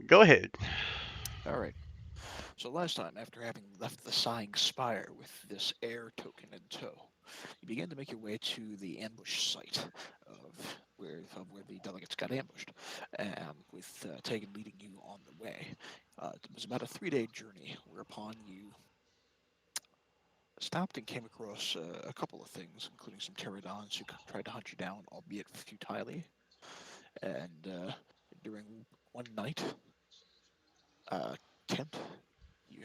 Go ahead. All right. So last time, after having left the Sighing Spire with this air token in tow, you began to make your way to the ambush site of where the delegates got ambushed, with Tegan leading you on the way. It was about a 3-day journey, whereupon you stopped and came across a couple of things, including some pterodons who tried to hunt you down, albeit futilely. And during one night, uh, Kent, you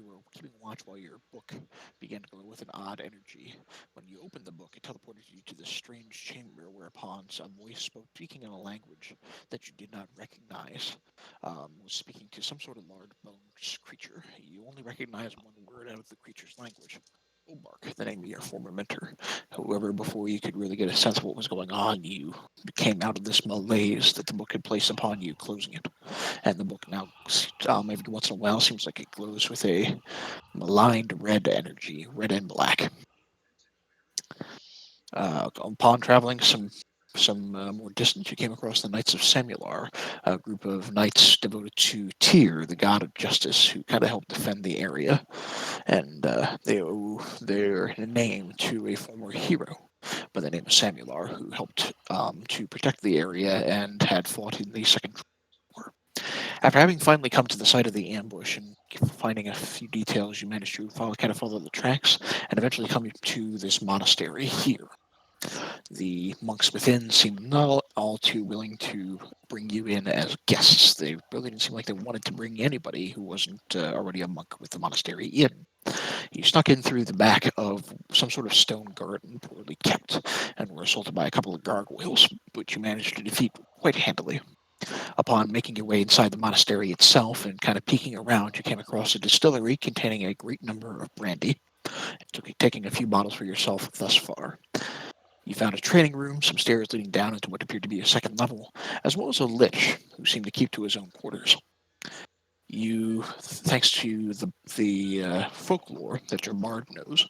were keeping watch while your book began to glow with an odd energy. When you opened the book, it teleported you to this strange chamber, whereupon some voice spoke, speaking in a language that you did not recognize. Was speaking to some sort of large boned creature. You only recognize one word out of the creature's language. Obark, the name of your former mentor. However, before you could really get a sense of what was going on, you came out of this malaise that the book had placed upon you, closing it. And the book now, every once in a while, seems like it glows with a maligned red energy, red and black. Upon traveling some more distance, you came across the Knights of Samular, a group of knights devoted to Tyr, the god of justice, who kind of helped defend the area, and they owe their name to a former hero by the name of Samular, who helped to protect the area and had fought in the Second War. After having finally come to the site of the ambush and finding a few details, you managed to follow the tracks and eventually come to this monastery here. The monks within seemed not all too willing to bring you in as guests. They really didn't seem like they wanted to bring anybody who wasn't already a monk with the monastery in. You snuck in through the back of some sort of stone garden, poorly kept, and were assaulted by a couple of gargoyles, which you managed to defeat quite handily. Upon making your way inside the monastery itself and kind of peeking around, you came across a distillery containing a great number of brandy, taking a few bottles for yourself thus far. You found a training room, some stairs leading down into what appeared to be a second level, as well as a lich who seemed to keep to his own quarters. You, thanks to the folklore that your bard knows,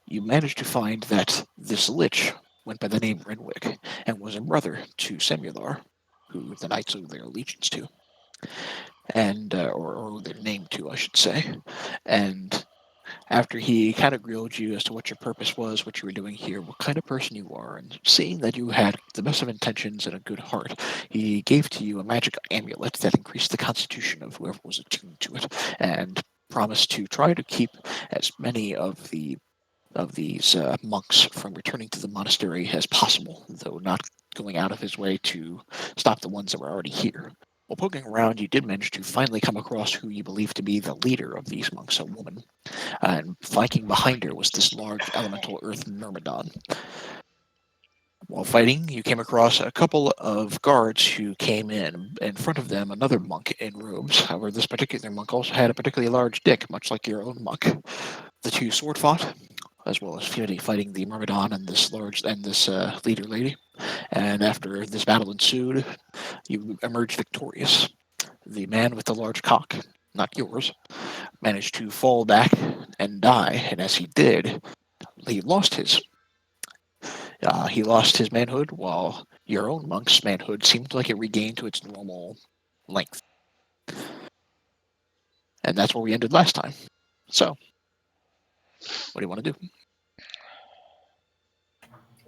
you managed to find that this lich went by the name Renwick and was a brother to Semular, who the knights owe their allegiance to, and or their name to, I should say. And after he kind of grilled you as to what your purpose was, what you were doing here, what kind of person you are, and seeing that you had the best of intentions and a good heart, he gave to you a magic amulet that increased the constitution of whoever was attuned to it, and promised to try to keep as many of these monks from returning to the monastery as possible, though not going out of his way to stop the ones that were already here. While poking around, you did manage to finally come across who you believe to be the leader of these monks, a woman, and flanking behind her was this large elemental earth myrmidon. While fighting, you came across a couple of guards who came in front of them, another monk in robes. However, this particular monk also had a particularly large dick, much like your own monk. The two sword fought, as well as fighting the myrmidon and this leader lady. And after this battle ensued, you emerged victorious. The man with the large cock, not yours, managed to fall back and die, and as he did, he lost his. He lost his manhood, while your own monk's manhood seemed like it regained to its normal length. And that's where we ended last time. So, what do you want to do?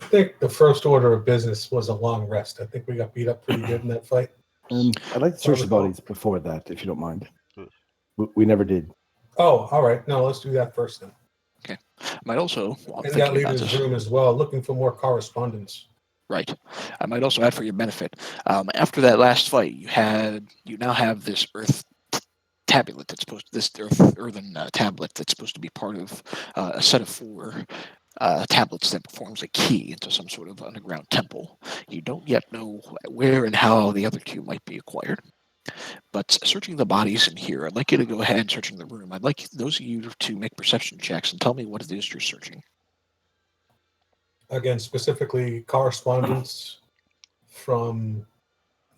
I think the first order of business was a long rest. I think we got beat up pretty good in that fight. I'd like to search the bodies before that, if you don't mind. Hmm. We never did. Oh, all right. No, let's do that first then. Okay. I might also, while In that thinking about leader's this, room as well, looking for more correspondence. right. I might also add for your benefit. After that last fight, you now have this earth tablet that's supposed to, this earthen tablet that's supposed to be part of a set of 4 tablets that forms a key into some sort of underground temple. You don't yet know where and how the other 2 might be acquired. But searching the bodies in here, I'd like you to go ahead and searching the room. I'd like those of you to make perception checks and tell me what it is you're searching. Again, specifically correspondence from,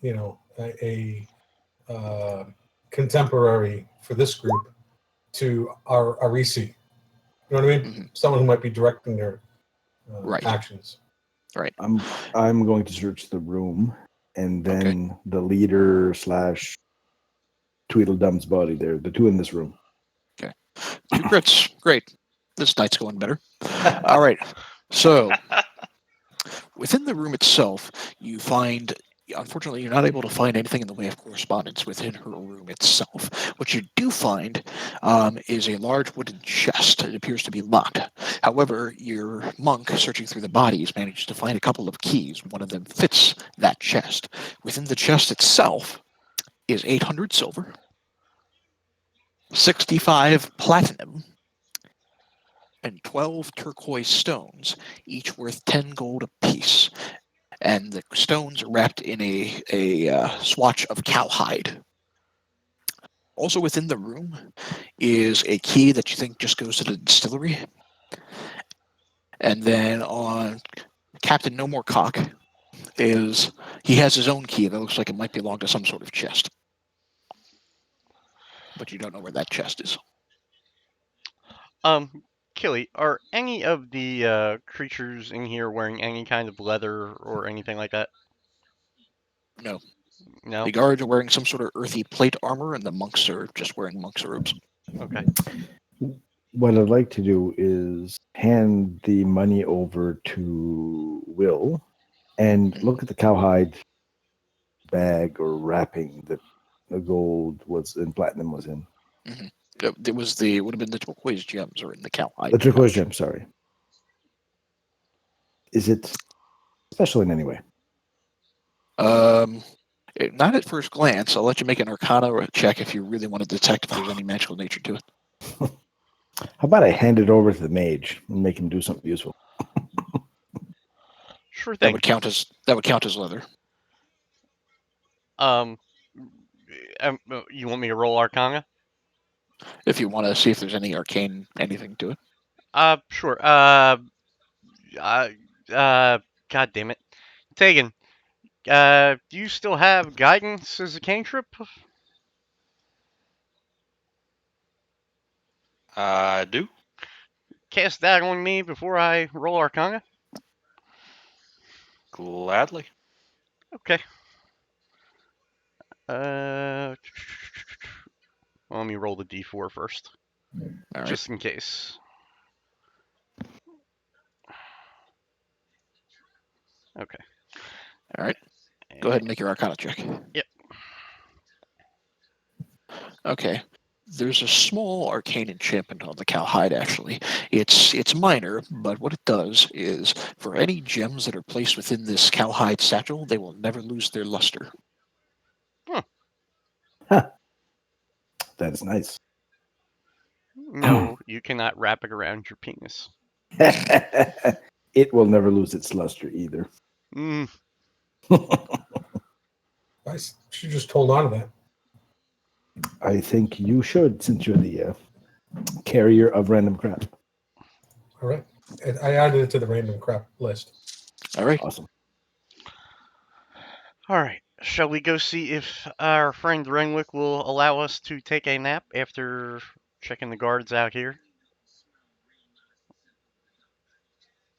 a contemporary for this group to our Arisi. You know what I mean? Mm-hmm. Someone who might be directing their Right. actions. Right. I'm going to search the room. and then the leader / Tweedledum's body there. The two in this room. 2 crits. Great. This night's going better. All right. So, within the room itself, you find. Unfortunately, you're not able to find anything in the way of correspondence within her room itself. What you do find is a large wooden chest. It appears to be locked. However, your monk, searching through the bodies, managed to find a couple of keys. One of them fits that chest. Within the chest itself is 800 silver, 65 platinum, and 12 turquoise stones, each worth 10 gold apiece. And the stones are wrapped in a swatch of cowhide. Also within the room is a key that you think just goes to the distillery. And then on Captain No More Cock he has his own key that looks like it might belong to some sort of chest. But you don't know where that chest is. Killy, are any of the creatures in here wearing any kind of leather or anything like that? No. No? The guards are wearing some sort of earthy plate armor, and the monks are just wearing monks' robes. Okay. What I'd like to do is hand the money over to Will and look at the cowhide bag or wrapping that the gold was and platinum was in. Mm-hmm. It would have been the turquoise gems or in the cowhide. The turquoise gem, sorry. Is it special in any way? Not at first glance. I'll let you make an Arcana check if you really want to detect if there's any magical nature to it. How about I hand it over to the mage and make him do something useful? Sure thing. That would count as leather. You want me to roll Arcana? If you want to see if there's any arcane anything to it. Sure. God damn it. Tegan, do you still have guidance as a cantrip? I do. Cast that on me before I roll Arcana? Gladly. Okay. Well, let me roll the d4 first. All right. Just in case. Okay. All right. Go ahead and make your Arcana check. Yep. Okay. There's a small arcane enchantment on the cowhide, actually. It's minor, but what it does is, for any gems that are placed within this cowhide satchel, they will never lose their luster. Huh. That's nice. No, you cannot wrap it around your penis. It will never lose its luster either. Mm. I should just hold on to that. I think you should, since you're the carrier of random crap. All right. And I added it to the random crap list. All right. Awesome. All right. Shall we go see if our friend Renwick will allow us to take a nap after checking the guards out here?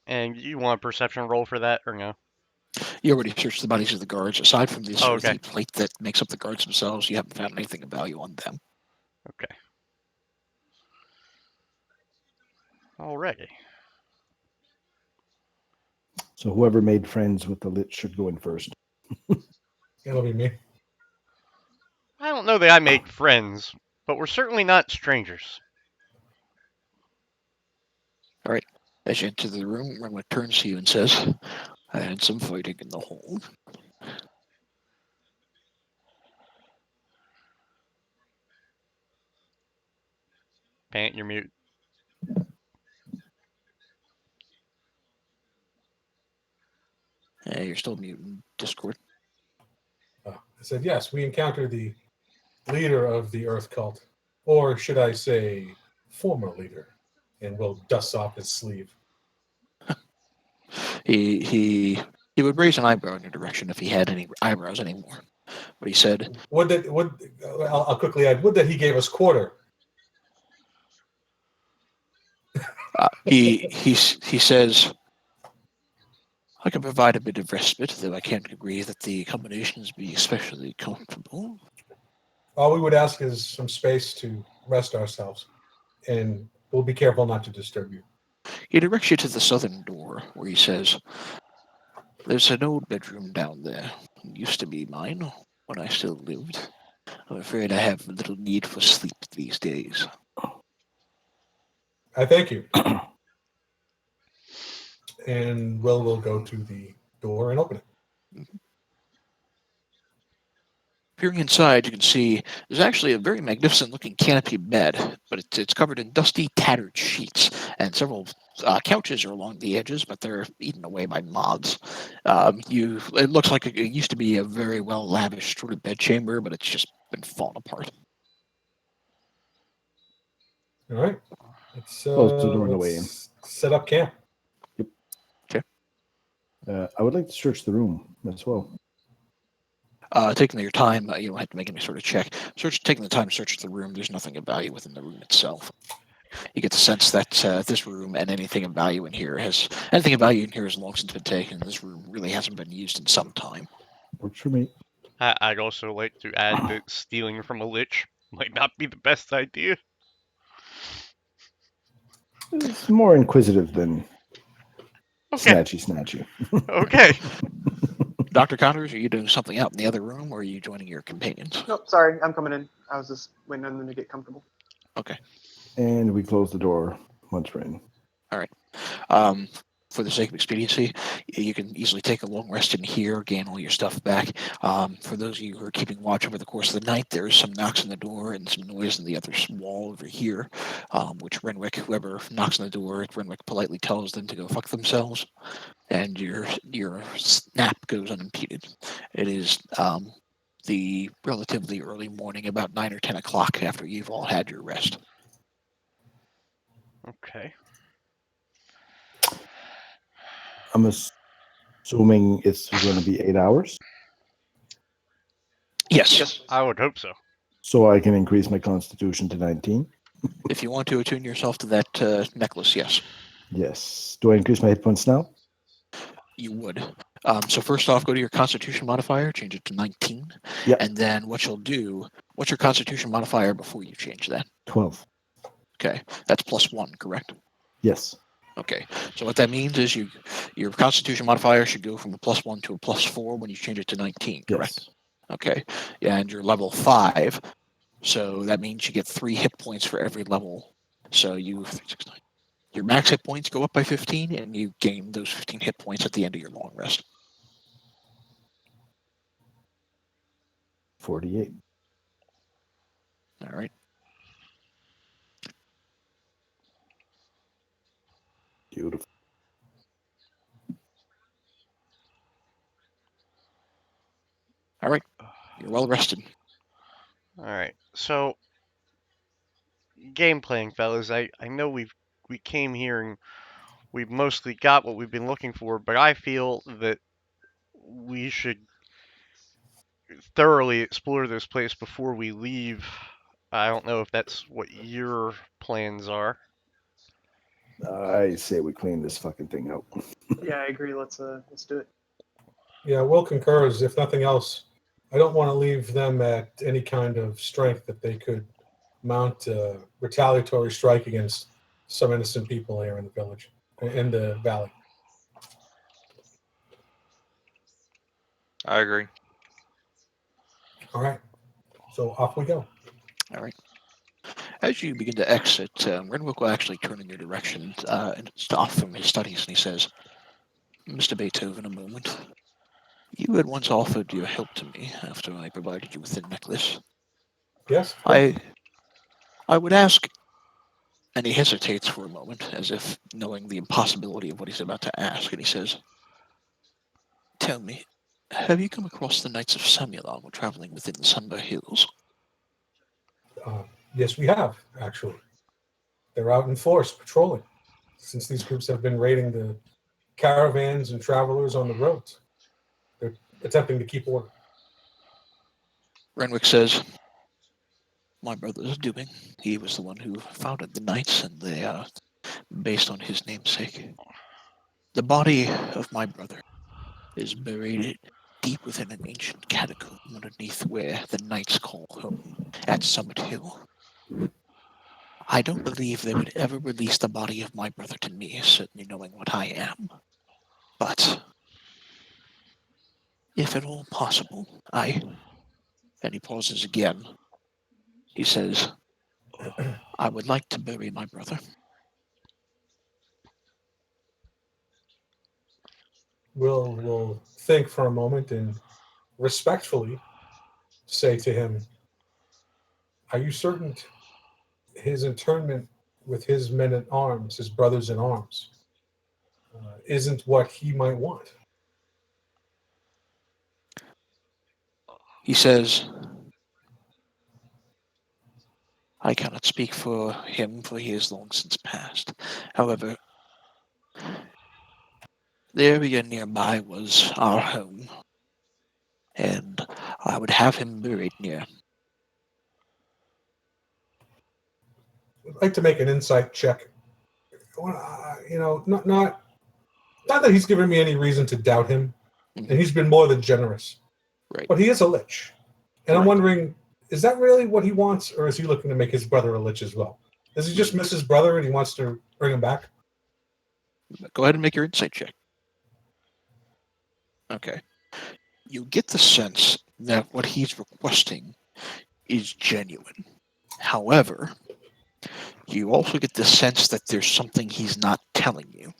And you want a perception roll for that, or no? You already searched the bodies of the guards. Aside from this okay. plate that makes up the guards themselves, you haven't found anything of value on them. Okay. Alrighty. So whoever made friends with the Lich should go in first. It'll be me. I don't know that I made friends, but we're certainly not strangers. All right. As you enter the room, Renwick turns to you and says, "I had some fighting in the hold." Pant, you're mute. You're still mute in Discord. I said, yes, we encountered the leader of the Earth cult. Or should I say, former leader. And Will dust off his sleeve. He would raise an eyebrow in your direction if he had any eyebrows anymore. But he said, I'll quickly add, would that he gave us quarter. he says, I can provide a bit of respite, though I can't agree that the accommodations be especially comfortable. All we would ask is some space to rest ourselves, and we'll be careful not to disturb you. He directs you to the southern door, where he says, "There's an old bedroom down there. It used to be mine when I still lived. I'm afraid I have little need for sleep these days." I thank you. And will go to the door and open it. Peering inside, you can see there's actually a very magnificent-looking canopy bed, but it's covered in dusty, tattered sheets, and several couches are along the edges, but they're eaten away by moths. It looks like it used to be a very well lavished sort of bedchamber, but it's just been falling apart. All right. Let's, Close the door on the way in. let's set up camp. I would like to search the room as well. Taking your time, you don't have to make any sort of check. Taking the time to search the room, there's nothing of value within the room itself. You get the sense that this room and anything of value in here has long since been taken. This room really hasn't been used in some time. Works for me. I'd also like to add that stealing from a lich might not be the best idea. It's more inquisitive than Okay. snatchy. Okay. Dr. Connors, are you doing something out in the other room, or are you joining your companions? Nope, sorry, I'm coming in. I was just waiting on them to get comfortable. Okay. And we close the door once we're in. All right. For the sake of expediency, you can easily take a long rest in here, gain all your stuff back. For those of you who are keeping watch over the course of the night, there's some knocks on the door and some noise in the other wall over here, which Renwick, whoever knocks on the door, Renwick politely tells them to go fuck themselves, and your snap goes unimpeded. It is the relatively early morning, about 9 or 10 o'clock after you've all had your rest. Okay. I'm assuming it's going to be 8 hours, Yes. I would hope so. so I can increase my constitution to 19. If you want to attune yourself to that necklace, yes. Yes. Do I increase my hit points now? You would. So first off, go to your Constitution modifier, change it to 19. Yep. And then what you'll do, what's your Constitution modifier before you change that? 12. Okay, that's +1, correct? Yes. Okay, so what that means is your Constitution modifier should go from a +1 to a +4 when you change it to 19, correct? Yes. Okay, and you're level 5, so that means you get 3 hit points for every level. So your max hit points go up by 15, and you gain those 15 hit points at the end of your long rest. 48. All right. Beautiful. All right. You're well rested. All right. So, game playing, fellas. I know we came here and we've mostly got what we've been looking for, but I feel that we should thoroughly explore this place before we leave. I don't know if that's what your plans are. I say we clean this fucking thing out. Yeah, I agree. Let's do it. Yeah, Will concurs. If nothing else, I don't want to leave them at any kind of strength that they could mount a retaliatory strike against some innocent people here in the village, in the valley. I agree. All right. So off we go. All right. As you begin to exit, Renwick will actually turn in your direction and stop from his studies, and he says, "Mr. Beethoven, a moment. You had once offered your help to me after I provided you with the necklace. Yes? I would ask," and he hesitates for a moment, as if knowing the impossibility of what he's about to ask, and he says, "Tell me, have you come across the Knights of Samulon while traveling within the Sunbur Hills?" Yes, we have, actually. They're out in force patrolling, since these groups have been raiding the caravans and travelers on the roads. They're attempting to keep order. Renwick says, "My brother's doing. He was the one who founded the Knights, and they are based on his namesake. The body of my brother is buried deep within an ancient catacomb underneath where the knights call home at Summit Hill. I don't believe they would ever release the body of my brother to me, certainly knowing what I am. But if at all possible, and he pauses again, he says, I would like to bury my brother. Will think for a moment and respectfully say to him, are you certain his internment with his men at arms, his brothers in arms, isn't what he might want? He says, I cannot speak for him, for he is long since passed. However, the area nearby was our home, and I would have him buried near. I'd like to make an insight check. Not that he's given me any reason to doubt him, and he's been more than generous. Right. But he is a lich. And I'm Correct. wondering, is that really what he wants, or is he looking to make his brother a lich as well? Does he just miss his brother and he wants to bring him back? Go ahead and make your insight check. Okay. You get the sense that what he's requesting is genuine. However, you also get the sense that there's something he's not telling you.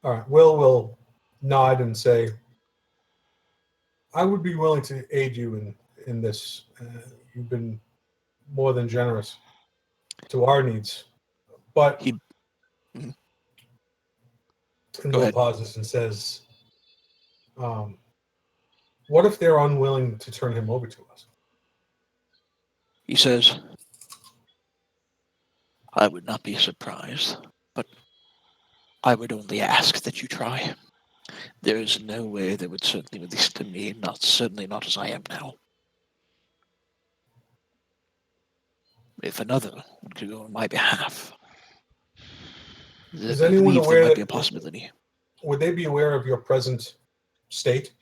All right. Will nod and say, I would be willing to aid you in this. You've been more than generous to our needs. But He- Mhm. and Go Will ahead. pauses and says, what if they're unwilling to turn him over to us? He says, I would not be surprised, but I would only ask that you try. There is no way they would certainly release to me, certainly not as I am now. If another could go on my behalf, Is I anyone believe there aware might be a that possibility. would they be aware of your present state?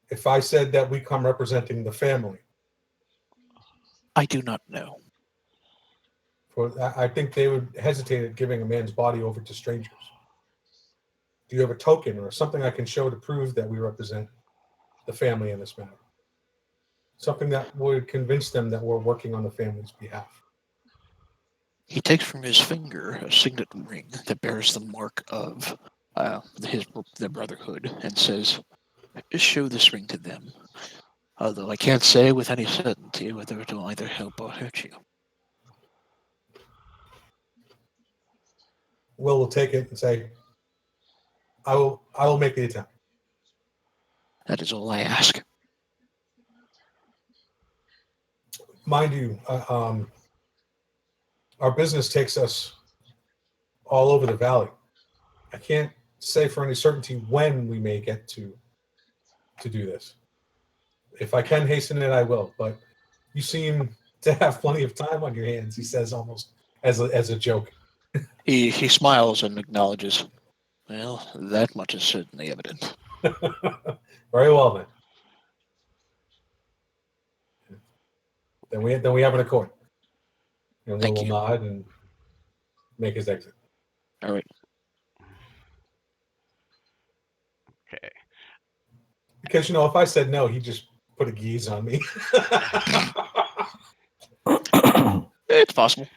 If I said that we come representing the family, I do not know. I think they would hesitate at giving a man's body over to strangers. Do you have a token or something I can show to prove that we represent the family in this matter? Something that would convince them that we're working on the family's behalf. He takes from his finger a signet ring that bears the mark of their brotherhood and says, show this ring to them. Although I can't say with any certainty whether it will either help or hurt you. Will take it and say, I will make the attempt. That is all I ask. Mind you, our business takes us all over the valley. I can't say for any certainty when we may get to do this. If I can hasten it, I will. But you seem to have plenty of time on your hands, he says almost as a joke. He smiles and acknowledges, well, that much is certainly evident. Very well then. Then we have an accord. And Thank Will you. nod and make his exit. All right. Okay. Because if I said no, he'd just put a geese on me. It's possible.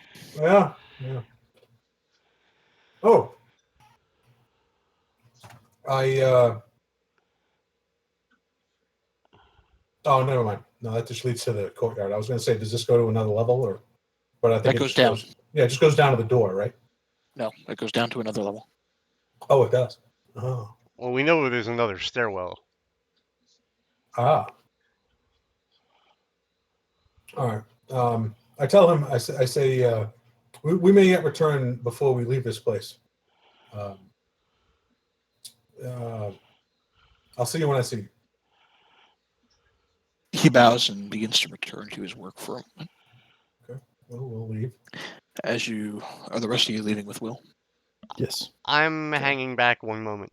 Yeah. Oh. Oh, never mind. No, that just leads to the courtyard. I was going to say, does this go to another level, but I think That it goes just down. it just goes down to the door, right? No, it goes down to another level. Oh, it does. Oh. Well, we know there's another stairwell. Ah. All right. I tell him, I say, we may yet return before we leave this place. I'll see you when I see you. He bows and begins to return to his work for a moment. Well, we'll leave. As you are the rest of you leaving with Will? Yes. I'm Okay. hanging back one moment.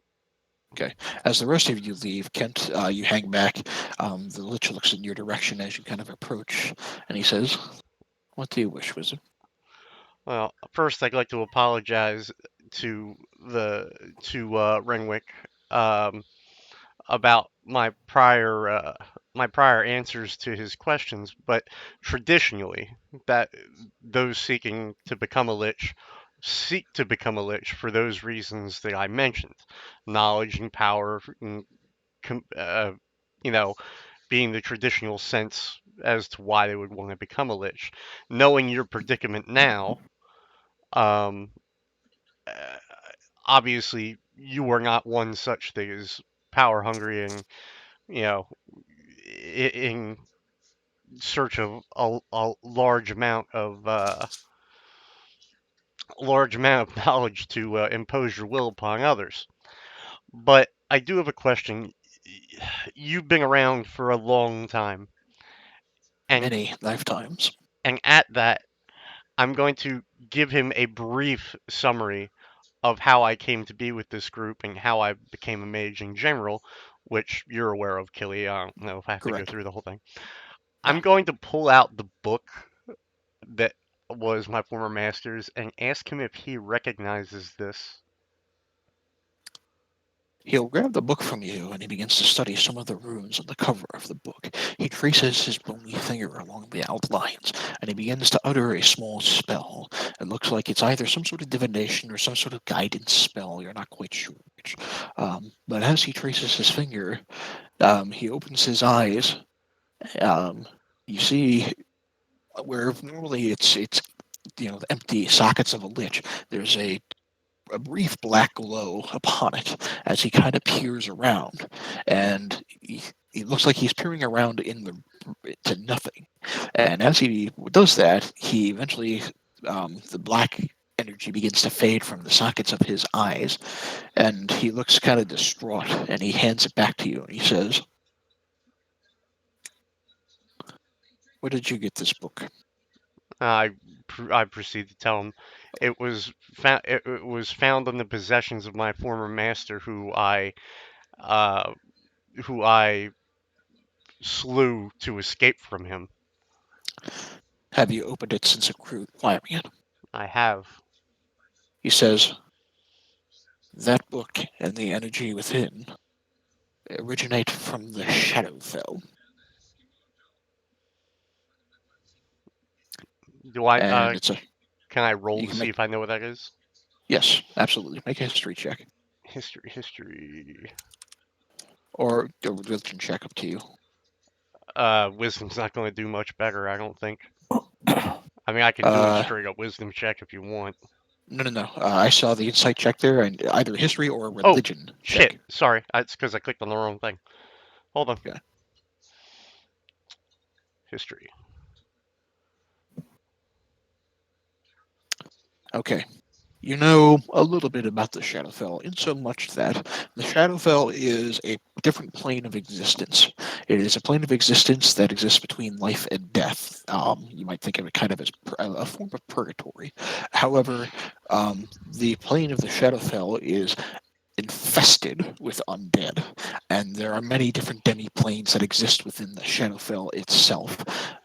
As the rest of you leave, Kent, you hang back. The Lich looks in your direction as you kind of approach, and he says, "What do you wish, wizard?" Well, first I'd like to apologize to Renwick um, about my prior answers to his questions, but traditionally, that those seeking to become a lich seek to become a lich for those reasons that I mentioned, knowledge and power, and you know, being the traditional sense as to why they would want to become a lich. Knowing your predicament now, um, uh, obviously you are not one such that is power hungry and you know in search of a large amount of knowledge to impose your will upon others. But I do have a question. You've been around for a long time, and Many lifetimes. at that, I'm going to give him a brief summary of how I came to be with this group and how I became a mage in general, which you're aware of, Killy. I don't know if I have to go Correct. through the whole thing. I'm No. going to pull out the book that was my former master's and ask him if he recognizes this. He'll grab the book from you and he begins to study some of the runes on the cover of the book. He traces his bony finger along the outlines and he begins to utter a small spell. It looks like it's either some sort of divination or some sort of guidance spell. You're not quite sure which. But as he traces his finger, he opens his eyes. Um, you see where normally it's the empty sockets of a lich. There's a brief black glow upon it as he kind of peers around, and he looks like he's peering around to nothing. And as he does that, he eventually the black energy begins to fade from the sockets of his eyes, and he looks kind of distraught. And he hands it back to you, and he says, "Where did you get this book?" I proceed to tell him it was found in the possessions of my former master, uh, who I slew to escape from him. Have you opened it since acquiring it? I have. He says, "That book and the energy within originate from the Shadowfell." Do I? And it's a Can I roll you to can see make if I know what that is? yes, absolutely make a history check History. or a religion check, up to you. Wisdom's not going to do much better, I don't think. I mean, I can do a Uh, straight up wisdom check if you want. no. I saw the insight check there, and either history or a Oh, religion shit. check. Sorry. It's because I clicked on the wrong thing. Hold on. Okay. History. Okay. You know a little bit about the Shadowfell, in so much that the Shadowfell is a different plane of existence. It is a plane of existence that exists between life and death. You might think of it kind of as a form of purgatory. However, the plane of the Shadowfell is infested with undead, and there are many different demi-planes that exist within the Shadowfell itself.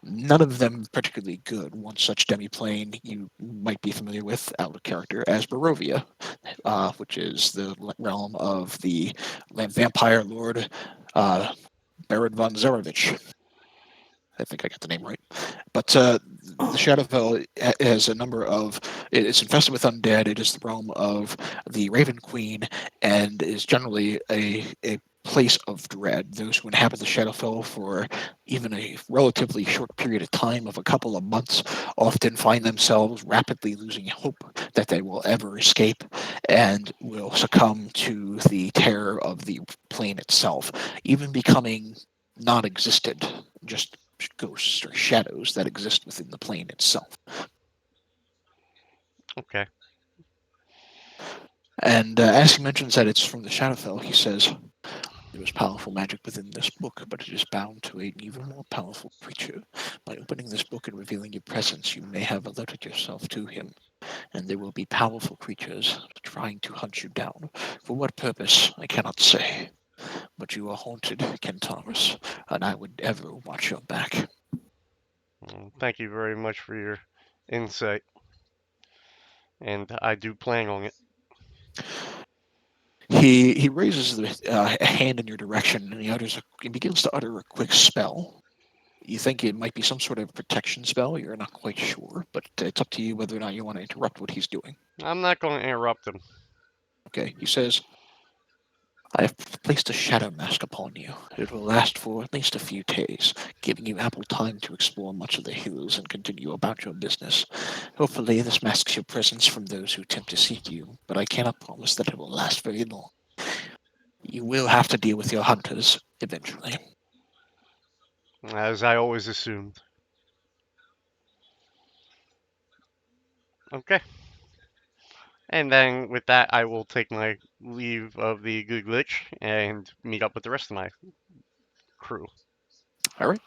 None of them particularly good. One such demi-plane you might be familiar with out of character as Barovia, which is the realm of the vampire lord Baron von Zarevich. I think I got the name right. But the Shadowfell has a number of. It's infested with undead. It is the realm of the Raven Queen, and is generally a place of dread. Those who inhabit the Shadowfell for even a relatively short period of time of a couple of months often find themselves rapidly losing hope that they will ever escape, and will succumb to the terror of the plane itself, even becoming non-existent, just ghosts or shadows that exist within the plane itself. Okay. And as he mentions that it's from the Shadowfell, he says, There is powerful magic within this book, but it is bound to an even more powerful creature. By opening this book and revealing your presence, you may have alerted yourself to him, and there will be powerful creatures trying to hunt you down. For what purpose, I cannot say. But you are haunted, Kentaurus, and I would ever watch your back. Well, thank you very much for your insight, and I do plan on it. He raises a hand in your direction, and he begins to utter a quick spell. You think it might be some sort of protection spell. You're not quite sure, but it's up to you whether or not you want to interrupt what he's doing. I'm not going to interrupt him. Okay, he says, I have placed a shadow mask upon you. It will last for at least a few days, giving you ample time to explore much of the hills and continue about your business. Hopefully, this masks your presence from those who attempt to seek you, but I cannot promise that it will last very long. You will have to deal with your hunters eventually. As I always assumed. Okay. And then with that, I will take my leave of the good Lich and meet up with the rest of my crew. All right.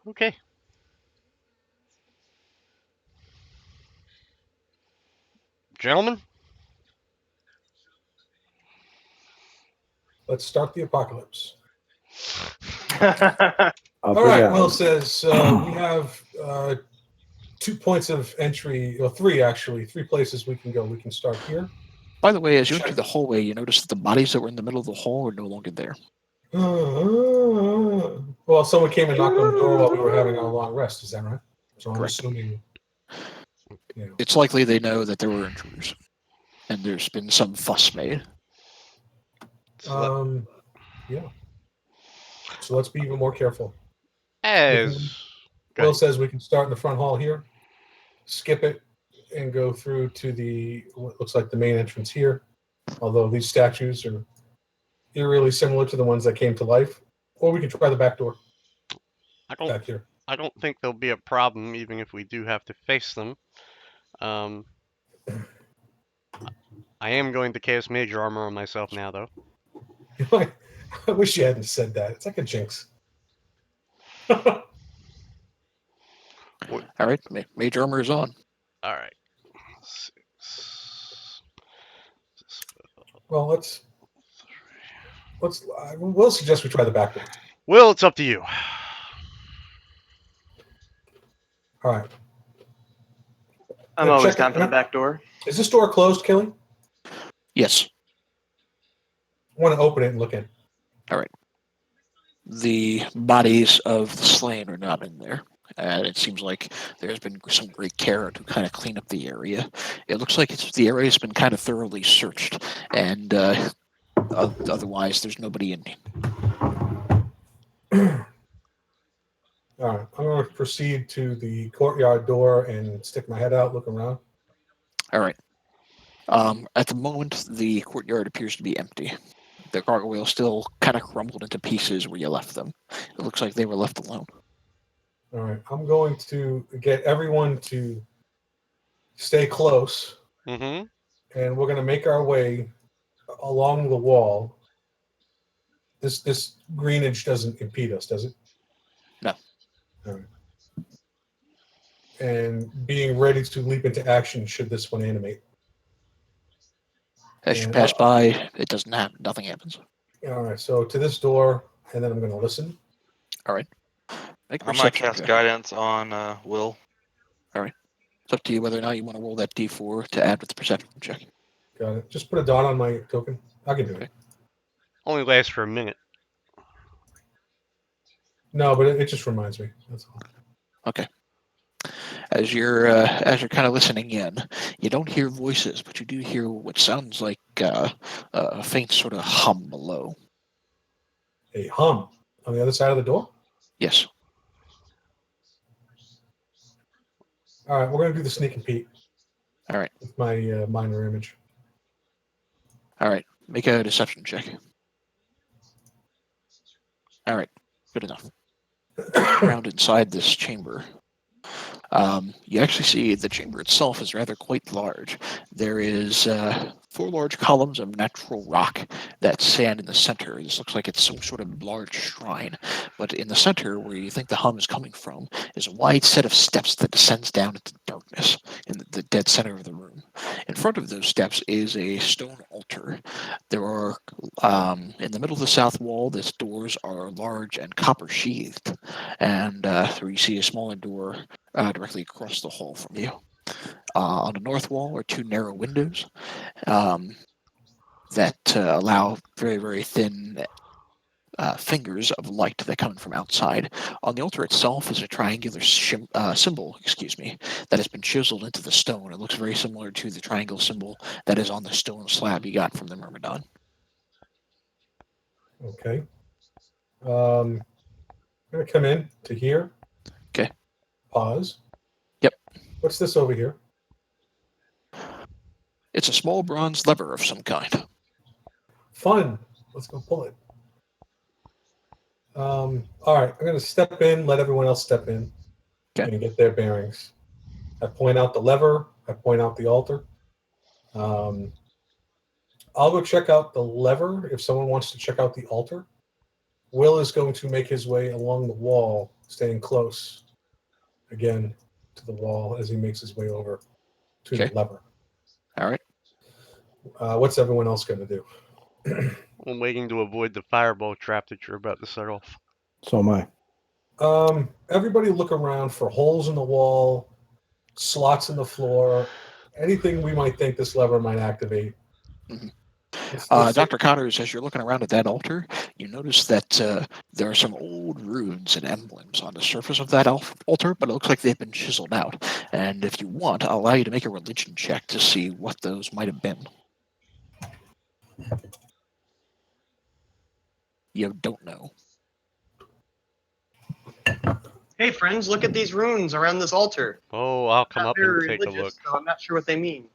Okay. Gentlemen? Let's start the apocalypse. Up All or right. down? Will says we have 2 points of entry, or 3 actually, 3 places we can go. We can start here. By the way, as you enter the hallway, you notice that the bodies that were in the middle of the hall are no longer there. Well, someone came and knocked on the door while we were having our long rest. Is that right? So I'm Correct. assuming. It's likely they know that there were intruders, and there's been some fuss made. Yeah. So let's be even more careful. As Will says we can start in the front hall here, skip it, and go through to the what looks like the main entrance here. Although these statues are eerily similar to the ones that came to life, or we can try the back door back here. I don't think there'll be a problem, even if we do have to face them. I am going to cast Major Armor on myself now, though. I wish you hadn't said that. It's like a jinx. All right, Major Armor is on. All right. Well, let's. We'll suggest we try the back door. Will, it's up to you. All right. I'm Yeah, always check down it. for the back door. Is this door closed, Kelly? Yes. I want to open it and look in. All right. The bodies of the slain are not in there. It seems like there's been some great care to kind of clean up the area. It looks like the area has been kind of thoroughly searched, and otherwise there's nobody in. All right. I'm going to proceed to the courtyard door and stick my head out, look around. All right. At the moment, the courtyard appears to be empty. The gargoyle still kind of crumbled into pieces where you left them. It looks like they were left alone. All right. I'm going to get everyone to stay close, Mm-hmm. and we're going to make our way along the wall. This greenage doesn't impede us, does it? No. All right. And being ready to leap into action should this one animate. As you And, pass by, it doesn't happen. Nothing happens. All right. So to this door, and then I'm going to listen. All right. Make a I might perception cast check. guidance on Will. It's up to you whether or not you want to roll that d4 to add with the perception check. Got it. Just put a dot on my token. I can do it. Only lasts for a minute. No, but it just reminds me. That's all. Okay. As you're kind of listening in, you don't hear voices, but you do hear what sounds like a faint sort of hum below. A hum on the other side of the door. Yes. All right, we're going to do the sneak and peek. All right. With my minor image. All right. Make a deception check. All right. Good enough. Around inside this chamber. You actually see the chamber itself is rather quite large. There is 4 large columns of natural rock that stand in the center. This looks like it's some sort of large shrine, but in the center, where you think the hum is coming from, is a wide set of steps that descends down into darkness in the dead center of the room. In front of those steps is a stone altar. There are, in the middle of the south wall, the doors are large and copper sheathed, and where you see a smaller door directly across the hall from you. On the north wall are 2 narrow windows that allow very, very thin fingers of light that come in from outside. On the altar itself is a triangular symbol, that has been chiseled into the stone. It looks very similar to the triangle symbol that is on the stone slab you got from the myrmidon. Okay. I'm going to come in to here. Okay. Pause. Yep. What's this over here? It's a small bronze lever of some kind. Fun. Let's go pull it. All right. I'm going to step in, let everyone else step in, Okay. and get their bearings. I point out the lever. I point out the altar. I'll go check out the lever if someone wants to check out the altar. Will is going to make his way along the wall, staying close again to the wall as he makes his way over to the lever. All right. What's everyone else going to do? I'm waiting to avoid the fireball trap that you're about to set off. So am I. Everybody look around for holes in the wall, slots in the floor, anything we might think this lever might activate. Mm-hmm. Let's Dr. Connors, as you're looking around at that altar, you notice that there are some old runes and emblems on the surface of that altar, but it looks like they've been chiseled out. And if you want, I'll allow you to make a religion check to see what those might have been. You don't know. Hey, friends, look at these runes around this altar. Oh, I'll come Not up very and take a religious, look. so I'm not sure what they mean.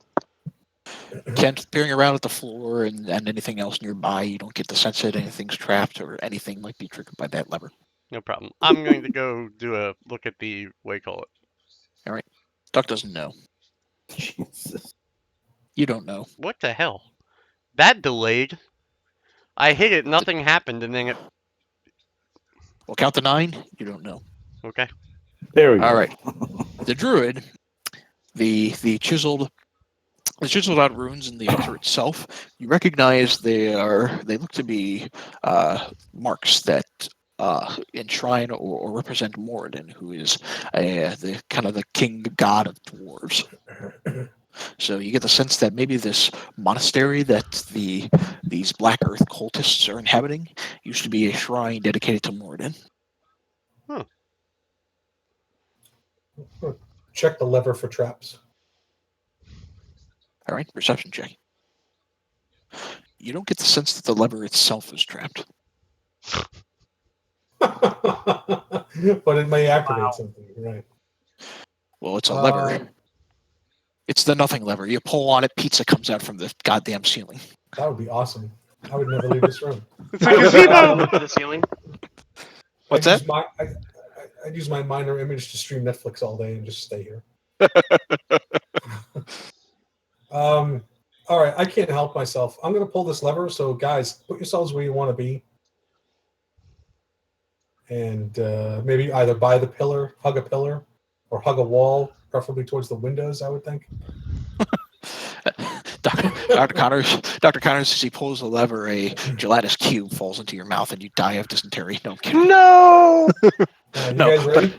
Kent, peering around at the floor and anything else nearby, you don't get the sense that anything's trapped or anything might be triggered by that lever. No problem. I'm going to go do a look at the, what do you call it? All right. Duck doesn't know. Jesus. You don't know. What the hell? That delayed. I hit it, nothing happened, and then it... Well, count to 9. You don't know. Okay. There we go. All right. The druid, the chiseled out runes in the altar itself, you recognize they look to be marks that enshrine or represent Moradin, who is the kind of the king god of dwarves. So you get the sense that maybe this monastery that these Black Earth cultists are inhabiting used to be a shrine dedicated to Moradin. check the lever for traps. All right, perception check. You don't get the sense that the lever itself is trapped. But it may activate something, right? Well, it's a lever. It's the nothing lever. You pull on it, pizza comes out from the goddamn ceiling. That would be awesome. I would never leave this room. It's a gazebo! Look at the ceiling. What's that? I'd use my minor image to stream Netflix all day and just stay here. All right, I can't help myself. I'm going to pull this lever. So, guys, put yourselves where you want to be. And maybe either by the pillar, hug a pillar, or hug a wall, preferably towards the windows, I would think. Dr. Connors, as he pulls the lever, a gelatinous cube falls into your mouth and you die of dysentery. No, I'm kidding. No! You No, guys ready?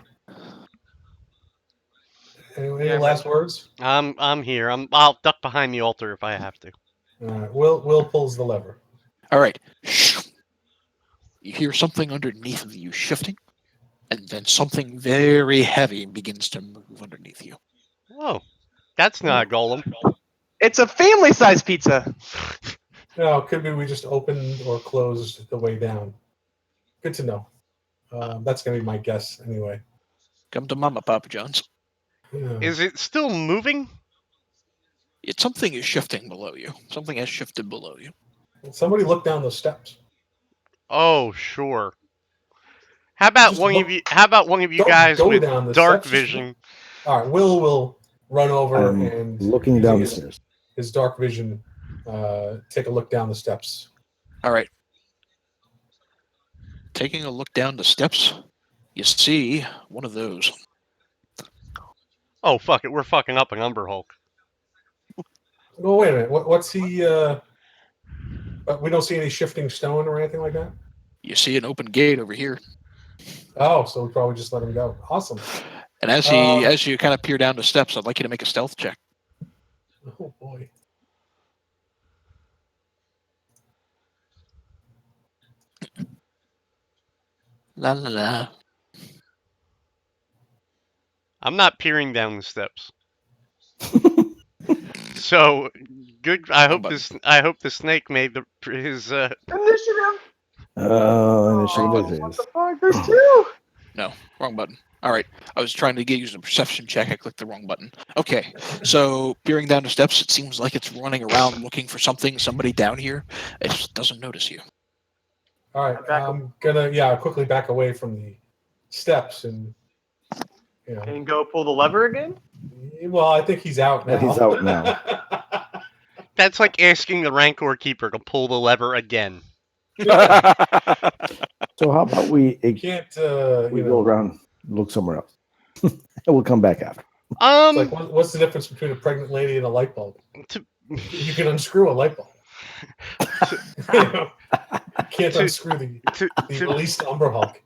Any last words? I'm here. I'll duck behind the altar if I have to. All right, Will pulls the lever. All right. You hear something underneath of you shifting, and then something very heavy begins to move underneath you. Oh, that's not a golem. It's a family-sized pizza. No, could be we just opened or closed the way down. Good to know. That's going to be my guess anyway. Come to Mama, Papa John's. Yeah. Is it still moving? Something is shifting below you. Something has shifted below you. Somebody look down those steps. Oh, sure. How about Just one look- of you? How about one of you Don't guys go with down the dark steps, just vision? All right, Will run over I'm and looking down the using stairs. his dark vision take a look down the steps. All right. Taking a look down the steps, you see one of those. Oh, fuck it. We're fucking up an Umber Hulk. Oh, wait a minute. What's he? We don't see any shifting stone or anything like that? You see an open gate over here. Oh, so we probably just let him go. Awesome. And as you kind of peer down the steps, I'd like you to make a stealth check. Oh, boy. La la la. I'm not peering down the steps. So good. I hope the snake made his. Initiative. Initiative is. What the fuck? There's two. No, wrong button. All right. I was trying to get you a perception check. I clicked the wrong button. Okay. So peering down the steps, it seems like it's running around looking for somebody down here. It just doesn't notice you. All right. I'm gonna quickly back away from the steps and. And go pull the lever again? Well, I think he's out now. Yeah, he's out now. That's like asking the Rancor Keeper to pull the lever again. So how about we Can't go around, look somewhere else, and we'll come back after. It's like, what's the difference between a pregnant lady and a light bulb? You can unscrew a light bulb. You can't unscrew the released Umber Hulk.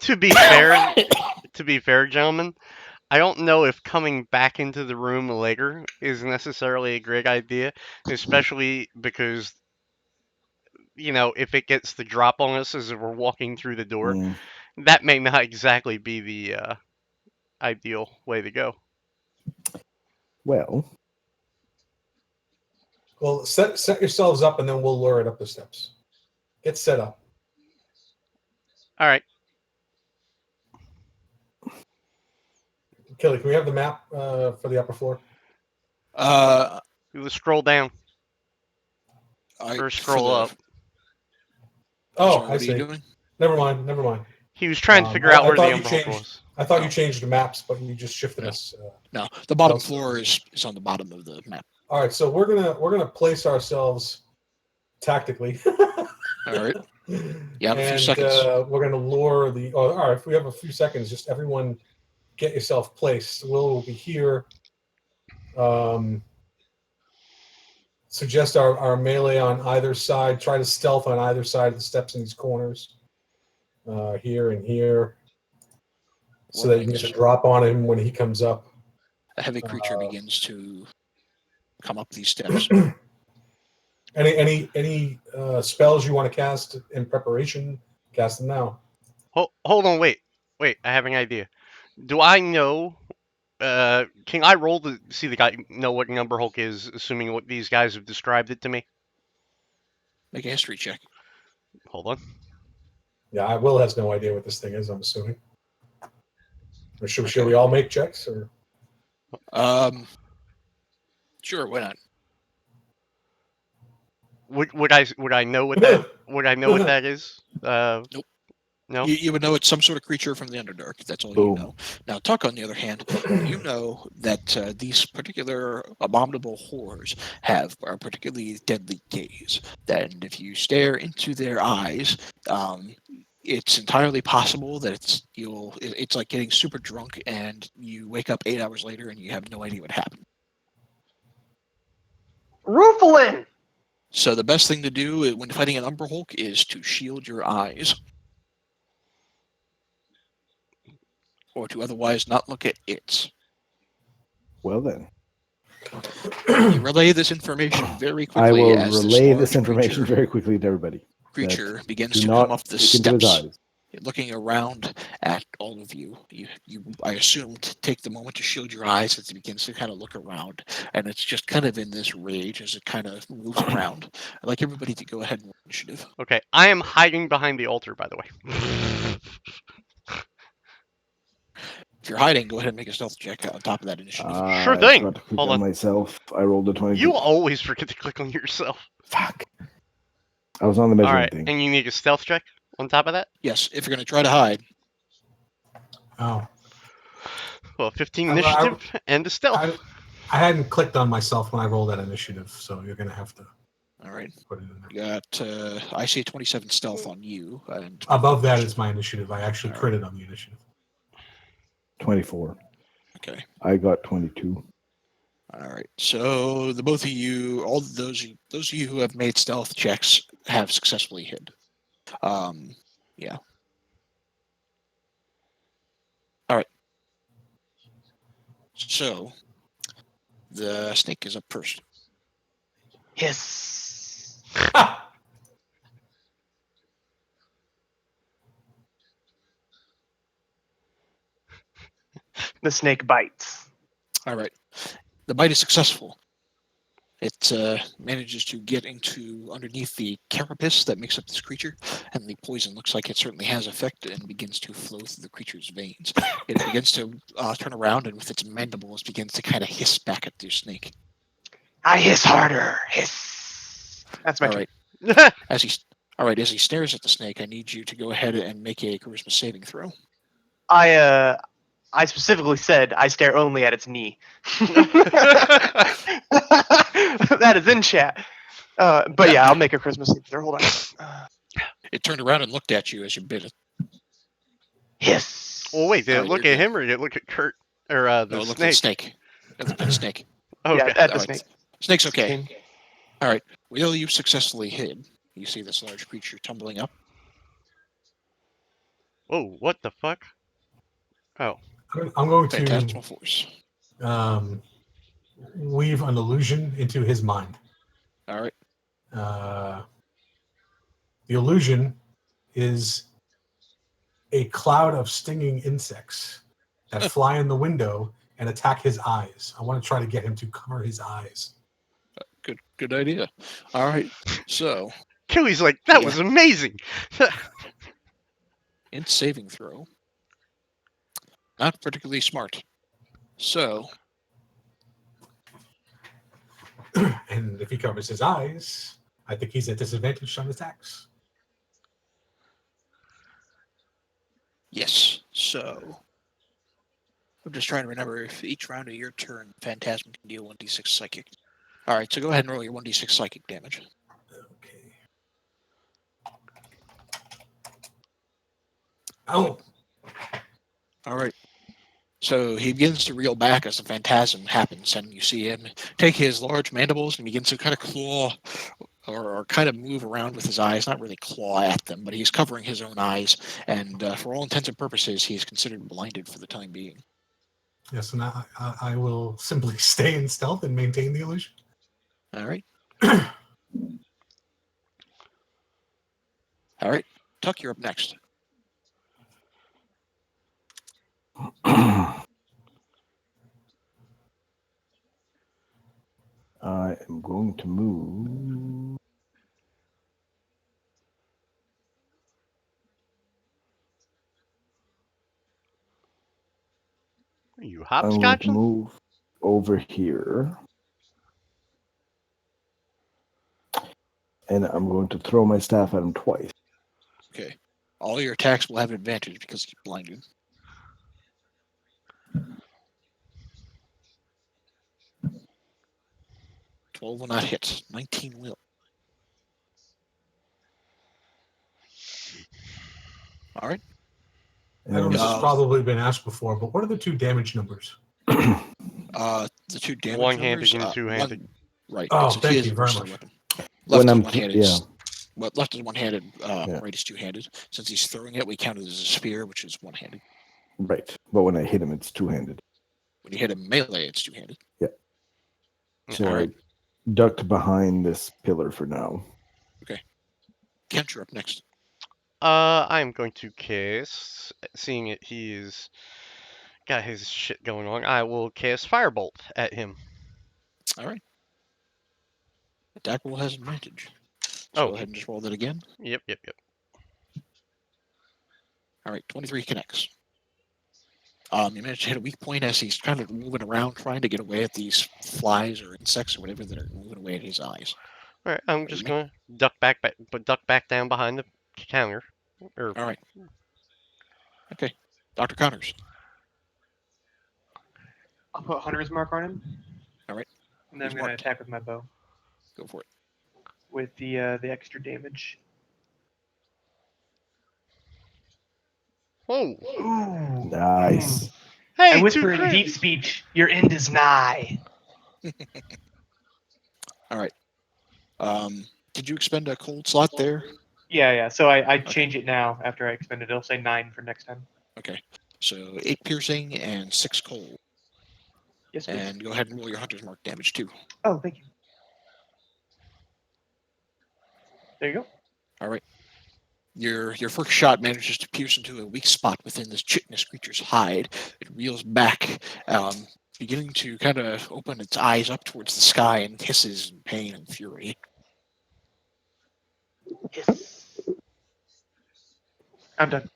To be fair, gentlemen, I don't know if coming back into the room later is necessarily a great idea, especially because, if it gets the drop on us as we're walking through the door, that may not exactly be the ideal way to go. Well, set yourselves up, and then we'll lure it up the steps. Get set up. All right. Kelly, can we have the map for the upper floor? Let's scroll down. Or scroll up. Oh, I see. Never mind. He was trying to figure out where the Umber Hulk was. I thought you changed the maps, but you just shifted us. No, the bottom floor is on the bottom of the map. All right, so we're gonna place ourselves tactically. All right. You have a few seconds. We're gonna lure the. Oh, all right. If we have a few seconds, just everyone get yourself placed. Will be here. Suggest our melee on either side. Try to stealth on either side of the steps in these corners. Here and here. So that you can get a drop on him when he comes up. A heavy creature begins to come up these steps. Any spells you want to cast in preparation? Cast them now. Hold on, wait. I have an idea. Do I know? Can I roll to see the guy know what an Umber Hulk is, assuming what these guys have described it to me? Make a history check. Hold on. Yeah, Will has no idea what this thing is, I'm assuming. Or should we all make checks? Or sure, why not? Would I know what that is? Nope. No. You would know it's some sort of creature from the Underdark. That's all you know. Now, Tuck, on the other hand, you know that these particular abominable horrors have a particularly deadly gaze. And if you stare into their eyes, it's entirely possible that it's like getting super drunk and you wake up 8 hours later and you have no idea what happened. Roofalin! So the best thing to do when fighting an Umber Hulk is to shield your eyes. Or to otherwise not look at it. Well then. You relay this information very quickly. I will relay this information very quickly to everybody. Creature begins to come up the steps, looking around at all of you. You, I assume, take the moment to shield your eyes as it begins to kind of look around, and it's just kind of in this rage as it kind of moves around. I'd like everybody to go ahead and roll initiative. Okay, I am hiding behind the altar, by the way. If you're hiding, go ahead and make a stealth check on top of that initiative. Sure thing. I forgot to click Hold on on. myself. I rolled a 20. You always forget to click on yourself. Fuck. I was on the measuring thing. And you need a stealth check on top of that? Yes, if you're going to try to hide. Oh. Well, 15 initiative and a stealth. I hadn't clicked on myself when I rolled that initiative, so you're going to have to. All right. Put it in there. You got, I see a 27 stealth on you. And Above that is my initiative. I actually All right. critted on the initiative. 24. Okay. I got 22. All right. So the both of you, all of those of you who have made stealth checks have successfully hit. Yeah. All right. So the snake is up first. Hiss. The snake bites. All right. The bite is successful. It manages to get into underneath the carapace that makes up this creature, and the poison looks like it certainly has effect and begins to flow through the creature's veins. It begins to turn around and with its mandibles begins to kind of hiss back at the snake. I hiss harder. Hiss. That's my All turn. right. As he stares at the snake, I need you to go ahead and make a charisma saving throw. I specifically said I stare only at its knee. That is in chat. But yeah, I'll make a Christmas saving throw. Hold on. It turned around and looked at you as you bit it. Hiss. Well, wait, did it Alright, look you're at good. him or did it look at Kurt or the No, it looked at the snake? snake. It looked at the snake. Okay. Yeah, at the Alright. snake. Snake's okay. 16. All right. Will, you successfully hid. You see this large creature tumbling up. Whoa, what the fuck? Oh. I'm going Phantasmal force. to weave an illusion into his mind. All right. The illusion is a cloud of stinging insects that fly in the window and attack his eyes. I want to try to get him to cover his eyes. Good idea. All right. So, Killy's like, that Yeah. was amazing. in saving throw. Not particularly smart. So, And if he covers his eyes, I think he's at disadvantage on attacks. yes. So, I'm just trying to remember if each round of your turn, Phantasm can deal 1d6 psychic. All right. So go ahead and roll your 1d6 psychic damage. Okay. Oh, All right. So he begins to reel back as the phantasm happens, and you see him take his large mandibles and begins to kind of claw or kind of move around with his eyes. Not really claw at them, but he's covering his own eyes, and for all intents and purposes, he's considered blinded for the time being. yes, and I will simply stay in stealth and maintain the illusion. All right. All right. Tuck, you're up next. I am going to move. Are you I'm going to hopscotching? move over here. And I'm going to throw my staff at him twice. Okay. All your attacks will have an advantage because he's blinded. $12 will not hit. 19 will. All right. I know this has Um, probably been asked before, but what are the two damage numbers? The two damage One-handed numbers. and two-handed. Right. Oh, it's thank his you very versatile much. weapon. When Left is I'm one-handed. yeah. Well, left is one-handed. Yeah. Right is two-handed. Since he's throwing it, we count it as a spear, which is one-handed. Right. But when I hit him, it's two-handed. When you hit him melee, it's two-handed. So All right. I ducked behind this pillar for now. Kent, you're up next. I'm going to cast, seeing it he's got his shit going on, I will cast Firebolt at him. All right. Attack roll has advantage. So Oh. go ahead and just roll that again. Yep. All right, 23 connects. You managed to hit a weak point as he's kind of moving around, trying to get away at these flies or insects or whatever that are moving away at his eyes. All right, I'm just gonna duck back down behind the counter. Or All right. Okay. Dr. Connors. I'll put Hunter's Mark on him. All right. And then He's I'm going to marked. attack with my bow. Go for it. with the extra damage. Oh, Ooh. Nice. I hey, whisper in crits. deep speech, your end is nigh. All right. Did you expend a cold slot there? Yeah. So I change it now after I expend it. It'll say 9 for next time. Okay. So 8 piercing and 6 cold. Yes, please. And go ahead and roll your hunter's mark damage too. Oh, thank you. There you go. All right. Your first shot manages to pierce into a weak spot within this chitinous creature's hide. It reels back, beginning to kind of open its eyes up towards the sky and hisses in pain and fury. Yes. I'm done.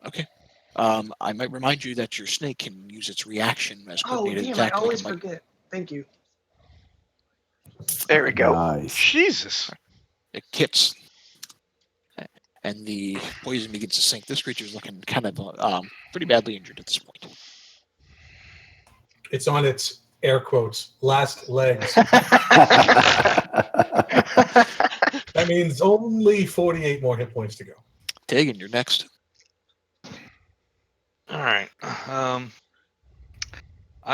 Okay. I might remind you that your snake can use its reaction as Oh, coordinated damn, I attack. Like always a bite. forget. Thank you. There we go. Nice. Jesus. It hits, and the poison begins to sink. This creature is looking kind of pretty badly injured at this point. It's on its air quotes last legs. That means only 48 more hit points to go. Tegan, you're next. All right. I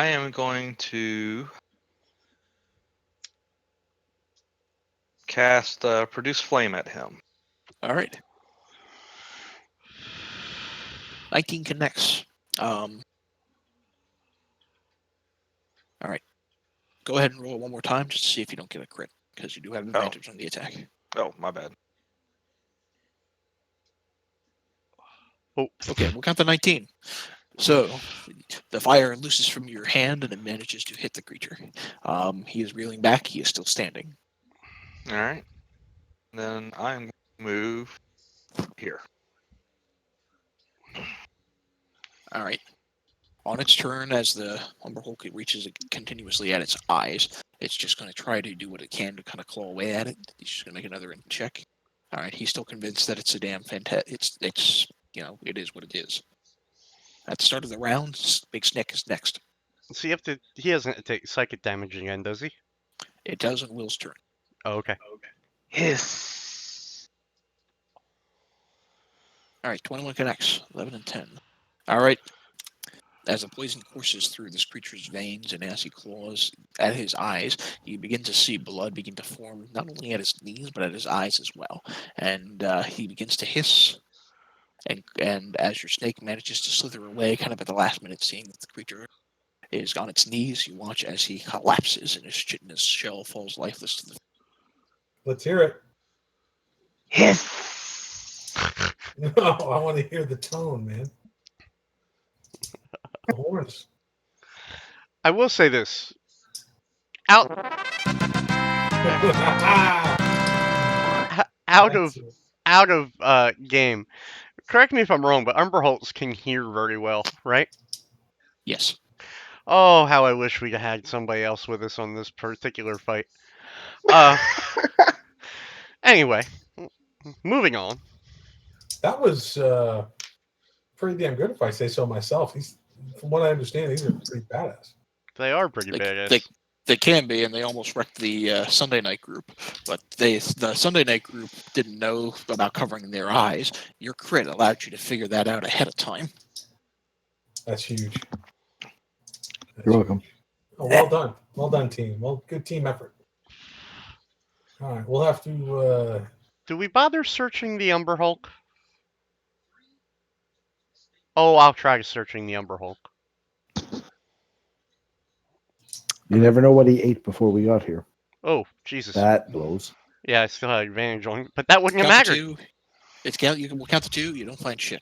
am going to cast Produce Flame at him. All right. 19 connects. All right. Go ahead and roll it one more time just to see if you don't get a crit, because you do have advantage on the attack. Oh, my bad. Oh, Okay, we'll count the 19. So, the fire looses from your hand and it manages to hit the creature. He is reeling back. He is still standing. All right. Then I'm going to move here. All right. On its turn, as the Umber Hulk reaches continuously at its eyes, it's just going to try to do what it can to kind of claw away at it. He's just going to make another check. All right. He's still convinced that it's a damn fantastic. It's it is what it is. At the start of the round, Big Snake is next. so you have to. He doesn't take psychic damage again, does he? It does on Will's turn. Oh, okay. Hiss. All right, 21 connects, 11 and 10. All right. As the poison courses through this creature's veins and as he claws at his eyes, you begin to see blood begin to form not only at his knees but at his eyes as well. And he begins to hiss. And as your snake manages to slither away, kind of at the last minute, seeing that the creature is on its knees, you watch as he collapses and his chitinous shell falls lifeless to the floor. Let's hear it. Hiss. No, I want to hear the tone, man. The horns. I will say this. Out out of game. Correct me if I'm wrong, but Umberholtz can hear very well, right? Yes. Oh, how I wish we had somebody else with us on this particular fight. Anyway, moving on. That was pretty damn good, if I say so myself. From what I understand, these are pretty badass. They are pretty badass. They can be, and they almost wrecked the Sunday night group. But the Sunday night group didn't know about covering their eyes. Your crit allowed you to figure that out ahead of time. That's huge. You're welcome. Oh, well done. Well done, team. Well, good team effort. All right, we'll have to... Do we bother searching the Umber Hulk? Oh, I'll try searching the Umber Hulk. You never know what he ate before we got here. Oh, Jesus. That blows. Yeah, I still had advantage on but that wouldn't have Count to mattered. two. We'll count to 2. You don't find shit.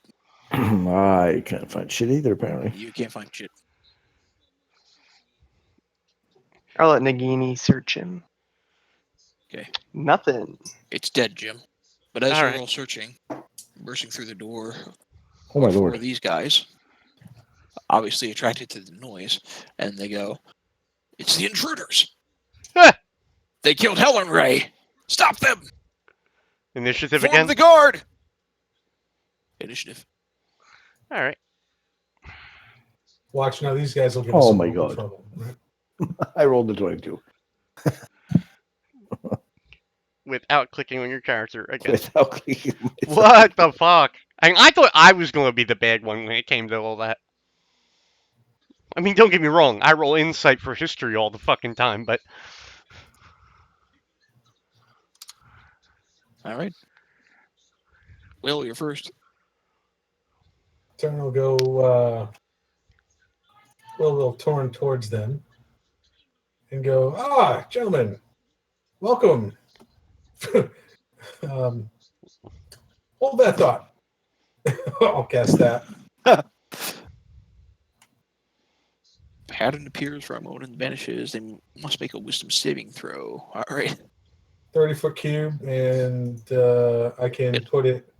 I can't find shit either, apparently. You can't find shit. I'll let Nagini search him. Okay. Nothing. It's dead, Jim. But as All you're right. all searching, bursting through the door, Oh my are 4 lord. of these guys, obviously attracted to the noise, and they go, "It's the intruders! Huh. They killed Helen Ray! Stop them! Initiative Form again? the guard!" Initiative. All right. Watch now, these guys will get Oh us in my a lot of God. trouble. Right? I rolled a 22. without clicking on your character again. Without clicking myself. What the fuck? I thought I was going to be the bad one when it came to all that. I mean, don't get me wrong. I roll insight for history all the fucking time, but All right. Will, you're first. Turn will go. Will turn towards them and go. Ah, gentlemen, welcome. Hold that thought. I'll cast that. Pattern appears for a moment and vanishes. They must make a wisdom saving throw. All right. 30-foot cube, and I can put it,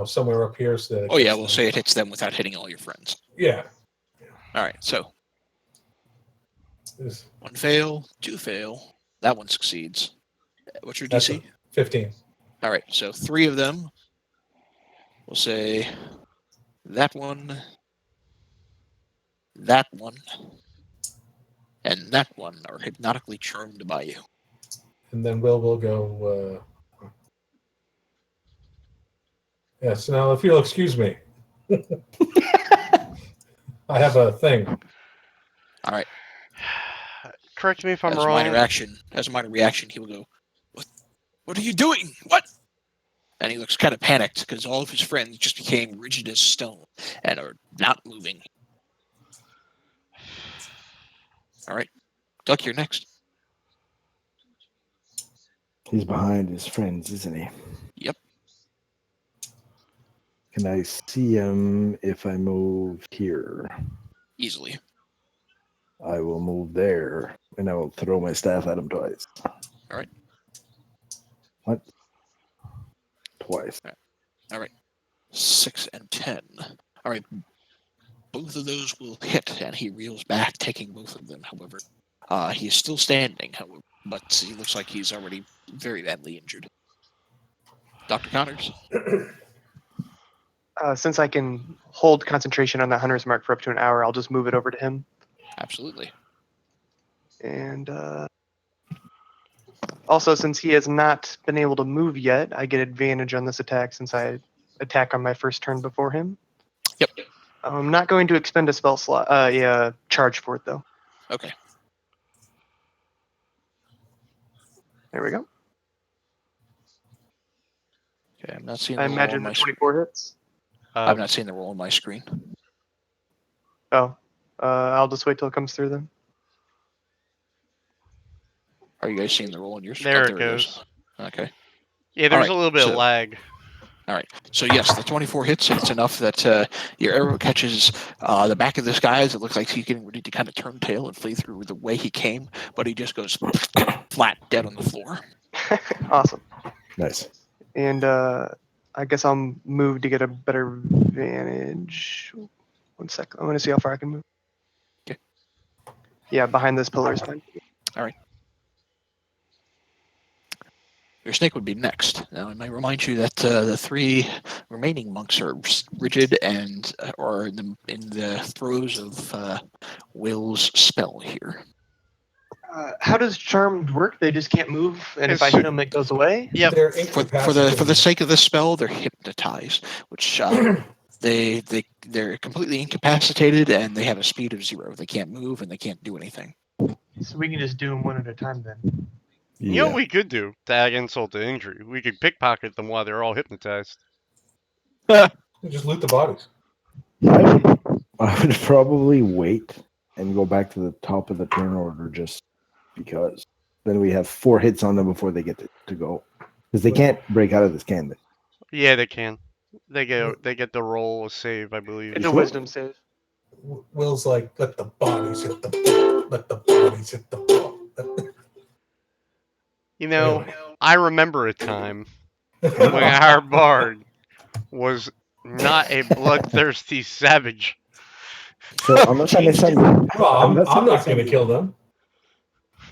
somewhere up here so that. Oh yeah, we'll say it hits them without hitting all your friends. Yeah. All right. So This- 1 fail, 2 fail. That one succeeds. What's your That's DC? 15. All right. So 3 of them. We'll say that one, and that one are hypnotically charmed by you. And then will go. Yes. Now, if you'll excuse me, I have a thing. All right. correct me if I'm As a wrong. minor reaction, he will go, What are you doing? What? And he looks kind of panicked because all of his friends just became rigid as stone and are not moving. All right. Duck, you're next. He's behind his friends, isn't he? Yep. Can I see him if I move here? Easily. I will move there, and I will throw my staff at him twice. All right. What? Twice. All right. 6 and 10. All right. Both of those will hit, and he reels back, taking both of them. However, he is still standing, however, but he looks like he's already very badly injured. Dr. Connors? Since I can hold concentration on the hunter's mark for up to an hour, I'll just move it over to him. Absolutely. And also, since he has not been able to move yet, I get advantage on this attack since I attack on my first turn before him. Yep. I'm not going to expend a spell slot. Charge for it though. Okay. There we go. Okay, I'm not seeing I the roll imagine on the my screen. 24 hits. I'm not seeing the roll on my screen. Oh, I'll just wait till it comes through then. Are you guys seeing the roll on your screen? There Oh, it goes. Okay. Yeah, there's Alright, a little bit of so- lag. All right. So yes, the 24 hits, and it's enough that your arrow catches the back of this guy as it looks like he's getting ready to kind of turn tail and flee through the way he came, but he just goes flat dead on the floor. Awesome. Nice. And I guess I'll move to get a better vantage. 1 sec. I want to see how far I can move. Okay. Yeah, behind this pillar is fine. Your snake would be next. Now, I might remind you that the 3 remaining monks are rigid and are in the throes of Will's spell here. How does charmed work? They just can't move, and if I hit them, it goes away. Yep. They're For the incapacitated. sake of the spell, they're hypnotized, which they're completely incapacitated and they have a speed of 0. They can't move and they can't do anything. So we can just do them one at a time then. You know what we could do to add insult to injury? We could pickpocket them while they're all hypnotized. Just loot the bodies. I would probably wait and go back to the top of the turn order just because. Then we have 4 hits on them before they get to go. Because they can't break out of this, can they? Yeah, they can. They get the roll a save, I believe. It's a wisdom save. Will's like, let the bodies hit the ball. Let the bodies hit the ball. You know, Anyway. I remember a time when our bard was not a bloodthirsty savage. So unless I misunderstand, Well, I'm not going to kill them.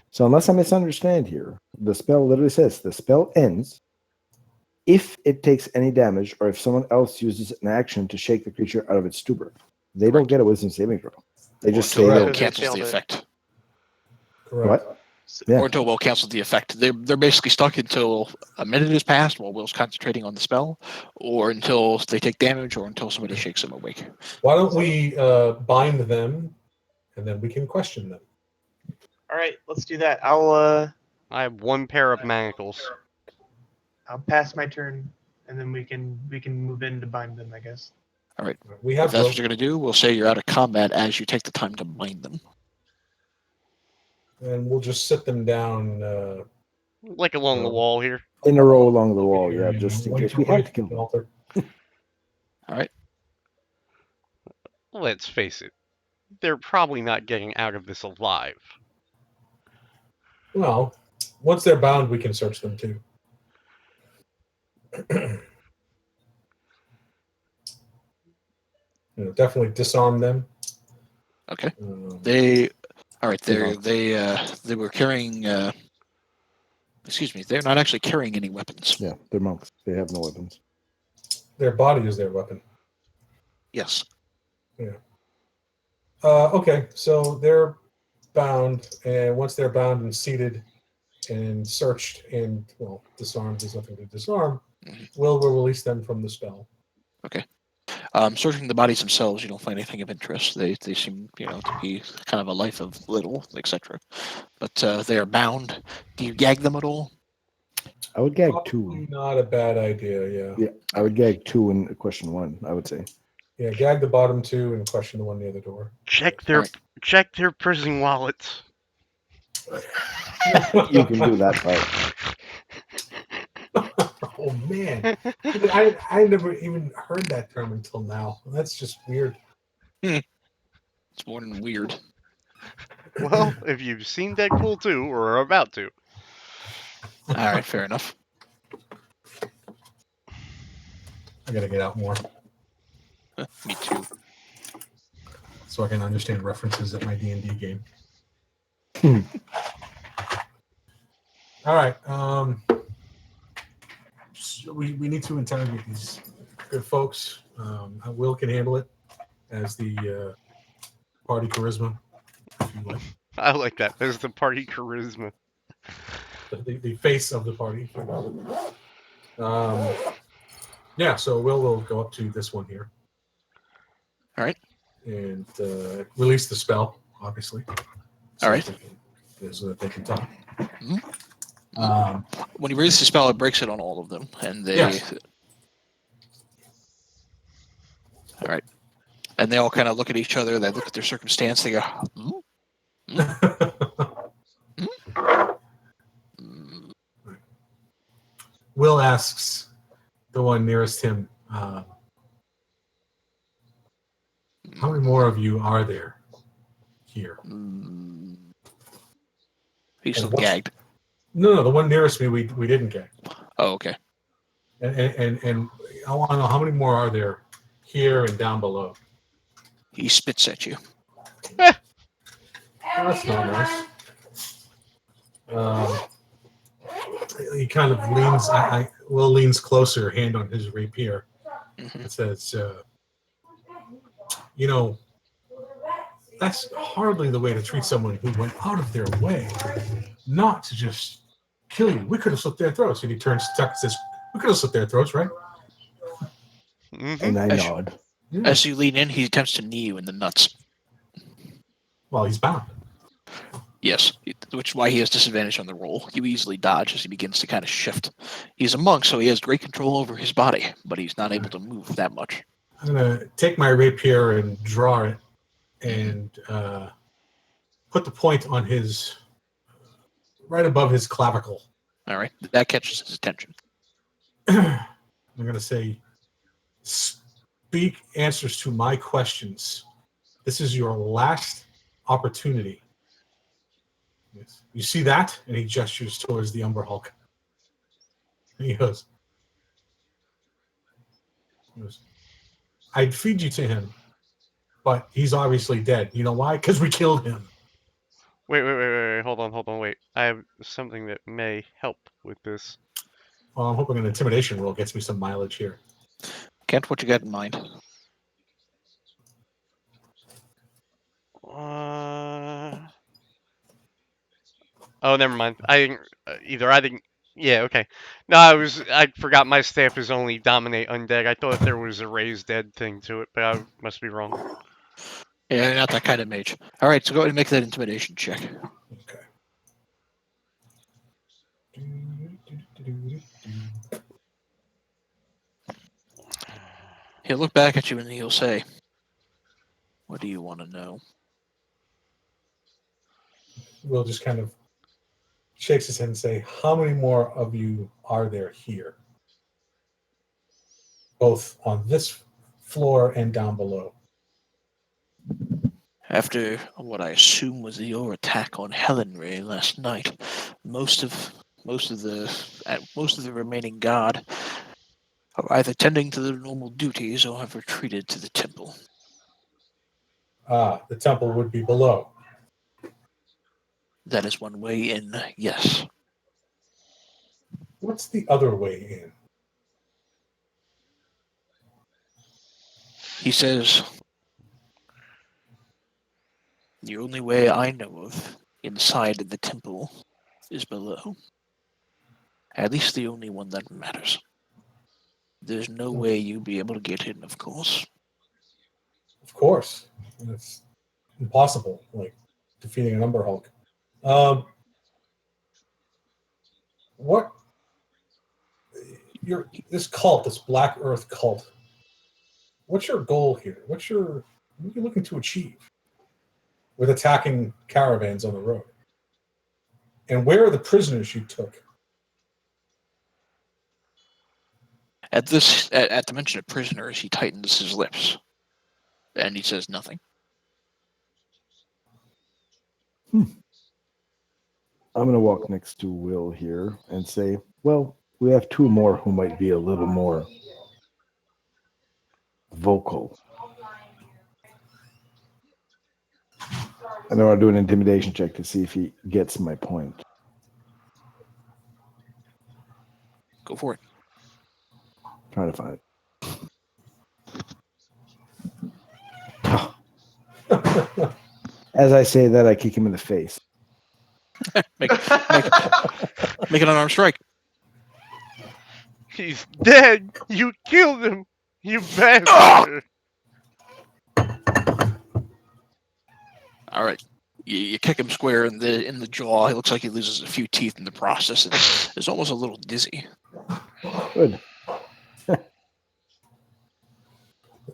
So unless I misunderstand here, the spell literally says the spell ends if it takes any damage or if someone else uses an action to shake the creature out of its stupor. They don't get a wisdom saving throw. They just stay Correct. there. It cancels Failed the it. effect. Correct. What? Yeah. Or until Will cancels the effect. They're basically stuck until a minute has passed while Will's concentrating on the spell, or until they take damage, or until somebody shakes them awake. Why don't we bind them, and then we can question them. All right, let's do that. I'll I have one pair of manacles. pass my turn, and then we can move in to bind them, I guess. We If have that's what rope, you're going to do, we'll say you're out of combat as you take the time to bind them. and we'll just sit them down. Like along the wall here. In a row along the over wall, here, yeah, you just know, in away case from- we away have to kill from the them. altar. All right. Let's face it. They're probably not getting out of this alive. Well, once they're bound, we can search them too. Definitely disarm them. Okay. Um, They They're they were carrying. Excuse me. They're not actually carrying any weapons. Yeah, they're monks. They have no weapons. their body is their weapon. Yes. Okay, so they're bound, and once they're bound and seated and searched and, well, disarmed, there's nothing to disarm, we'll release them from the spell. Searching the bodies themselves, you don't find anything of interest. They seem, to be kind of a life of little, etc. But they are bound. Do you gag them at all? I would gag Probably two. not a bad idea, yeah. Yeah, I would gag two and question one, I would say. Yeah, gag the bottom two and question the one near the door. Check their prison wallets. You can do that part. Oh, man. I never even heard that term until now. That's just weird. It's more than weird. Well, if you've seen Deadpool 2 or are about to. All right, fair enough. I gotta get out more Me too. so I can understand references at my D&D game. All right. So we need to interrogate these good folks. Will can handle it as the party charisma, if you like. I like that. There's the party charisma. The face of the party. Yeah, so will go up to this one here. All right. And release the spell, obviously. All right. So that they can talk. Mhm. When you release the spell, it breaks it on all of them, and they. Yes. All right. And they all kind of look at each other. They look at their circumstance. They go, Will asks the one nearest him, how many more of you are there here? He's still And what's- gagged. No, the one nearest me we didn't get. Oh, okay. And I want to know how many more are there here and down below. He spits at you. Oh, that's not nice. He kind of leans. Will leans closer, hand on his rapier. Mhm. It says, that's hardly the way to treat someone who went out of their way not to just kill you. We could have slit their throats. And he turns to Tuck and says, we could have slit their throats, right? And I As- nod. Yeah. As you lean in, he attempts to knee you in the nuts. Well, he's bound. Yes, which is why he has disadvantage on the roll. You easily dodge as he begins to kind of shift. He's a monk, so he has great control over his body, but he's not able to move that much. I'm going to take my rapier and draw it and put the point on his, right above his clavicle. All right, that catches his attention. I'm going to say, speak answers to my questions. This is your last opportunity. Yes. You see that? And he gestures towards the Umber Hulk. And he goes, I'd feed you to him, but he's obviously dead. You know why? Because we killed him. Wait. Hold on, wait. I have something that may help with this. Well, I'm hoping an intimidation roll gets me some mileage here. Kent, what you got in mind? Oh, never mind. I didn't either. I didn't. Yeah, okay. No, I forgot my staff is only dominate undead. I thought there was a raise dead thing to it, but I must be wrong. Yeah, not that kind of mage. All right, so go ahead and make that intimidation check. Okay. He'll look back at you and he'll say, "What do you want to know?" Will just kind of shakes his head and say, "How many more of you are there here, both on this floor and down below?" After what I assume was your attack on Helenray last night, most of the remaining guard are either tending to their normal duties or have retreated to the temple. Ah, the temple would be below. That is one way in, yes. What's the other way in? He says, the only way I know of inside the temple is below. At least the only one that matters. There's no way you'll be able to get in, of course. Of course. It's impossible, like defeating an Umber Hulk. What this cult, this Black Earth cult, what's your goal here? What are you looking to achieve with attacking caravans on the road? And where are the prisoners you took? At the mention of prisoners, he tightens his lips, and he says nothing. I'm going to walk next to Will here and say, well, we have two more who might be a little more vocal. And I want to do an intimidation check to see if he gets my point. Go for it. Trying to find it. As I say that, I kick him in the face. make an unarmed strike. He's dead. You killed him. You bastard. All right. You kick him square in the jaw. He looks like he loses a few teeth in the process, and is almost a little dizzy. Good.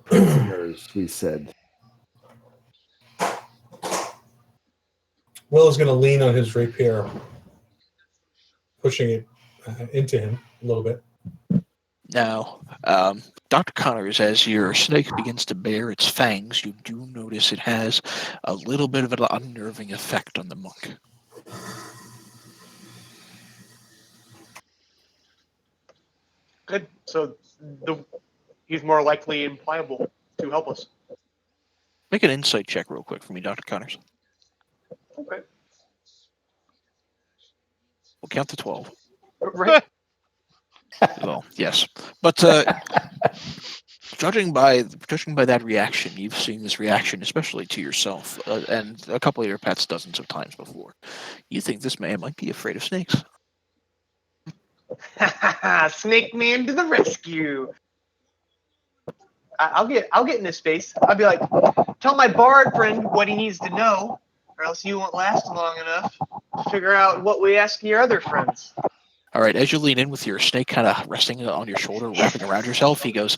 Prisoners, we said. Will is going to lean on his rapier, pushing it into him a little bit. Now, Dr. Connors, as your snake begins to bare its fangs, you do notice it has a little bit of an unnerving effect on the monk. Good. So he's more likely and pliable to help us. Make an insight check real quick for me, Dr. Connors. Okay. We'll count to 12. Right. Well, yes. But judging by that reaction, you've seen this reaction, especially to yourself, and a couple of your pets dozens of times before. You think this man might be afraid of snakes. Snake man to the rescue. I'll get in his face. I'll be like, tell my bard friend what he needs to know, or else you won't last long enough to figure out what we ask your other friends. All right, as you lean in with your snake kind of resting on your shoulder, wrapping around yourself, he goes,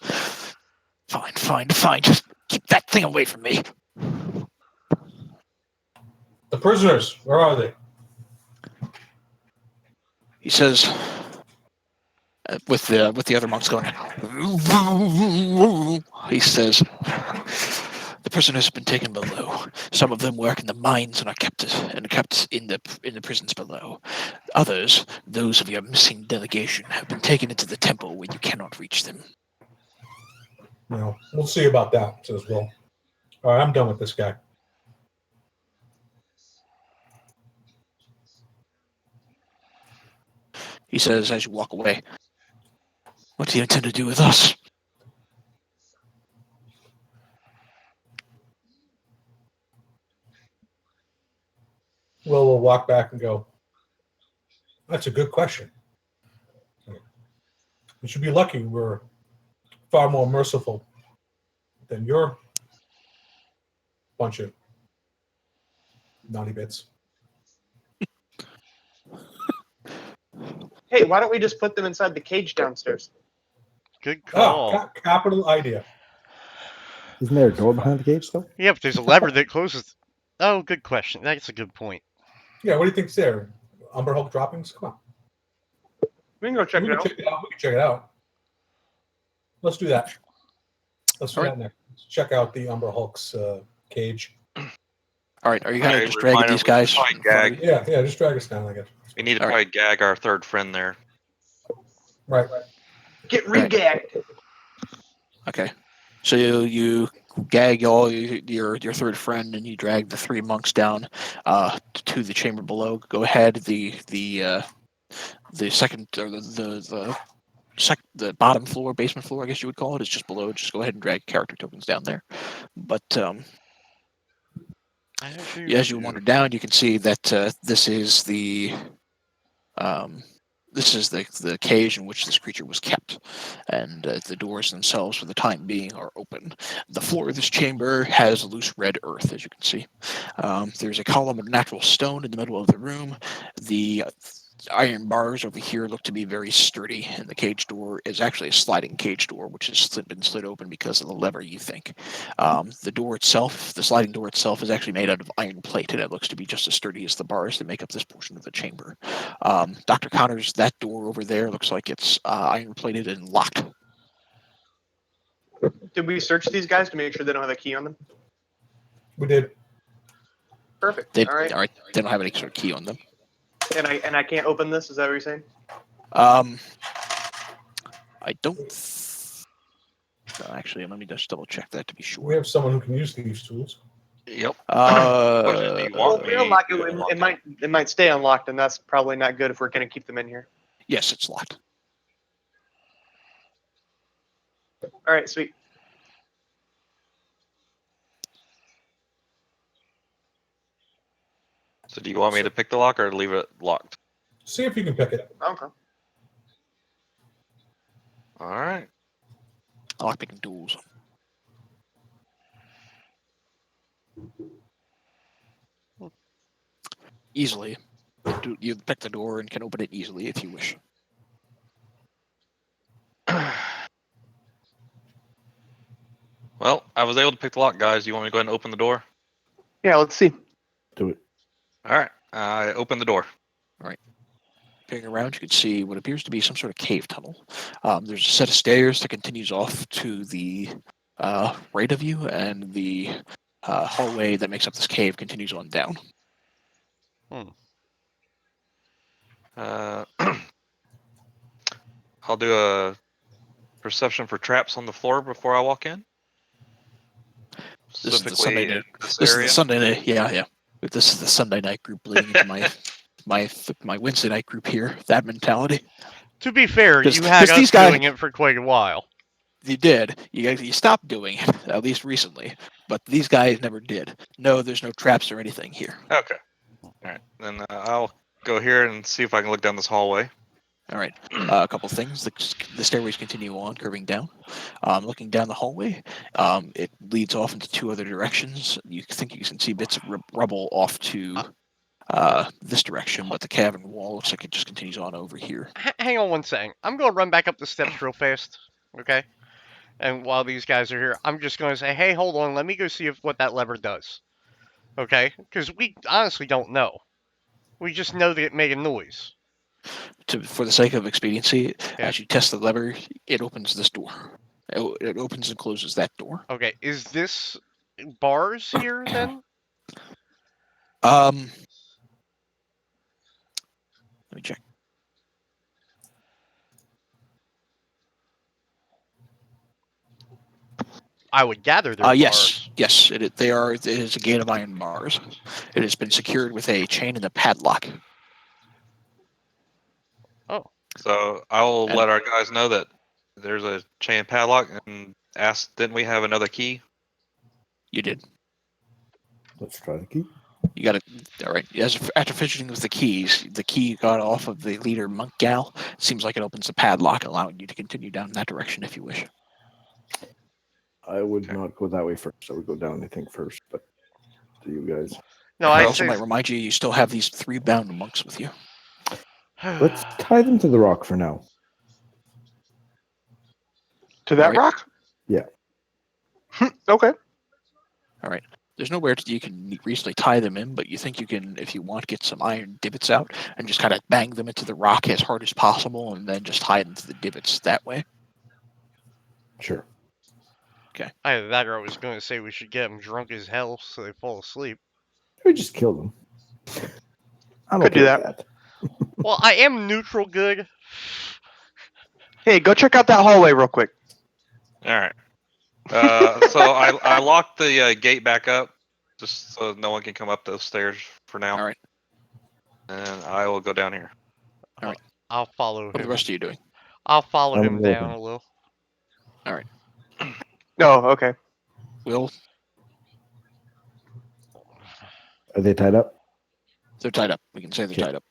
Fine. Just keep that thing away from me. The prisoners, where are they? He says, with the other monks going, he says, the prisoners have been taken below. Some of them work in the mines and are kept in the prisons below. Others, those of your missing delegation, have been taken into the temple where you cannot reach them. No, we'll see about that, says Will. All right, I'm done with this guy. He says as you walk away, what do you intend to do with us? Will walk back and go, That's a good question. You should be lucky we're far more merciful than your bunch of naughty bits. Hey, why don't we just put them inside the cage downstairs? Good call. Capital idea. Isn't there a door behind the cage, though? Yeah, but there's a lever that closes. Oh, good question. That's a good point. Yeah, what do you think's there? Umber Hulk droppings? Come on. We can go check We it can out. check it out. We can check it out. Let's do that. Let's do All that next. Let's check out the Umber Hulk's cage. All right, are you gonna Alright, just dragging reminder, these guys? we should probably in front of Yeah, just drag us down, I guess. We need to All probably gag our third friend there. Right. Get re-gagged. you? Okay, so you gag all your third friend, and you drag the three monks down to the chamber below. Go ahead. The second or the bottom floor, basement floor, I guess you would call it, is just below. Just go ahead and drag character tokens down there. But as you wander down, you can see that this is the cage in which this creature was kept, and the doors themselves, for the time being, are open. The floor of this chamber has loose red earth, as you can see. There's a column of natural stone in the middle of the room. The iron bars over here look to be very sturdy, and the cage door is actually a sliding cage door, which has been slid open because of the lever, you think. The sliding door itself, is actually made out of iron plate, and it looks to be just as sturdy as the bars that make up this portion of the chamber. Dr. Connors, that door over there looks like it's iron plated and locked. Did we search these guys to make sure they don't have a key on them? We did. Perfect. They, All right. they don't have any sort of key on them. And I can't open this. Is that what you're saying? I don't. Actually, let me just double check that to be sure. We have someone who can use these tools. Yep. Uh, Do you Well, want if me we unlock it, to it, unlock it might stay unlocked, and that's probably not good if we're going to keep them in here. yes, it's locked. All right, sweet. So do you want me to pick the lock or leave it locked? See if you can pick it. Okay. All right. I like picking tools. Easily. You pick the door and can open it easily if you wish. Well, I was able to pick the lock, guys. You want me to go ahead and open the door? Yeah, let's see. Do it. All right. I open the door. Peering around, you can see what appears to be some sort of cave tunnel. There's a set of stairs that continues off to the right of you, and the hallway that makes up this cave continues on down. I'll do a perception for traps on the floor before I walk in. This is the Specifically Sunday in night. this This is area. the Sunday night. Yeah. This is the Sunday night group leading into my Wednesday night group here. That mentality. To be fair, 'Cause- you had 'cause these us guys- doing it for quite a while. You did. You stopped doing it, at least recently. But these guys never did. No, there's no traps or anything here. Okay. All right. Then I'll go here and see if I can look down this hallway. All right. A couple things. The stairways continue on, curving down. Looking down the hallway, it leads off into two other directions. You think you can see bits of rubble off to this direction, but the cavern wall looks like it just continues on over here. Hang on one second. I'm going to run back up the steps real fast, okay? And while these guys are here, I'm just going to say, hey, hold on. Let me go see what that lever does, okay? Because we honestly don't know. We just know that it made a noise. For the sake of expediency, Yeah. as you test the lever, it opens this door. It opens and closes that door. Okay, is this bars here then? Let me check. I would gather they're Yes, bars. yes. They are. It is a gate of iron bars. It has been secured with a chain and a padlock. So I'll And- let our guys know that there's a chain padlock and ask, didn't we have another key? You did. Let's try the key. You got to. All right. After fidgeting with the keys, the key got off of the leader monk gal. It seems like it opens the padlock, allowing you to continue down that direction if you wish. I would Okay. not go that way first. I would go down, I think, first. But do you guys? No, I I also say. might remind you, you still have these 3 bound monks with you. Let's tie them to the rock for now. To that Alright. rock? Yeah. Okay. All right. There's nowhere you can reasonably tie them in, but you think you can, if you want, get some iron divots out and just kind of bang them into the rock as hard as possible, and then just tie them to the divots that way. Sure. Either that or I was going to say we should get them drunk as hell so they fall asleep. We just kill them. I'm Could okay do with that. that. Well, I am neutral good. Hey, go check out that hallway real quick. All right. So I locked the gate back up just so no one can come up those stairs for now. All right. And I will go down here. Alright. I'll follow What are him. the rest of you doing? I'll follow I'm him down walking. a little. No, okay. Will, Are they tied up? they're tied up. We can say they're Okay. tied up.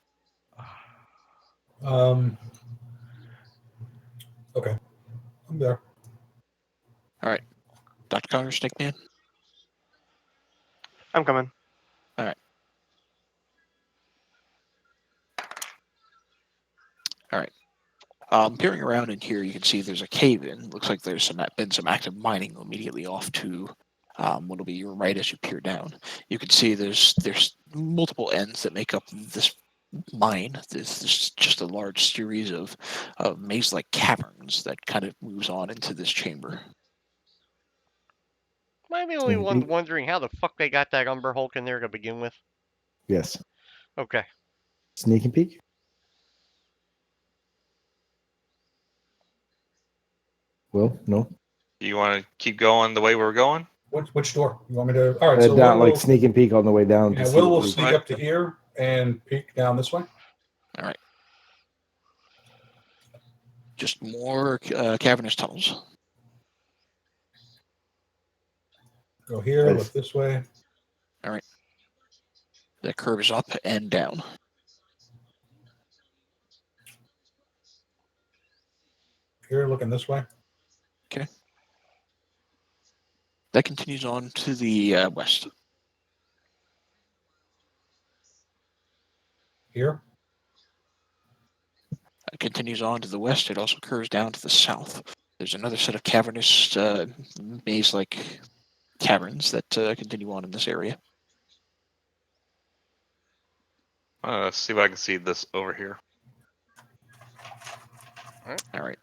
Okay. I'm there. Dr. Connor, Snake Man? I'm coming. Peering around in here, you can see there's a cave in. Looks like there's been some active mining immediately off to what'll be your right as you peer down. You can see there's multiple ends that make up this mine. There's just a large series of maze-like caverns that kind of moves on into this chamber. Am I the only one Mhm. wondering how the fuck they got that Umber Hulk in there to begin with? Yes. Okay. Sneak and peek? Well, no. You want to keep going the way we're going? Which door? You want me to? All right. So down, Will like sneak and peek on the way down. yeah, to see Will what will we- sneak Right. up to here and peek down this way. Just more cavernous tunnels. Go here, Nice. look this way. That curves up and down. Here, looking this way. That continues on to the west. Here. It continues on to the west. It also curves down to the south. There's another set of cavernous maze-like caverns that continue on in this area. Let's see if I can see this over here. All right.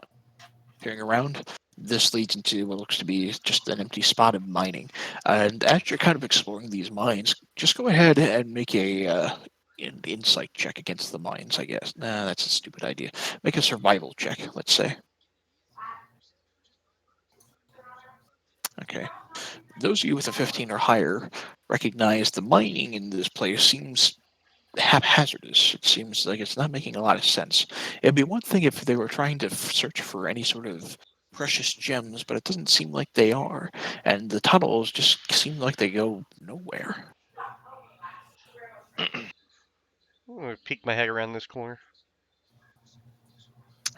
Peering around, this leads into what looks to be just an empty spot of mining. And as you're kind of exploring these mines, just go ahead and make an insight check against the mines, I guess. Nah, that's a stupid idea. Make a survival check, let's say. Okay. Those of you with a 15 or higher recognize the mining in this place seems haphazardous. It seems like it's not making a lot of sense. It'd be one thing if they were trying to search for any sort of precious gems, but it doesn't seem like they are. And the tunnels just seem like they go nowhere. I'm gonna peek my head around this corner.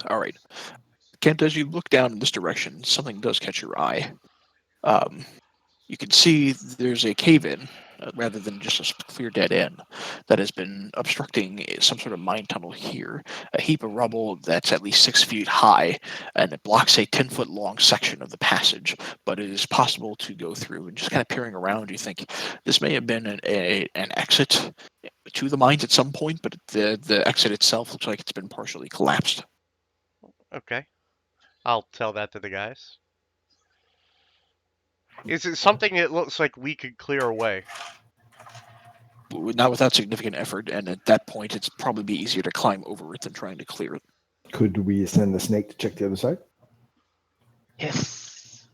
All right. Kent, as you look down in this direction, something does catch your eye. You can see there's a cave-in, rather than just a clear dead end, that has been obstructing some sort of mine tunnel here. A heap of rubble that's at least 6 feet high, and it blocks a 10-foot long section of the passage, but it is possible to go through. And just kind of peering around, you think this may have been an exit to the mines at some point, but the exit itself looks like it's been partially collapsed. Okay. I'll tell that to the guys. Is it something that looks like we could clear away? Not without significant effort, and at that point, it's probably be easier to climb over it than trying to clear it. Could we send the snake to check the other side? Yes.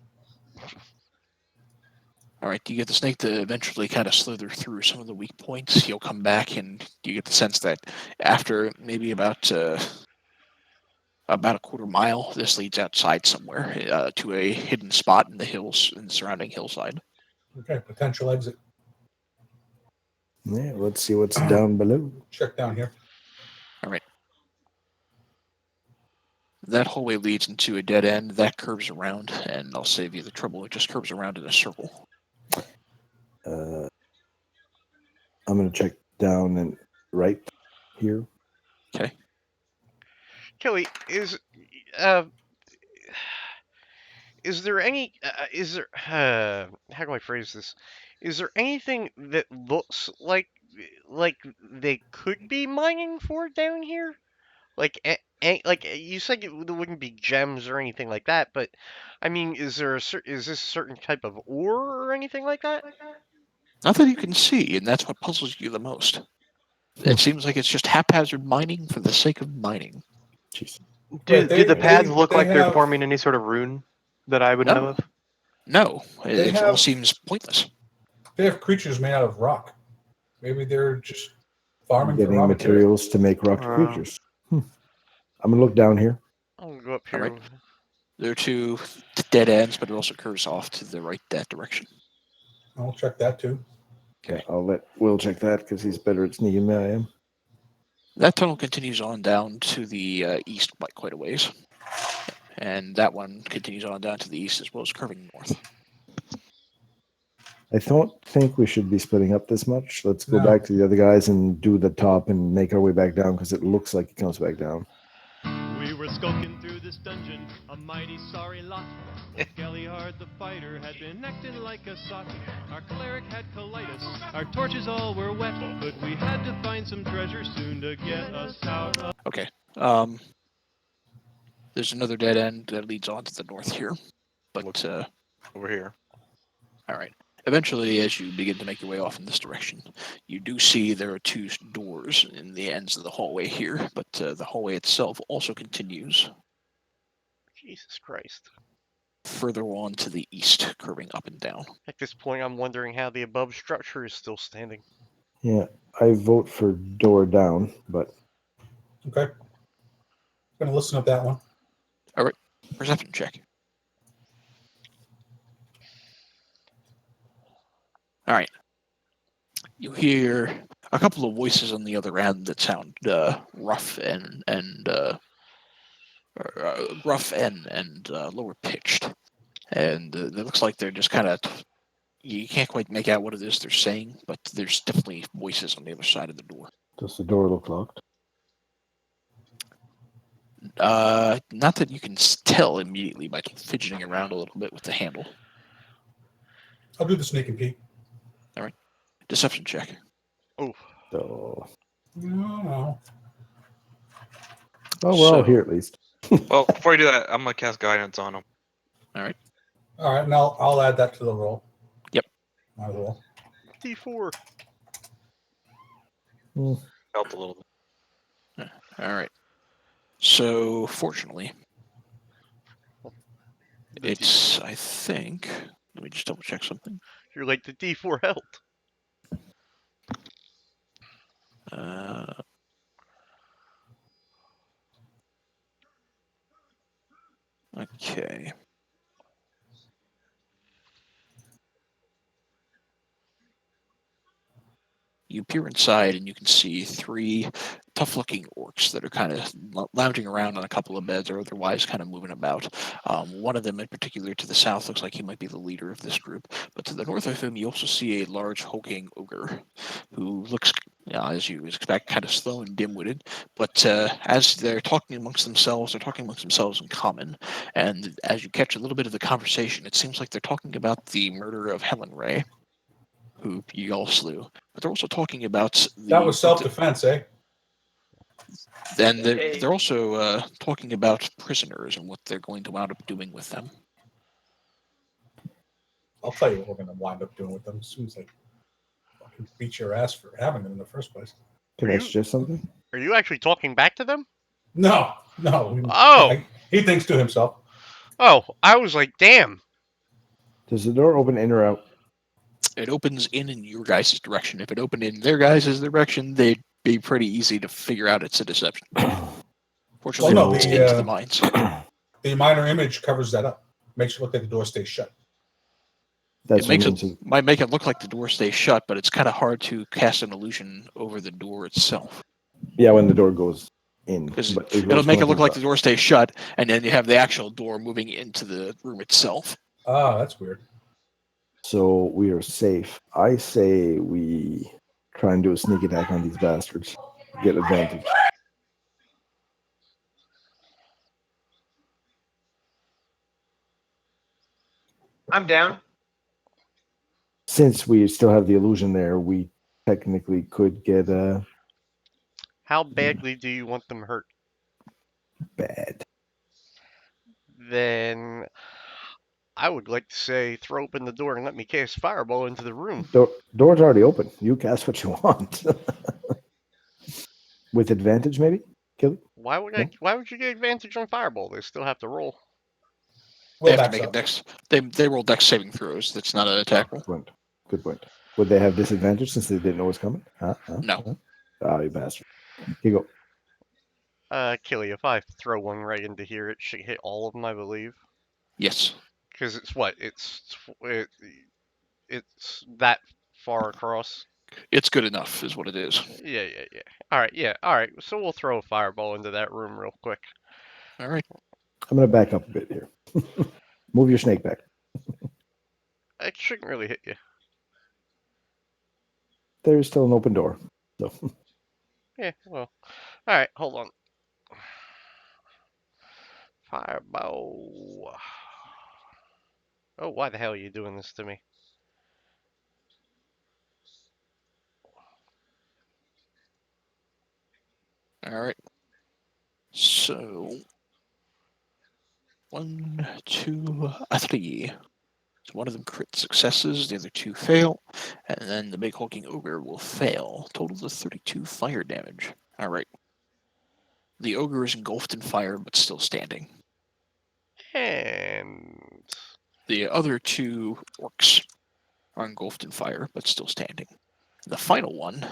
All right, you get the snake to eventually kind of slither through some of the weak points. He'll come back, and you get the sense that after maybe about a quarter mile, this leads outside somewhere to a hidden spot in the hills, in the surrounding hillside. Okay. Potential exit. Yeah, let's see what's down below. Check down here. That hallway leads into a dead end. That curves around, and I'll save you the trouble. It just curves around in a circle. I'm going to check down and right here. Okay. Kelly, is there any how do I phrase this? Is there anything that looks like they could be mining for down here? Like like you said, there wouldn't be gems or anything like that, but I mean, is this a certain type of ore or anything like that? Not that you can see, and that's what puzzles you the most. It seems like it's just haphazard mining for the sake of mining. Jeez. Do the pads look they like they're have- forming any sort of rune that I would know of? No, They it all have- seems pointless. They have creatures made out of rock. Maybe they're just farming for Getting raw material. materials to make rock Wow. creatures. I'm going to look down here. I'll go up All here. right. There are two dead ends, but it also curves off to the right that direction. I'll check that too. Okay, I'll let Will check that because he's better at sneaking than I am. That tunnel continues on down to the east by quite a ways. And that one continues on down to the east as well as curving north. I don't think we should be splitting up this much. Let's go No. back to the other guys and do the top and make our way back down because it looks like it comes back down. We were skulking through this dungeon, a mighty sorry lot. Galliard the fighter had been acting like a sock. Our cleric had colitis, our torches all were wet, but we had to find some treasure soon to get us out of... Okay. There's another dead end that leads on to the north here. But, Over here. all right. Eventually, as you begin to make your way off in this direction, you do see there are two doors in the ends of the hallway here, but the hallway itself also continues Jesus Christ. further on to the east, curving up and down. At this point, I'm wondering how the above structure is still standing. Yeah, I vote for door down, but Okay. Gonna listen up that one. Perception check. All right. You hear a couple of voices on the other end that sound rough and lower pitched, and it looks like they're just kind of. You can't quite make out what it is they're saying, but there's definitely voices on the other side of the door. does the door look locked? Not that you can tell immediately by fidgeting around a little bit with the handle. I'll do the sneak and peek. Deception check. Oh, So, No. oh, we're all So- here at least. Well, before you do that, I'm gonna cast guidance on him. All right, and I'll add that to the roll. Yep. My roll. D4. Helped a little bit. All right. So, fortunately, it's, I think, let me just double check something. You're like the D4 helped. Okay. You peer inside and you can see three tough-looking orcs that are kind of lounging around on a couple of beds or otherwise kind of moving about. One of them in particular to the south looks like he might be the leader of this group, but to the north of him you also see a large hulking ogre who looks, as you would expect, kind of slow and dim-witted, but as they're talking amongst themselves, they're talking amongst themselves in common, and as you catch a little bit of the conversation, it seems like they're talking about the murder of Helen Ray, who you all slew. But they're also talking about That was self-defense, eh? Then they're also talking about prisoners and what they're going to wind up doing with them. I'll tell you what we're going to wind up doing with them as soon as I fucking beat your ass for having them in the first place. Can Are I you- suggest something? Are you actually talking back to them? No. Oh. He thinks to himself. Oh, I was like, damn. Does the door open in or out? It opens in your guys' direction. If it opened in their guys' direction, they'd be pretty easy to figure out it's a deception. Fortunately, Well, no, it's the, into the mines. The minor image covers that up. Makes it look like the door stays shut. That's It makes what I mean. it might make it look like the door stays shut, but it's kind of hard to cast an illusion over the door itself. Yeah, when the door goes in, Because but it'll make it look like the the door stays shut, and then you have the actual door moving into the room itself. Ah, that's weird. So we are safe. I say we try and do a sneak attack on these bastards. Get advantage. I'm down. Since we still have the illusion there, we technically could get a How badly do you want them hurt? bad. Then I would like to say throw open the door and let me cast fireball into the room. Door's already open. You cast what you want. With advantage, maybe? Kill it? Why would No? why would you get advantage on fireball? They still have to roll. They Will have to backs make a up. dex. They roll dex saving throws. That's not an attack roll. Good point. Good point. Would they have disadvantage since they didn't know it was coming? No. Ah, you bastard. Here you go. Killy, if I throw one right into here, it should hit all of them, I believe. Yes. Because it's what? It's that far across. It's good enough, is what it is. Yeah. All right, yeah, all right. So we'll throw a fireball into that room real quick. All right. I'm going to back up a bit here. Move your snake back. It shouldn't really hit you. There's still an open door. So Yeah, well. All right, hold on. Fireball. Oh, why the hell are you doing this to me? All right. So 1, 2, 3. So one of them crit successes, the other 2 fail, and then the big hulking ogre will fail. Total of 32 fire damage. All right. The ogre is engulfed in fire, but still standing. And The other 2 orcs are engulfed in fire, but still standing. The final one.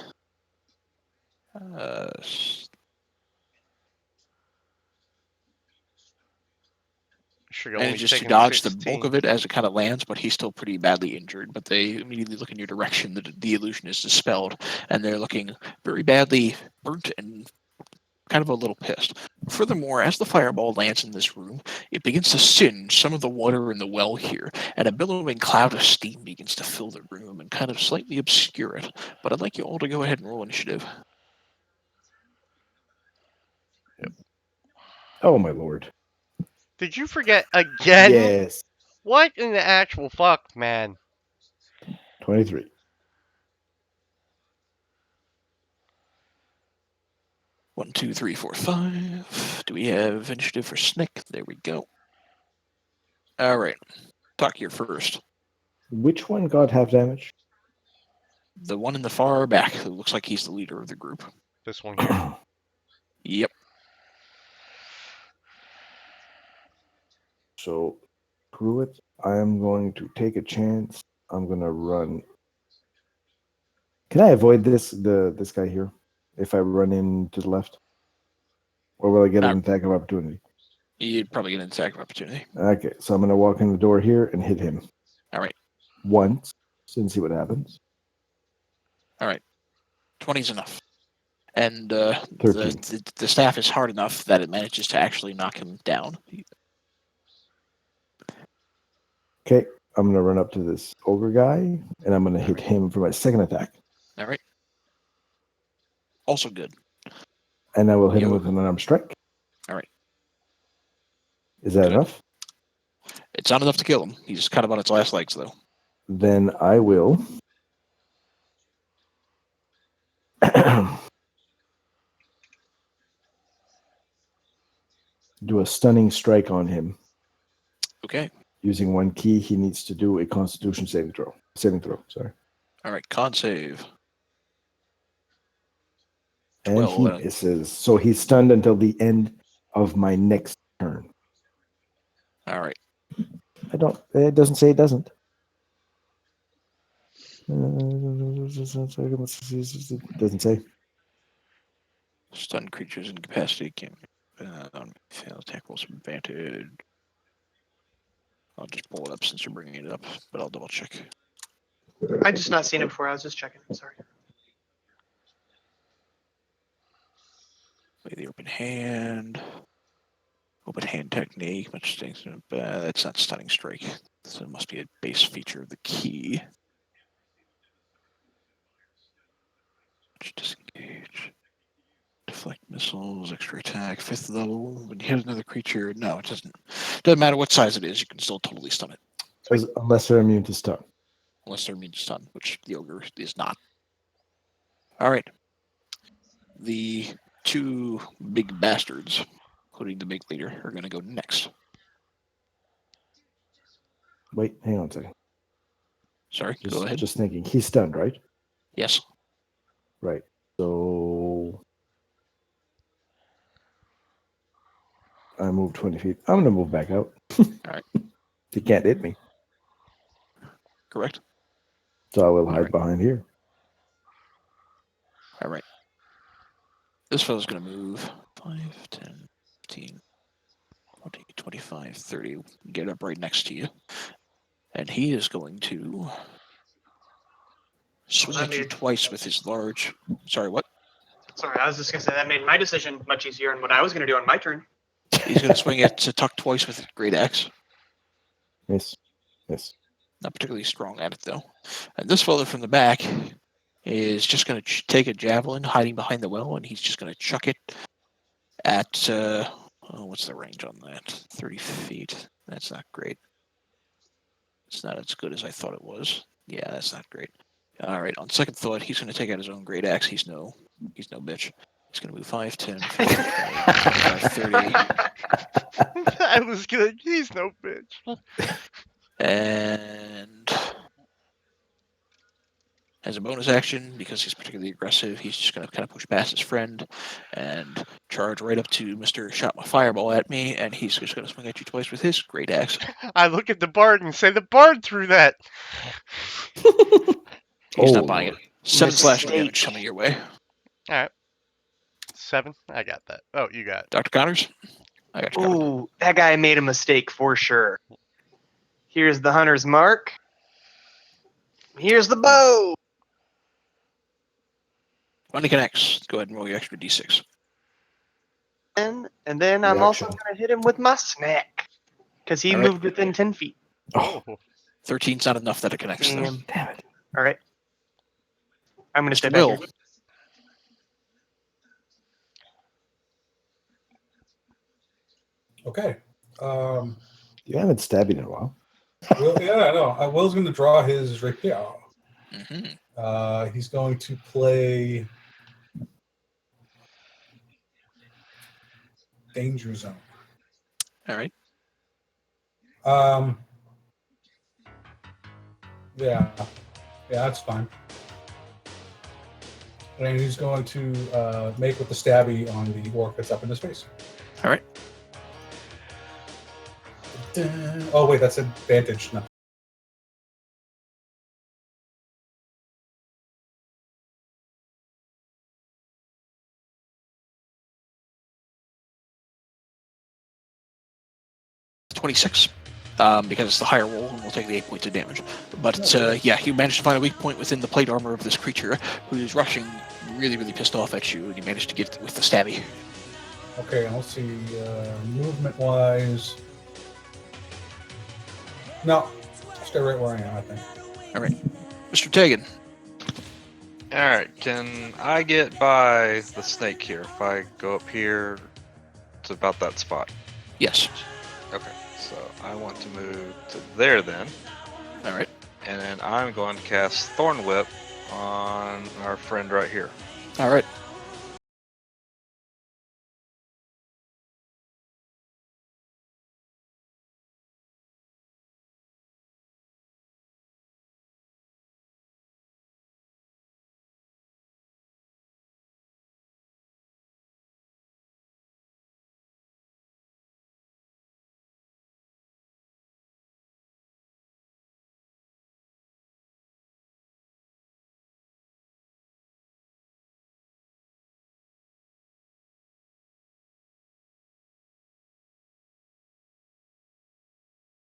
should only Manages to taken dodge the 16. bulk of it as it kind of lands, but he's still pretty badly injured. But they immediately look in your direction. The illusion is dispelled, and they're looking very badly burnt and kind of a little pissed. Furthermore, as the fireball lands in this room, it begins to singe some of the water in the well here, and a billowing cloud of steam begins to fill the room and kind of slightly obscure it. But I'd like you all to go ahead and roll initiative. oh my lord. Did you forget again? Yes. What in the actual fuck, man? 23. One, 2, 3, 4, 5. Do we have initiative for Snick? There we go. All right. Talk here first. Which one got half damage? The one in the far back who looks like he's the leader of the group. This one here. Yep. So, screw it. I am going to take a chance. I'm going to run. Can I avoid this guy here if I run in to the left? Or will I get an attack of opportunity? You'd probably get an attack of opportunity. Okay, so I'm going to walk in the door here and hit him. All right. Once, and see what happens. All right. 20's enough. And 13. the staff is hard enough that it manages to actually knock him down. Okay, I'm going to run up to this ogre guy, and I'm going to hit him for my second attack. All right. Also good. And I will hit him with an unarmed strike. All right. Is that enough? It's not enough to kill him. He's kind of on its last legs, though. Then I will do a stunning strike on him. Okay. Using one key, he needs to do a Constitution saving throw. Sorry. All right. Con save. And he misses. So he's stunned until the end of my next turn. All right. It doesn't say it doesn't. Doesn't say. Stunned creatures incapacitated can fail attack rolls with advantage. I'll just pull it up since you're bringing it up, but I'll double check. I just not seen it before. I was just checking. Sorry. Play the open hand. Open hand technique, much things. That's not stunning strike. So it must be a base feature of the key. Disengage. Deflect missiles, extra attack, 5th level. When you hit another creature, no, it doesn't. Doesn't matter what size it is, you can still totally stun it. Unless they're immune to stun. Unless they're immune to stun, which the ogre is not. All right. The 2 big bastards, including the big leader, are going to go next. Wait, hang on a second. Sorry, go ahead. Just thinking. He's stunned, right? Yes. Right. So I moved 20 feet. I'm going to move back out. All right. He can't hit me. Correct. So I will hide behind here. All right. This fellow's going to move 5, 10, 15, 20, 25, 30. Get up right next to you. And he is going to swing at you twice with his large. Sorry, what? Sorry, I was just gonna say that made my decision much easier on what I was gonna do on my turn. He's going to swing at Tuck twice with his great axe. Miss. Miss. Not particularly strong at it, though. And this fellow from the back is just going to take a javelin hiding behind the well, and he's just going to chuck it at, what's the range on that? 30 feet. That's not great. It's not as good as I thought it was. Yeah, that's not great. All right, on second thought, he's going to take out his own great axe. He's no bitch. He's going to move 5, 10, 15, 20, 25, 30. That was good. He's no bitch. And as a bonus action, because he's particularly aggressive, he's just going to kind of push past his friend and charge right up to Mr. Shot my fireball at me, and he's just going to swing at you twice with his great axe. I look at the bard and say, the bard threw that. He's not buying it. 7 slashing Mistake. damage coming your way. All right. 7. I got that. Oh, you got it. Dr. Connors? I got you covered. Ooh, that guy made a mistake for sure. Here's the hunter's mark. Here's the bow. When he connects, go ahead and roll your extra d6. And then I'm also Reaction. gonna hit him with my snack. Because he All right. moved within 10 feet. Oh, 13's not enough that it connects, though. damn it. Alright. I'm gonna stay Mr. back Bill. here. Okay. You haven't stabbed in a while. Will, yeah, I know. Will's going to draw his rapier. Mm-hmm. He's going to play Danger Zone. All right. Yeah, that's fine. And he's going to make with the stabby on the orc that's up in his face. All right. Oh wait, that's advantage. No. $26. Because it's the higher roll, and we'll take the 8 points of damage. But yeah, you managed to find a weak point within the plate armor of this creature, who is rushing, really, really pissed off at you, and you managed to get it with the stabby. Okay, let's see. Movement-wise, no, I'll stay right where I am. I think. All right, Mr. Tegan. All right, can I get by the snake here? If I go up here, it's about that spot. Yes. Okay, so I want to move to there then, All right. and then I'm going to cast Thorn Whip on our friend right here. All right.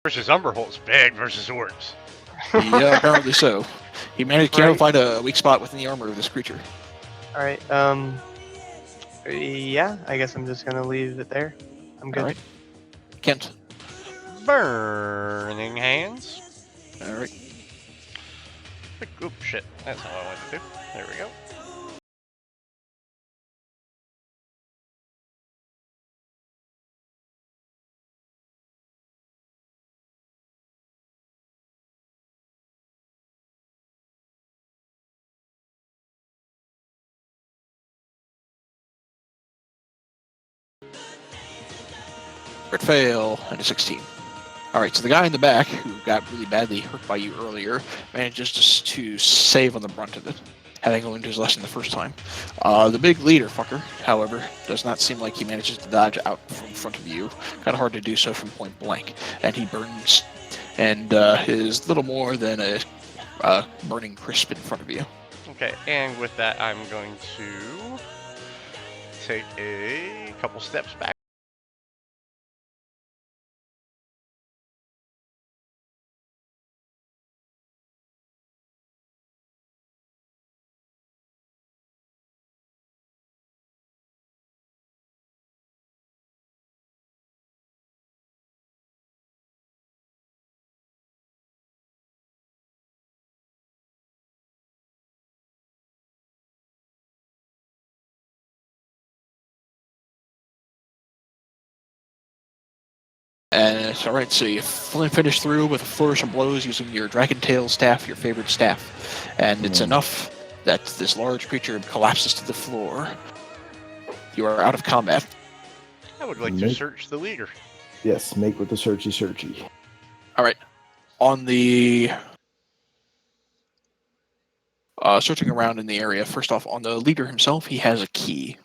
Versus Umberholt's big versus orcs. Yeah, apparently so. He managed to Right. find a weak spot within the armor of this creature. All right. Yeah. I guess I'm just gonna leave it there. I'm good. All right. Kent. Burning hands. All right. Oop, shit. That's how I wanted to do. There we go. Crit fail and a 16. All right, so the guy in the back who got really badly hurt by you earlier manages to save on the brunt of it, having learned his lesson the first time. The big leader fucker, however, does not seem like he manages to dodge out from in front of you. Kind of hard to do so from point blank, and he burns and is little more than a burning crisp in front of you. Okay, and with that, I'm going to take a couple steps back. And it's all right, so you finish through with a flourish of blows using your dragon tail staff, your favorite staff. And it's enough that this large creature collapses to the floor. You are out of combat. I would like to search the leader. Yes, make with the searchy. All right. On the searching around in the area, first off, on the leader himself, he has a key.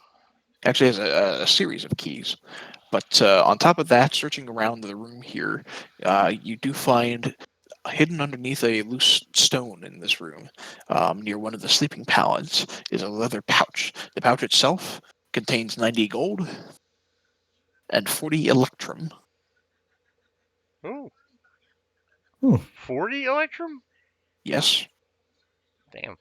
Actually, has a series of keys. But on top of that, searching around the room here, you do find hidden underneath a loose stone in this room, near one of the sleeping pallets, is a leather pouch. The pouch itself contains 90 gold and 40 electrum. Oh. Hmm. 40 electrum? Yes. Damn.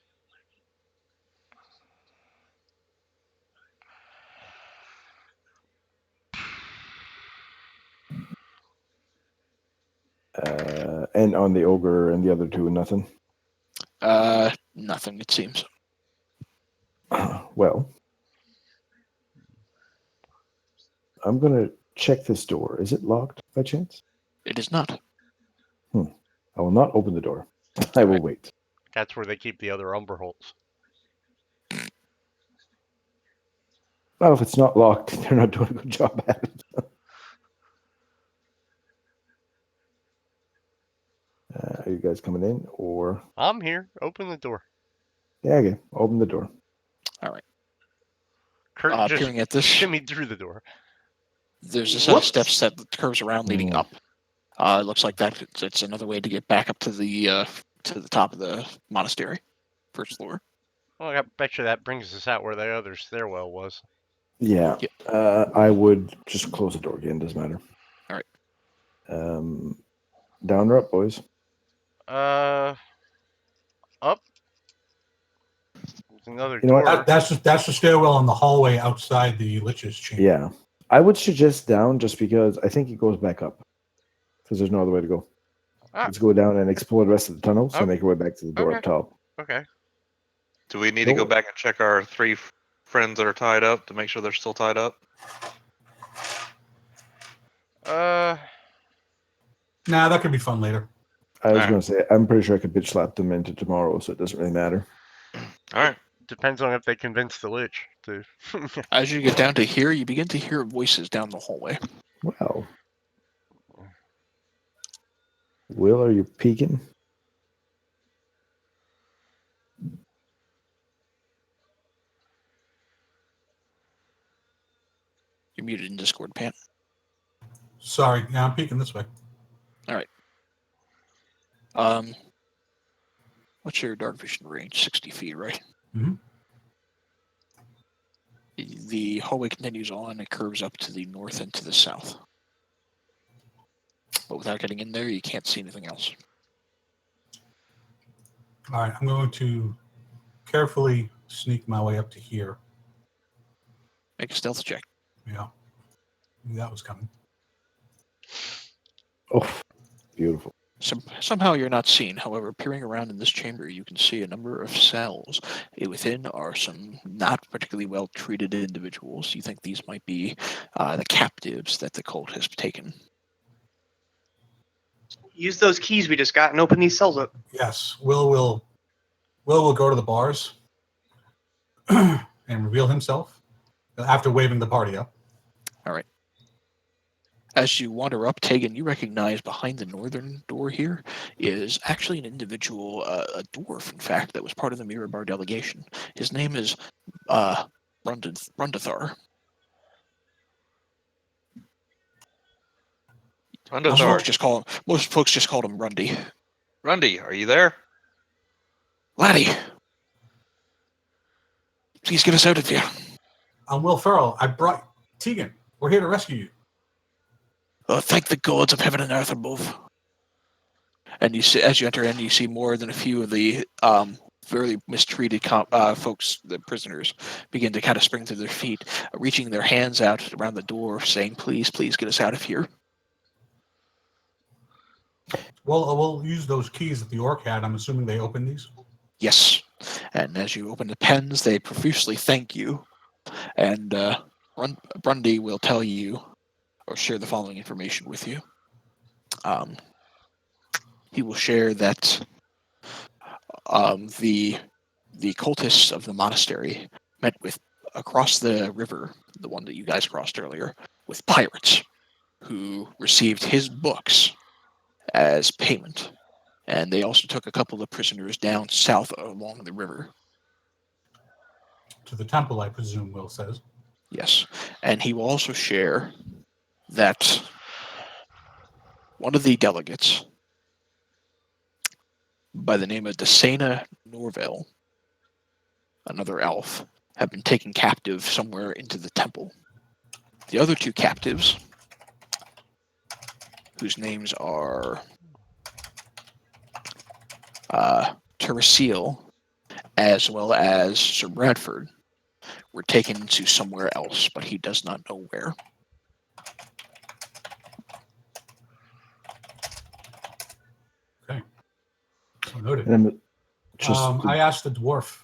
And on the ogre and the other two, nothing. Nothing, it seems. Well, I'm gonna check this door. Is it locked by chance? It is not. I will not open the door. I will wait. That's where they keep the other Umberholts. Well, if it's not locked, they're not doing a good job at it. Are you guys coming in, or? I'm here. Open the door. Yeah, okay. Open the door. All right. Kurt just Peering at this, shimmied through the door. there's a set of Whoops. steps that curves around leading up. It looks like that it's another way to get back up to the top of the monastery, first floor. Well, I bet you that brings us out where the other stairwell was. Yeah. I would just close the door again. Doesn't matter. All right. Down or up, boys? Up. There's another You know what? door. That's the stairwell in the hallway outside the Lich's chamber. Yeah. I would suggest down just because I think it goes back up. Because there's no other way to go. Let's go down and explore the rest of the tunnel, so make our way back to the door up top. Okay. Do we need to go back and check our three friends that are tied up to make sure they're still tied up? Nah, that could be fun later. I was going to say, I'm pretty sure I could bitch slap them into tomorrow, so it doesn't really matter. All right. Depends on if they convince the Lich to. As you get down to here, you begin to hear voices down the hallway. Wow. Will, are you peeking? You're muted in Discord, Pant. Sorry, yeah, I'm peeking this way. All right. What's your dark vision range? 60 feet, right? Mm-hmm. The hallway continues on. It curves up to the north and to the south. but without getting in there, you can't see anything else. All right, I'm going to carefully sneak my way up to here. Make a stealth check. Yeah, knew that was coming. Oh, beautiful. Somehow you're not seen. However, peering around in this chamber, you can see a number of cells. Within are some not particularly well-treated individuals. You think these might be the captives that the cult has taken. Use those keys we just got and open these cells up. Yes, Will will go to the bars and reveal himself after waving the party up. All right. As you wander up, Tegan, you recognize behind the northern door here is actually an individual, a dwarf, in fact, that was part of the Mirabar delegation. His name is Rundathar. Most folks just called him Rundy. Rundy, are you there? Laddie, please get us out of here. I'm Will Ferrell. I brought Tegan. We're here to rescue you. Oh, thank the gods of heaven and earth above. And you see, as you enter in, you see more than a few of the very mistreated folks, the prisoners, begin to kind of spring to their feet, reaching their hands out around the door, saying, please, please get us out of here. Well, we'll use those keys that the orc had. I'm assuming they opened these. Yes. And as you open the pens, they profusely thank you. And Grundy will tell you, or share the following information with you. He will share that the cultists of the monastery met with across the river, the one that you guys crossed earlier, with pirates who received his books as payment. And they also took a couple of prisoners down south along the river. To the temple, I presume, Will says. Yes. And he will also share that one of the delegates, by the name of Desena Norville, another elf, have been taken captive somewhere into the temple. The other two captives, whose names are Teresiel as well as Sir Bradford, were taken to somewhere else, but he does not know where. Okay. So noted. And I asked the dwarf.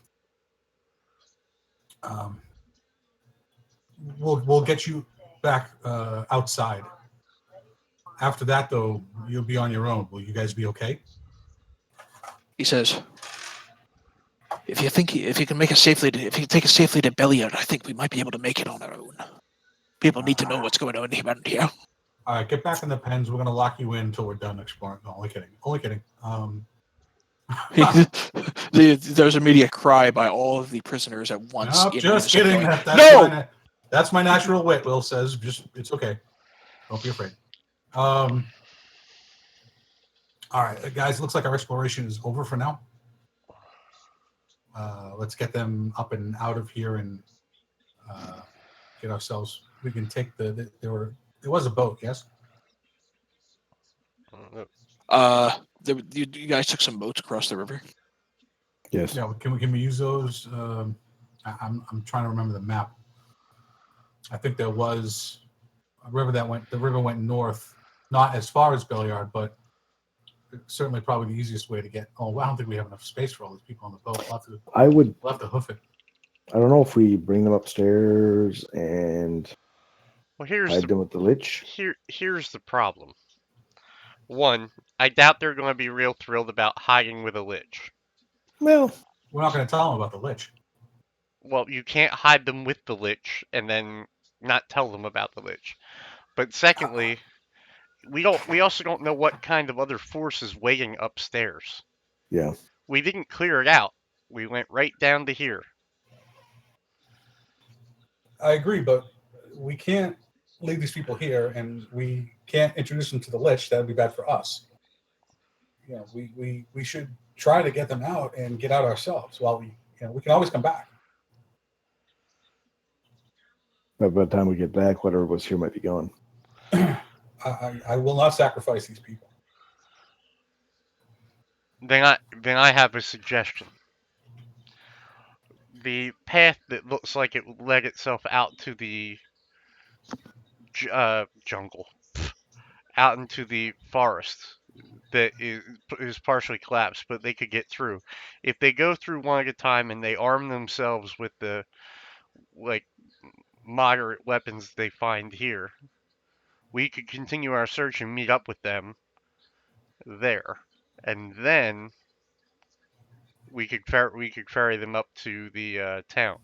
We'll get you back outside. After that, though, you'll be on your own. Will you guys be okay? He says, if you can take us safely to Belliard, I think we might be able to make it on our own. People need to know what's going on around here. All right, get back in the pens. We're going to lock you in until we're done exploring. No, only kidding. Only kidding. There's immediate cry by all of the prisoners at once. No, just kidding. No! That's my natural wit, Will says. It's okay. Don't be afraid. All right, guys, looks like our exploration is over for now. Let's get them up and out of here and get ourselves. We can take there was a boat, yes? You guys took some boats across the river. yes. Yeah. Can we use those? I'm trying to remember the map. I think there was a river the river went north, not as far as Belliard, but certainly probably the easiest way to get. Oh, I don't think we have enough space for all these people on the boat. We'll have to hoof it. I don't know if we bring them upstairs and hide them with the Lich. Here's the problem. One, I doubt they're going to be real thrilled about hiding with a Lich. Well, we're not going to tell them about the Lich. Well, you can't hide them with the Lich and then not tell them about the Lich. But secondly, we also don't know what kind of other force is waiting upstairs. Yeah. We didn't clear it out. We went right down to here. I agree, but we can't leave these people here, and we can't introduce them to the Lich. That would be bad for us. You know, we should try to get them out and get out ourselves. While we can always come back. But by the time we get back, whatever was here might be gone. I will not sacrifice these people. Then I have a suggestion. The path that looks like it led itself out to the jungle, out into the forest that is partially collapsed, but they could get through. If they go through one at a time and they arm themselves with the like moderate weapons they find here, we could continue our search and meet up with them there, and then we could ferry them up to the town.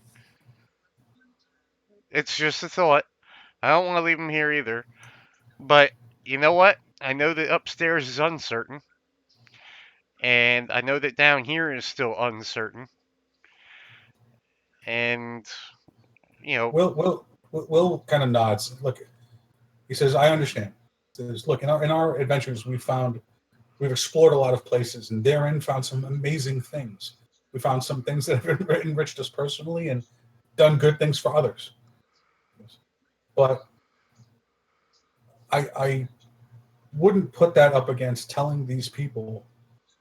It's just a thought. I don't want to leave them here either. But you know what? I know that upstairs is uncertain, and I know that down here is still uncertain. And you know, Will kind of nods. Look, he says, "I understand." He says, "Look, in our adventures, we've explored a lot of places, and therein found some amazing things. We found some things that have enriched us personally and done good things for others. But I wouldn't put that up against telling these people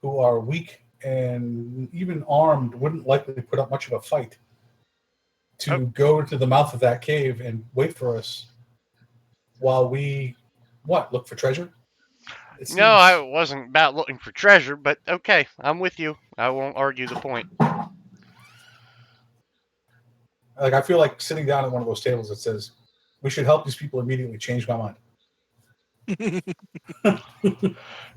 who are weak and even armed wouldn't likely put up much of a fight to go to the mouth of that cave and wait for us while we look for treasure." no, I wasn't about looking for treasure, but okay, I'm with you. I won't argue the point. Like, I feel like sitting down at one of those tables that says, "We should help these people immediately," change my mind.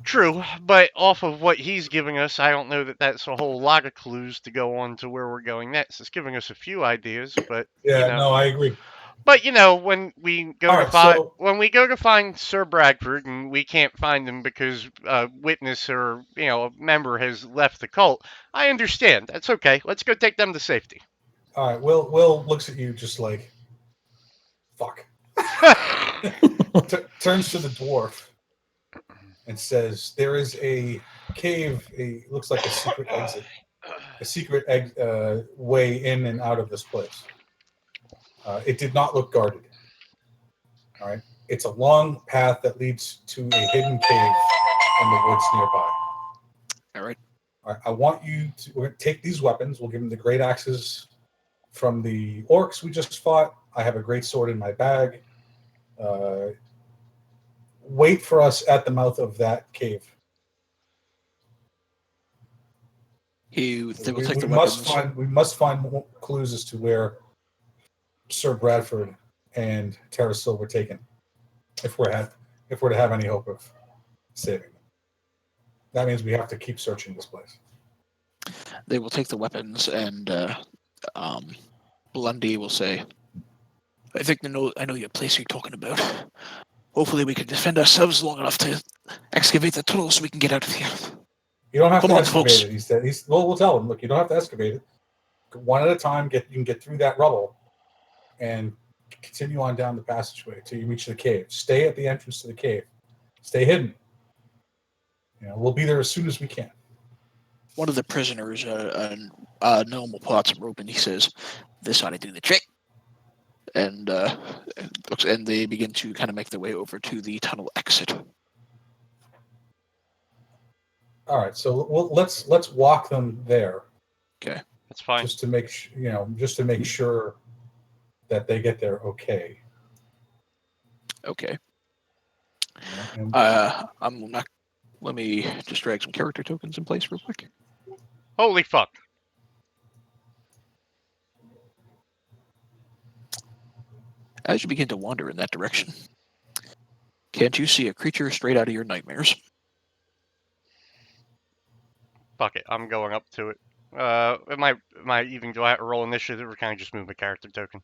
True, but off of what he's giving us, I don't know that that's a whole lot of clues to go on to where we're going next. It's giving us a few ideas, but Yeah, no, I agree. But when we go when we go to find Sir Bradford and we can't find him because a witness or a member has left the cult, I understand. That's okay. Let's go take them to safety. All right, Will looks at you just like, fuck. Turns to the dwarf and says, "There is a cave. Looks like a secret exit, way in and out of this place. It did not look guarded. All right, it's a long path that leads to a hidden cave in the woods nearby. All right. I want you to take these weapons. We'll give them the great axes from the orcs we just fought. I have a great sword in my bag. Wait for us at the mouth of that cave. They will take the weapons. We must find more clues as to where Sir Bradford and Terrasil were taken, if we're to have any hope of saving them. That means we have to keep searching this place." They will take the weapons, and Blondie will say, "I think I know your place you're talking about. Hopefully we can defend ourselves long enough to excavate the tunnel so we can get out of here." "You don't have to excavate it," he said. We'll tell him, "Look, you don't have to excavate it. One at a time, you can get through that rubble and continue on down the passageway till you reach the cave. Stay at the entrance to the cave. Stay hidden. We'll be there as soon as we can." One of the prisoners, Gnome, will pull out some rope, and he says, "This ought to do the trick." And they begin to kind of make their way over to the tunnel exit. All right, so let's walk them there. Okay, that's fine. Just to make sure that they get there okay. Okay. Yeah, I'm not. Let me just drag some character tokens in place real quick. Holy fuck! As you begin to wander in that direction, can't you see a creature straight out of your nightmares? Fuck it, I'm going up to it. Am I even do I have to roll initiative or can I just move my character token?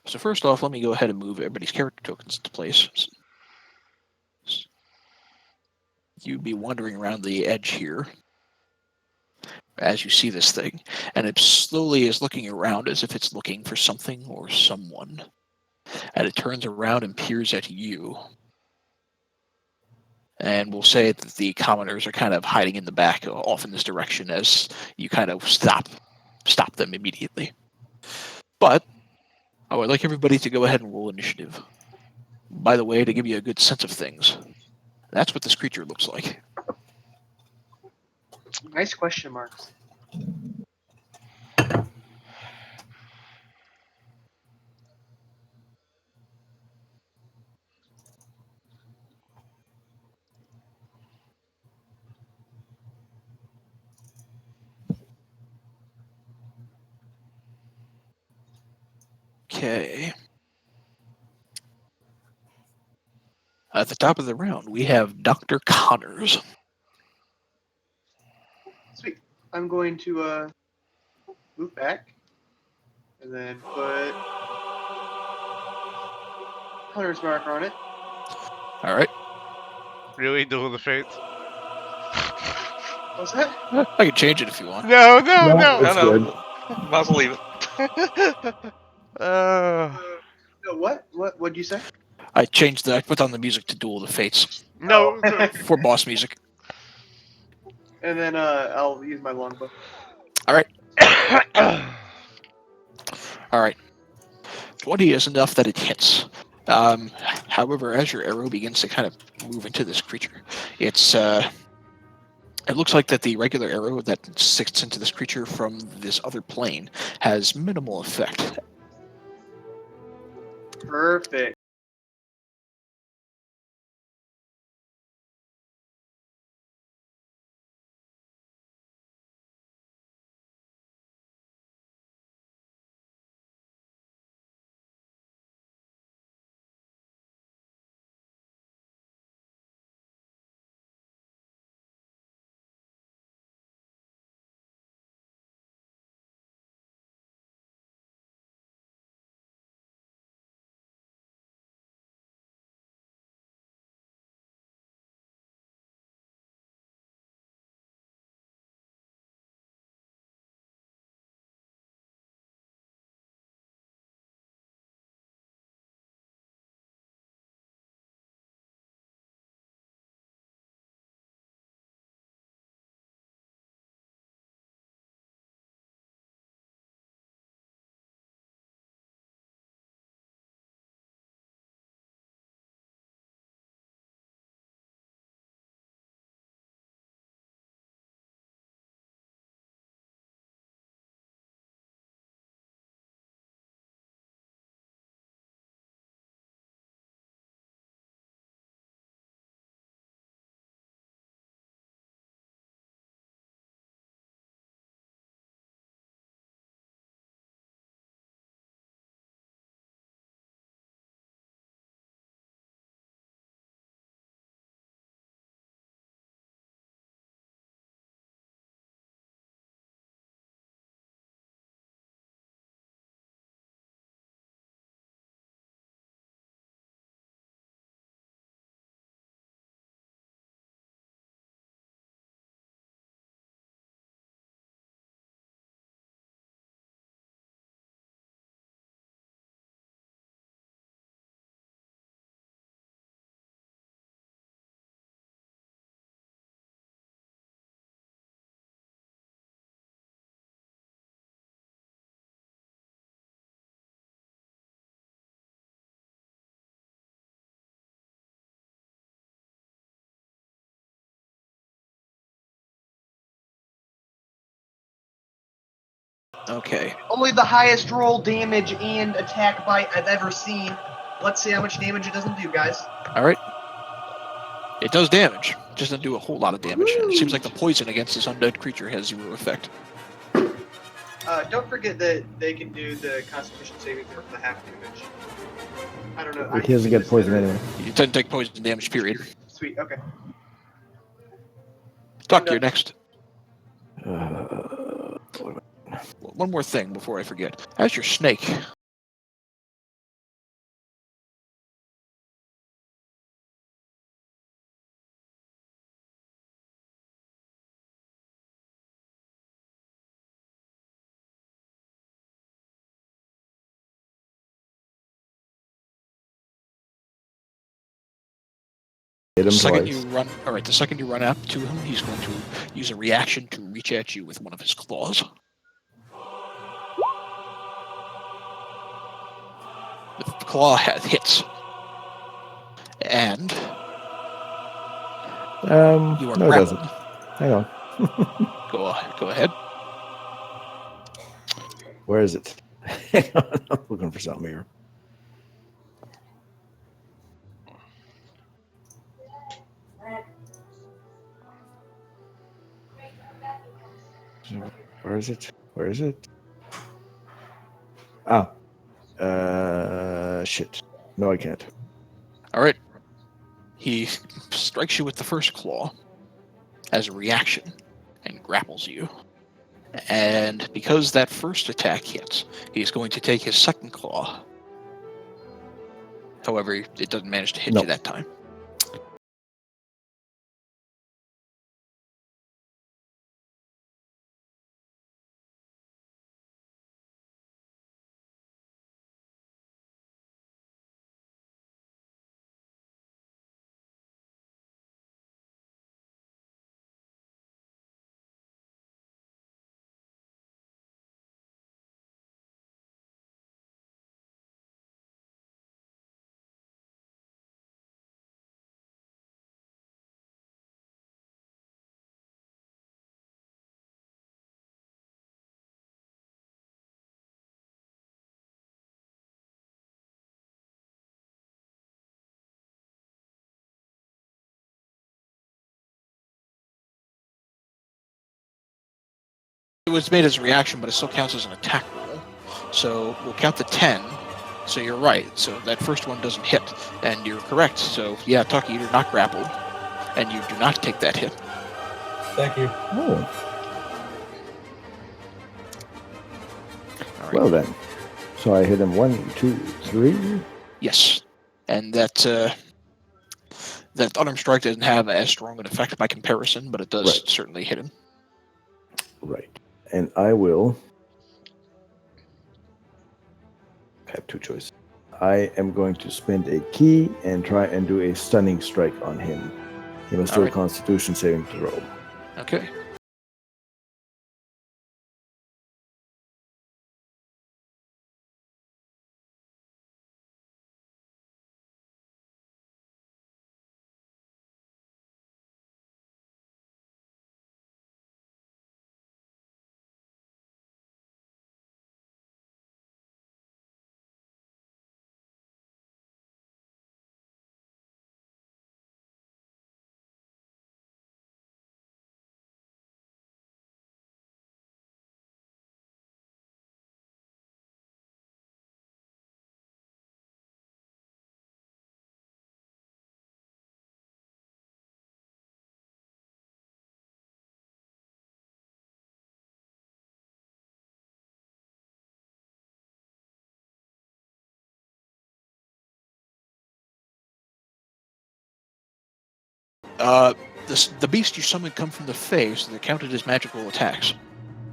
So first off, let me go ahead and move everybody's character tokens into place. You'd be wandering around the edge here as you see this thing, and it slowly is looking around as if it's looking for something or someone. And it turns around and peers at you. And we'll say that the commoners are kind of hiding in the back off in this direction as you kind of stop them immediately. But I would like everybody to go ahead and roll initiative. By the way, to give you a good sense of things, that's what this creature looks like. Nice question marks. Okay. At the top of the round, we have Dr. Connors. Sweet. I'm going to move back and then put Hunter's marker on it. All right. Really, Duel of the Fates? What's that? I can change it if you want. No, no, No, no. it's No, good. might as well leave it. No, what? What'd you say? I put on the music to Duel of the Fates no. Oh. for boss music. And then I'll use my longbow. All right. 20 is enough that it hits. However, as your arrow begins to kind of move into this creature, it looks like that the regular arrow that sticks into this creature from this other plane has minimal effect. Perfect. Okay. Only the highest roll damage and attack bite I've ever seen. Let's see how much damage it doesn't do, guys. All right. It does damage. It just doesn't do a whole lot of damage. And it seems like the poison against this undead creature has zero effect. Don't forget that they can do the Constitution saving throw for the half damage. I don't know. He doesn't get poisoned anyway. You tend to take poison damage, period. Sweet, okay. Doc, you're next. Uh, One more thing before I forget. As your snake, hit him the second twice. you run up to him, he's going to use a reaction to reach at you with one of his claws. The claw hits. And you are no, it doesn't. grappled. Hang on. Go ahead. Where is it? Hang on. I'm looking for something here. Where is it? Where is it? Ah. Shit. No, I can't. All right. He strikes you with the first claw as a reaction and grapples you. And because that first attack hits, he's going to take his second claw. However, it doesn't manage to hit No. you that time. It was made as a reaction, but it still counts as an attack roll. So we'll count to 10. So you're right. So that first one doesn't hit. And you're correct. So yeah, Tucky, you're not grappled. And you do not take that hit. Thank you. Oh. All right. Well then. So I hit him 1, 2, 3. Yes. And that unarmed strike doesn't have as strong an effect by comparison, but it does Right. certainly hit him. Right. And I will have two choices. I am going to spend a key and try and do a stunning strike on him. He must do a Alright. Constitution saving throw. Okay. The beast you summoned come from the Fae, so they're counted as magical attacks.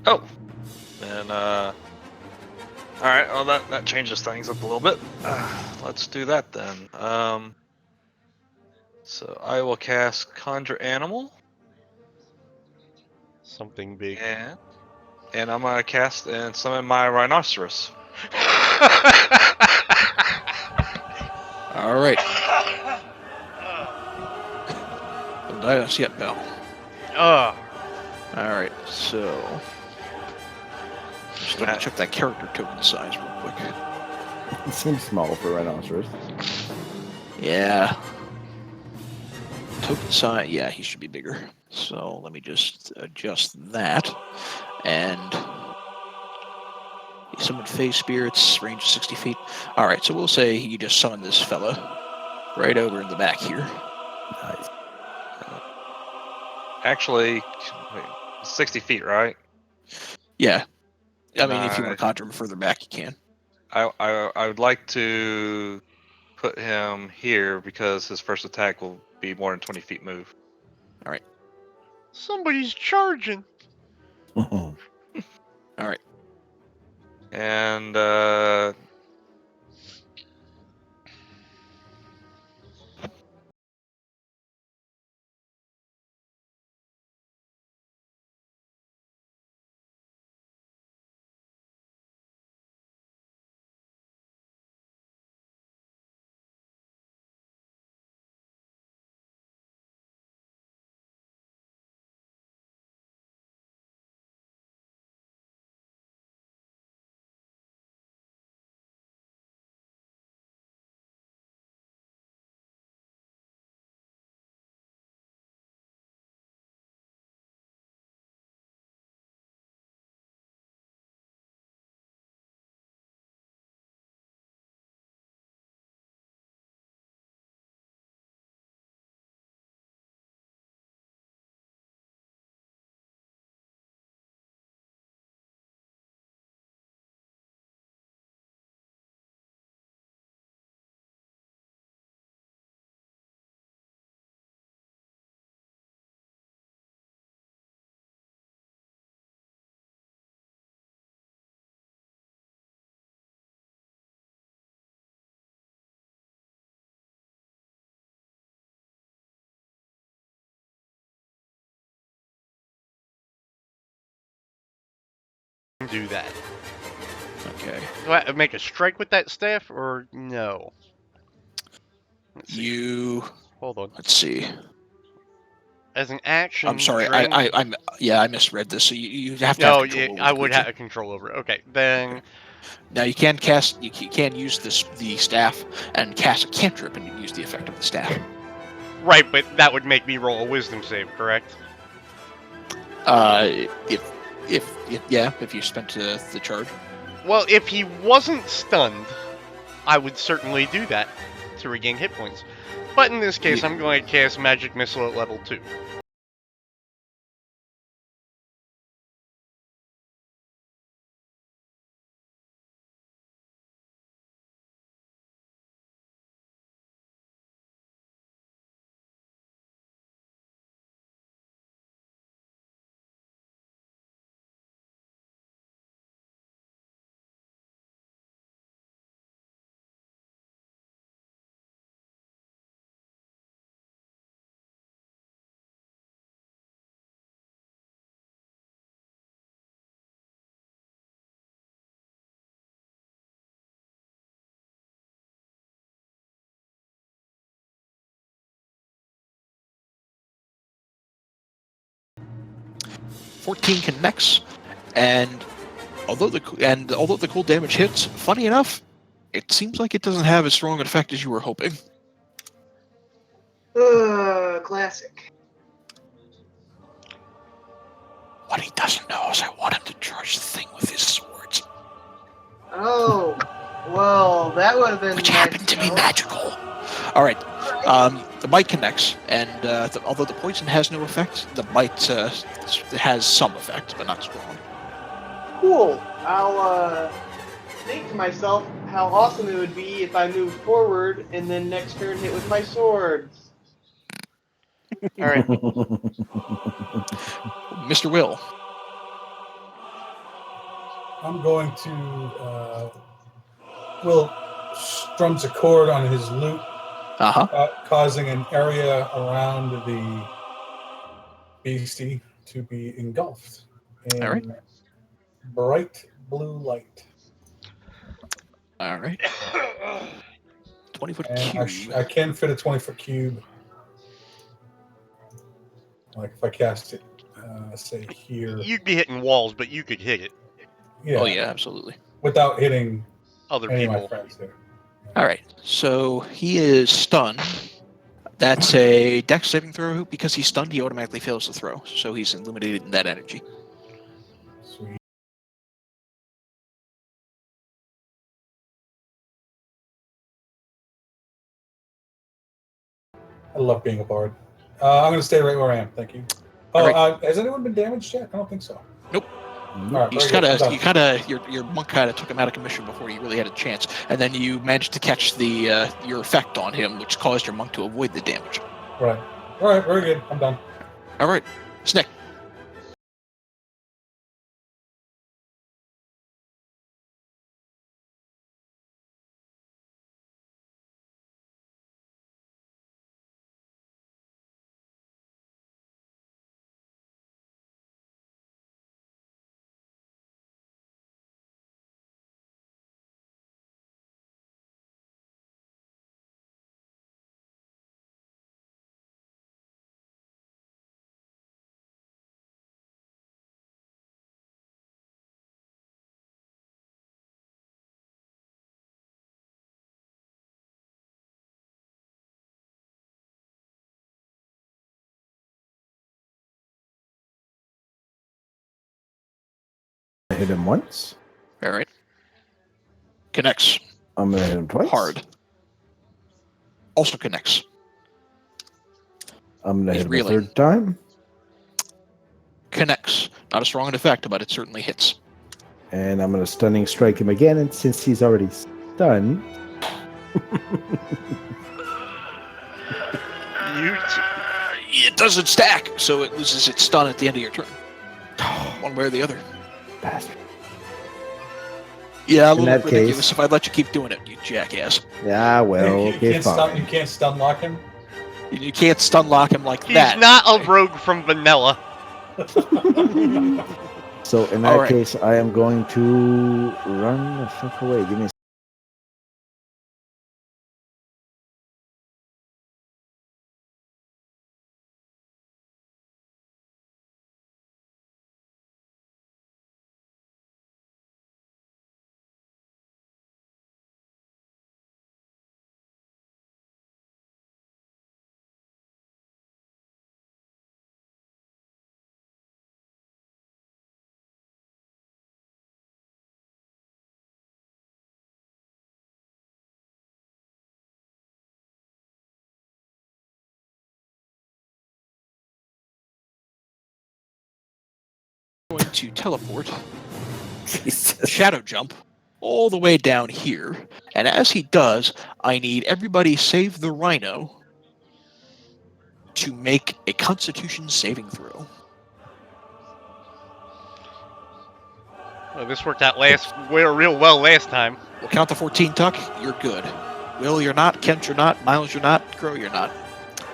Oh. And all right. Well, that changes things up a little bit. Let's do that then. So I will cast Conjure Animal, Something big. and I'm gonna cast and summon my rhinoceros. All right. Don't die us yet, pal. Ugh. All right. So just let me check that character token size real quick. It seems small for a rhinoceros. Yeah. Token size. Yeah, he should be bigger. So let me just adjust that. And he summoned Fae spirits, range of 60 feet. All right. So we'll say you just summoned this fella right over in the back here. Nice. Actually, wait, 60 feet, right? Yeah. I mean, if you want Nice. to conjure him further back, you can. I would like to put him here because his first attack will be more than 20 feet move. Somebody's charging. All right. And do that. Okay. Do I make a strike with that staff or no? Let's see. You. Hold on. Let's see. As an action, I'm sorry. drain... I misread this. So you have to No, have control over I the would creature. have control over it. Okay, then... Now you can cast. You can use the staff and cast a cantrip and use the effect of the staff. Right, but that would make me roll a wisdom save, correct? If you spent the charge. Well, if he wasn't stunned, I would certainly do that to regain hit points. But in this case, I'm going to cast Magic Missile at level 2. .14 connects, and although the cold damage hits, funny enough, it seems like it doesn't have as strong an effect as you were hoping. Classic. What he doesn't know is I want him to charge the thing with his swords, Oh, well, that would have been which nice happened to be know. magical. All right, the bite connects, and although the poison has no effect, the bite has some effect, but not strong. Cool. I'll think to myself how awesome it would be if I moved forward and then next turn hit with my swords. All right. Mr. Will. I'm going to. Will strums a chord on his lute, causing an area around the beastie to be engulfed in bright blue light. All right. 20-foot And cube. I can fit a 20-foot cube. Like if I cast it, say here. You'd be hitting walls, but you could hit it. Yeah. Oh yeah, absolutely. Without hitting Other any people. of my friends there. All right. So he is stunned. That's a dex saving throw. Because he's stunned, he automatically fails to throw. So he's illuminated in that energy. Sweet. I love being a bard. I'm going to stay right where I am. Thank you. Oh, Right. Has anyone been damaged yet? I don't think so. Nope. All right, He's very good. your monk kind of took him out of commission before you really had a chance, and then you managed to catch the your effect on him, which caused your monk to avoid the damage. Right. All right, very good. I'm done. All right, Snick. I hit him once. All right. Connects. I'm gonna hit him twice. Hard. Also connects. I'm gonna He's hit him reeling. a third time. Connects. Not a strong an effect, but it certainly hits. And I'm gonna stunning strike him again, and since he's already stunned, It doesn't stack, so it loses its stun at the end of your turn. One way or the other. bastard. Yeah, a In little that ridiculous case- if I'd let you keep doing it, you jackass. Yeah, well, you, okay, can't fine. you can't stun lock him. You can't stun lock him like He's that. not a rogue from vanilla. So in All that right. case, I am going to run the fuck away. Give me a Going to teleport, Jesus. shadow jump, all the way down here. And as he does, I need everybody save the rhino to make a Constitution saving throw. Well, this worked out real well last time. We'll count to 14, Tuck. You're good. Will, you're not. Kent, you're not. Miles, you're not. Crow, you're not.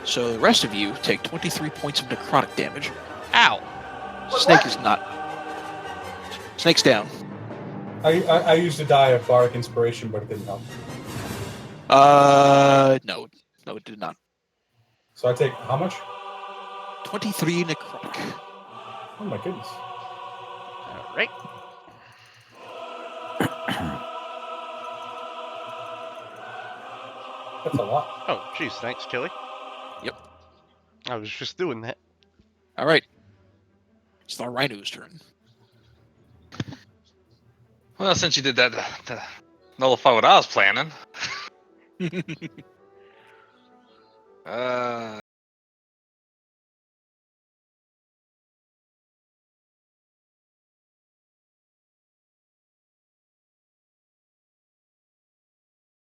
So the rest of you take 23 points of necrotic damage. Ow! Snake is not. Snake's down. I used a die of bardic inspiration, but it didn't help. No, it did not. So I take how much? 23 necrotic. Oh my goodness. All right. That's a lot. Oh, jeez, thanks, Kelly. Yep. I was just doing that. All right. It's the rhino's turn. Well, since you did that to nullify what I was planning.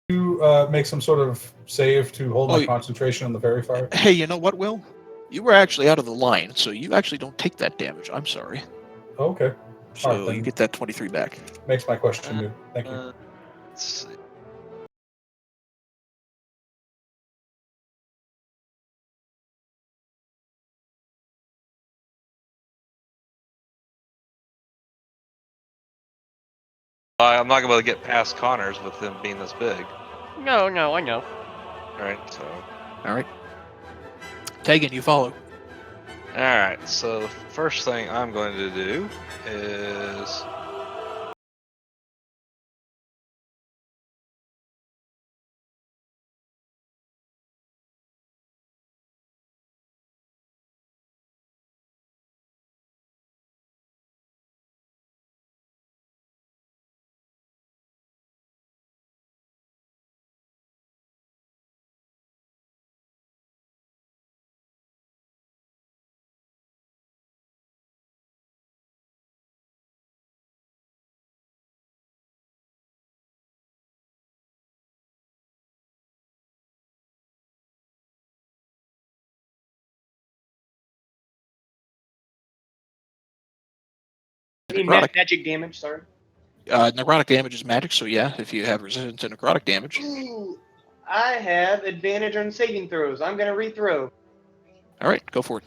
You make some sort of save to hold Oh, my concentration on the fairy fire. Hey, you know what, Will? You were actually out of the line, so you actually don't take that damage. I'm sorry. Okay. So Alright, then. you get that 23 back. Makes my question new. Thank you. Let's see. I'm not gonna be able to get past Connors with him being this big. No, I know. Alright, so. All right. Tegan, you follow. Alright, so the first thing I'm going to do is. I mean, Necrotic. magic damage, sorry. Necrotic damage is magic, so yeah, if you have resistance to necrotic damage. Ooh, I have advantage on saving throws. I'm going to rethrow. All right, go for it.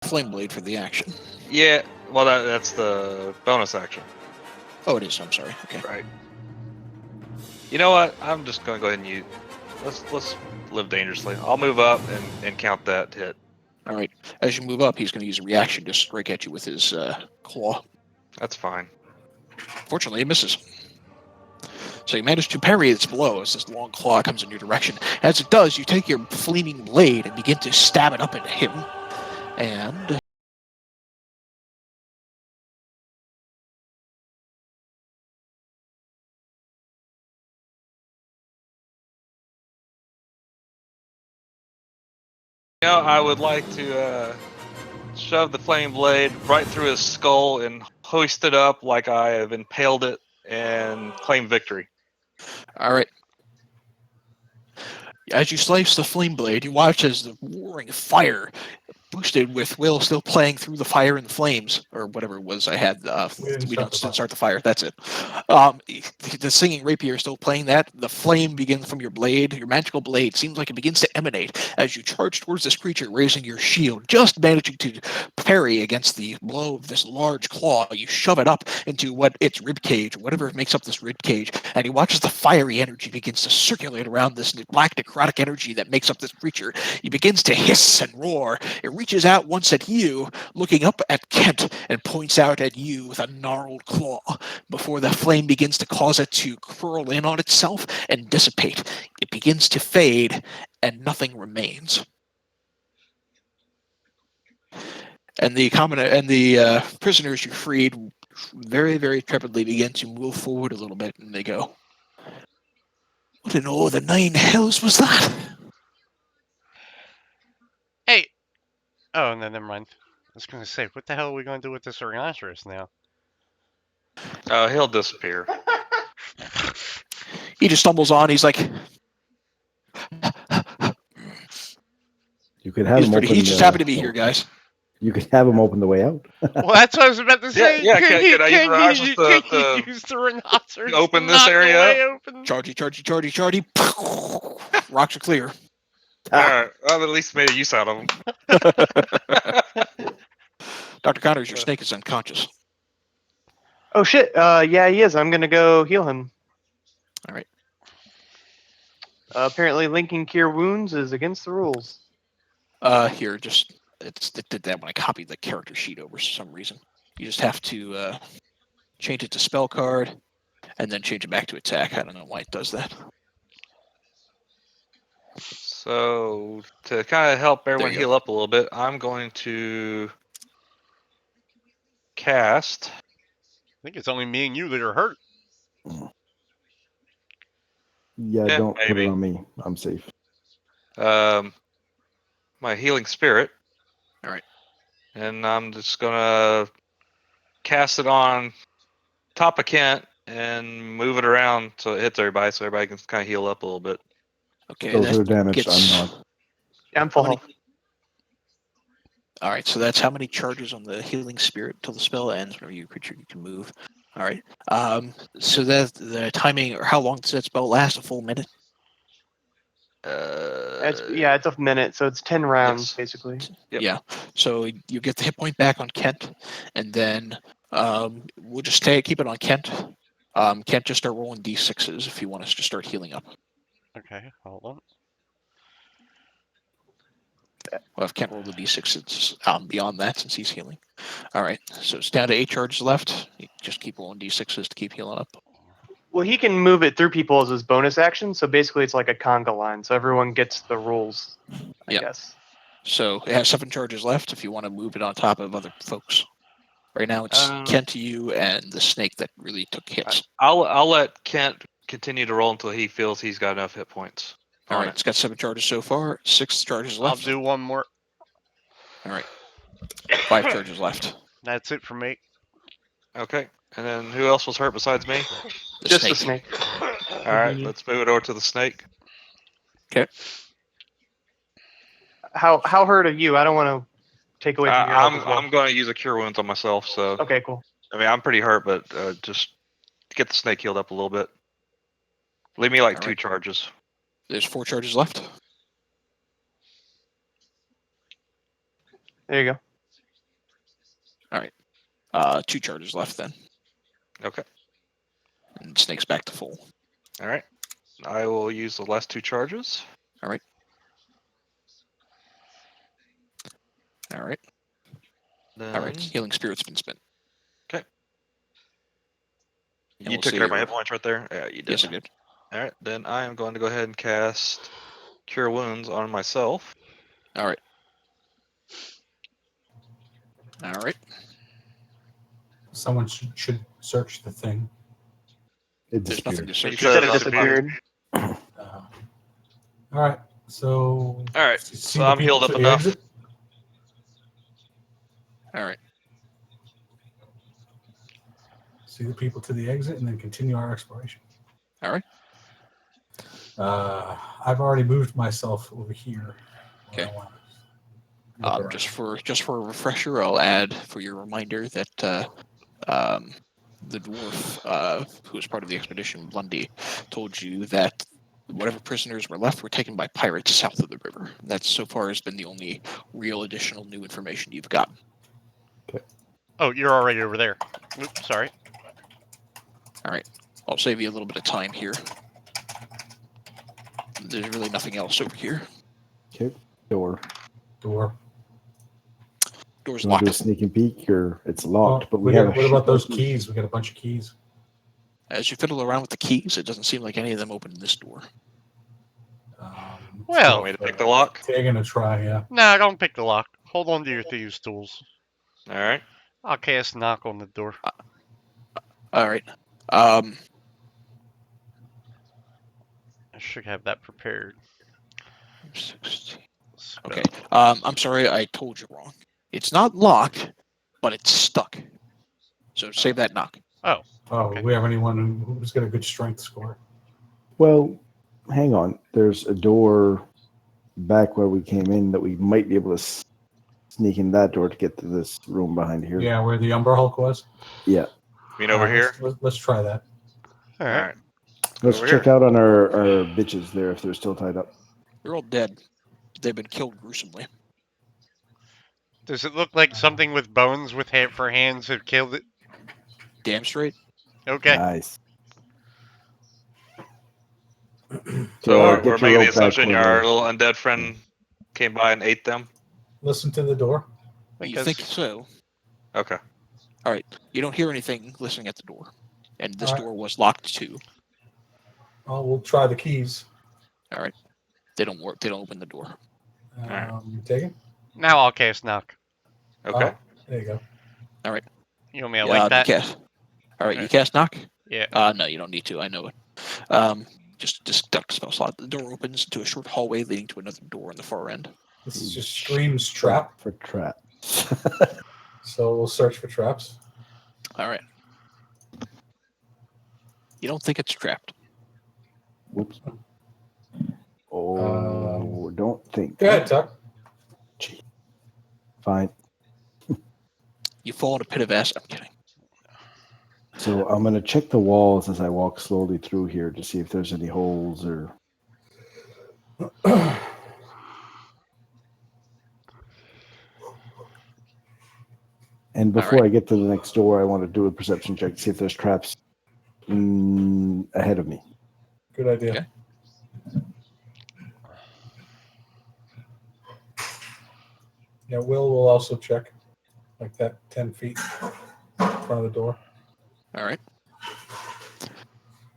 Flame blade for the action. Yeah, well, that's the bonus action. Oh, it is. I'm sorry. Okay. Right. You know what? I'm just gonna go ahead and use. Let's live dangerously. I'll move up and count that hit. All right. As you move up, he's going to use a reaction to strike at you with his claw. That's fine. Fortunately, it misses. So you manage to parry its blow as this long claw comes in your direction. As it does, you take your flaming blade and begin to stab it up into him. And I would like to shove the flame blade right through his skull and hoist it up like I have impaled it and claim victory. all right. As you slice the flame blade, you watch as the roaring fire, boosted with Will still playing through the fire and the flames, or whatever it was I had. We didn't start the fire. Start the fire. That's it. The singing rapier is still playing that. The flame begins from your blade. Your magical blade seems like it begins to emanate as you charge towards this creature, raising your shield, just managing to parry against the blow of this large claw. You shove it up into what its rib cage, whatever makes up this rib cage, and he watches the fiery energy begins to circulate around this black necrotic energy that makes up this creature. He begins to hiss and roar. It reaches out once at you, looking up at Kent, and points out at you with a gnarled claw before the flame begins to cause it to curl in on itself and dissipate. It begins to fade, and nothing remains. And the prisoners you freed very, very trepidly begin to move forward a little bit, and they go, "What in all the nine hells was that?" Hey. Oh, no, never mind. I was going to say, what the hell are we going to do with this rhinoceros now? He'll disappear. He just stumbles on. He's like, You could have him open. He's just happy to be here, guys. You could have him open the way out. Well, that's what I was about to say. Yeah, can I use the rhinoceros to use the rhinoceros open to this knock the area way up? open? Chargy. Rocks are clear. Alright, I've at least made a use out of him. Dr. Connors, your snake is unconscious. Oh shit! Yeah, he is. I'm gonna go heal him. All right. Apparently, linking cure wounds is against the rules. Here, it did that when I copied the character sheet over for some reason. You just have to change it to spell card, and then change it back to attack. I don't know why it does that. So, to kind of help everyone you heal up a little bit, I'm going to cast. I think it's only me and you that are hurt. Yeah, Yeah, don't put maybe. it on me. I'm safe. My healing spirit. All right. And I'm just gonna cast it on top of Kent and move it around so it hits everybody, so everybody can kind of heal up a little bit. Okay. Those that are damaged. gets- I'm not. Yeah, I'm full How many- health. All right. So that's how many charges on the healing spirit till the spell ends. Whenever you creature you can move. All right. So that the timing, or how long does that spell last? A full minute. It's a minute, so it's 10 rounds yes. basically. Yep. Yeah. So you get the hit point back on Kent, and then we'll just keep it on Kent. Kent, just start rolling d6s if you want us to start healing up. Okay, hold on. Well, if Kent rolled the d6s beyond that, since he's healing. All right. So it's down to 8 charges left. You just keep rolling d6s to keep healing up. Well, he can move it through people as his bonus action, so basically it's like a conga line, so everyone gets the rules, I Yep. guess. So it has 7 charges left if you want to move it on top of other folks. Right now it's Kent, you, and the snake that really took hits. I'll let Kent continue to roll until he feels he's got enough hit points. All on right. it. It's got 7 charges so far. 6 charges I'll left. do one more. All right. 5 charges left. That's it for me. Okay. And then who else was hurt besides me? Just the snake. All right, let's move it over to the snake. How hurt are you? I don't want to take away from your health as well. I'm going to use a cure wounds on myself. So Okay, cool. I mean, I'm pretty hurt, but just get the snake healed up a little bit. Leave me like All 2 right. charges. There's 4 charges left. There you go. 2 charges left then. Okay. And snake's back to full. All right. I will use the last 2 charges. All right. All right. Then All right. Healing spirit's been spent. Okay. And You we'll took say care of my your- hit points right there? Yeah, you did. Yes, I did. Alright, then I am going to go ahead and cast Cure Wounds on myself. All right. All right. Someone should search the thing. It There's nothing disappeared. to It search. says Disappeared. All right. So. Alright, see so the I'm people healed up to the enough. exit? All right. See the people to the exit, and then continue our exploration. All right. I've already moved myself over here. Okay. I wanna look around. Just for a refresher, I'll add for your reminder that the dwarf who was part of the expedition, Lundy, told you that whatever prisoners were left were taken by pirates south of the river. That so far has been the only real additional new information you've gotten. Oh, you're already over there. Oops, sorry. All right. I'll save you a little bit of time here. There's really nothing else over here. Okay. Door. Door. Door's You want to do a locked. sneaking peek, or it's locked? Oh, but we have. what about those keys? We got a bunch of keys. As you fiddle around with the keys, it doesn't seem like any of them open this door. Well- Want me to pick the lock? Taking a try, yeah. No, don't pick the lock. Hold on to your thieves' tools. Alright. I'll cast knock on the door. All right. I should have that prepared. 16. Spell. Okay. I'm sorry, I told you wrong. It's not locked, but it's stuck. So save that knock. Oh, Okay. we have anyone who's got a good strength score? Well, hang on. There's a door back where we came in that we might be able to sneak in that door to get to this room behind here. Yeah, where the Umber Hulk was. Yeah. You mean over here? Let's try that. All right. Alright. Let's Over check here. out on our bitches there if they're still tied up. They're all dead. They've been killed gruesomely. Does it look like something with bones with for hands have killed it? Damn straight. Okay. Nice. So get we're your making the rope back, assumption our Corvo. little undead friend came by and ate them? Listen to the door. You Because- think so? Okay. All right. You don't hear anything listening at the door, and this All right. door was locked too. Oh, we'll try the keys. All right. They don't work. They don't open the door. Taken. Now I'll cast knock. Okay. Oh, there you go. You want me to like that? You cast. All right. You Alright. cast knock. Yeah. No, you don't need to. I know it. Just duck spell slot. The door opens to a short hallway leading to another door on the far end. This is just screams trap. For trap. So we'll search for traps. All right. You don't think it's trapped? Whoops. Oh, don't think. Go ahead, Tuck. Fine. You fall in a pit of acid. I'm kidding. So I'm going to check the walls as I walk slowly through here to see if there's any holes or. And before Alright. I get to the next door, I want to do a perception check to see if there's traps ahead of me. Good idea. Okay. Yeah, will also check like that 10 feet in front of the door. All right.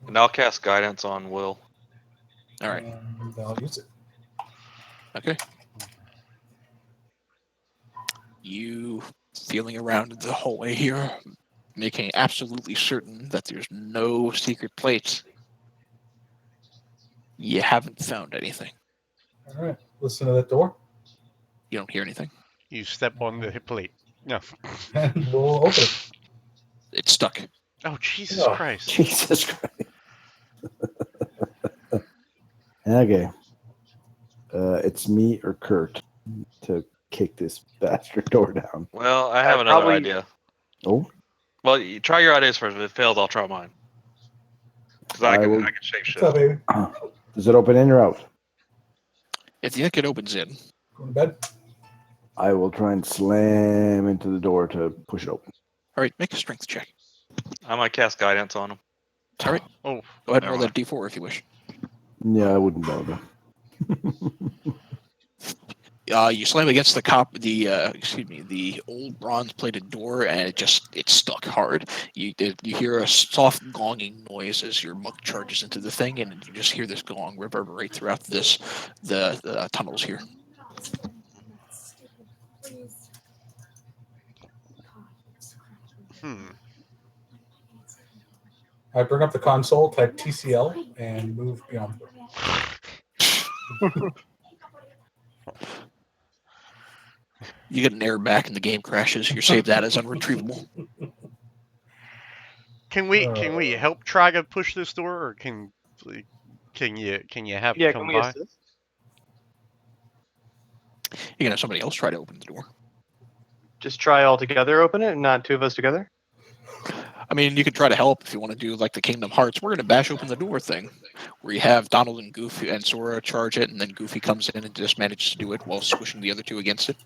And I'll cast guidance on Will. All right. And I'll use it. Okay. You feeling around the hallway here, making absolutely certain that there's no secret plates. You haven't found anything. All right. Listen to that door. You don't hear anything. You step on the plate. No. And we'll open it. It's stuck. Oh, Jesus Oh. Christ. Jesus Christ. Okay. It's me or Kurt to kick this bastard door down. Well, I have another probably- idea. Oh, Well, you try your ideas first. If it fails, I'll try mine. Because I I can will- shape What's up, shift. baby? does it open in or out? If you think it opens in, Going to bed? I will try and slam into the door to push it open. all right, make a strength check. I might cast guidance on him. All right. Oh, Go ahead and Never roll that d4 if you wish. Yeah, I wouldn't bother. You slam against the old bronze-plated door, and it's stuck hard. You hear a soft gonging noise as your monk charges into the thing, and you just hear this gong reverberate throughout the tunnels here. Hmm. I bring up the console, type TCL, and move beyond. You get an error back, and the game crashes. You're saved that as unretrievable. Can we help try to push this door, or can you have it Yeah, can come we by? assist? You can have somebody else try to open the door. Just try all together, open it, and not two of us together? I mean, you could try to help if you want to do like the Kingdom Hearts. We're going to bash open the door thing, where you have Donald and Goofy and Sora charge it, and then Goofy comes in and just manages to do it while squishing the other two against it.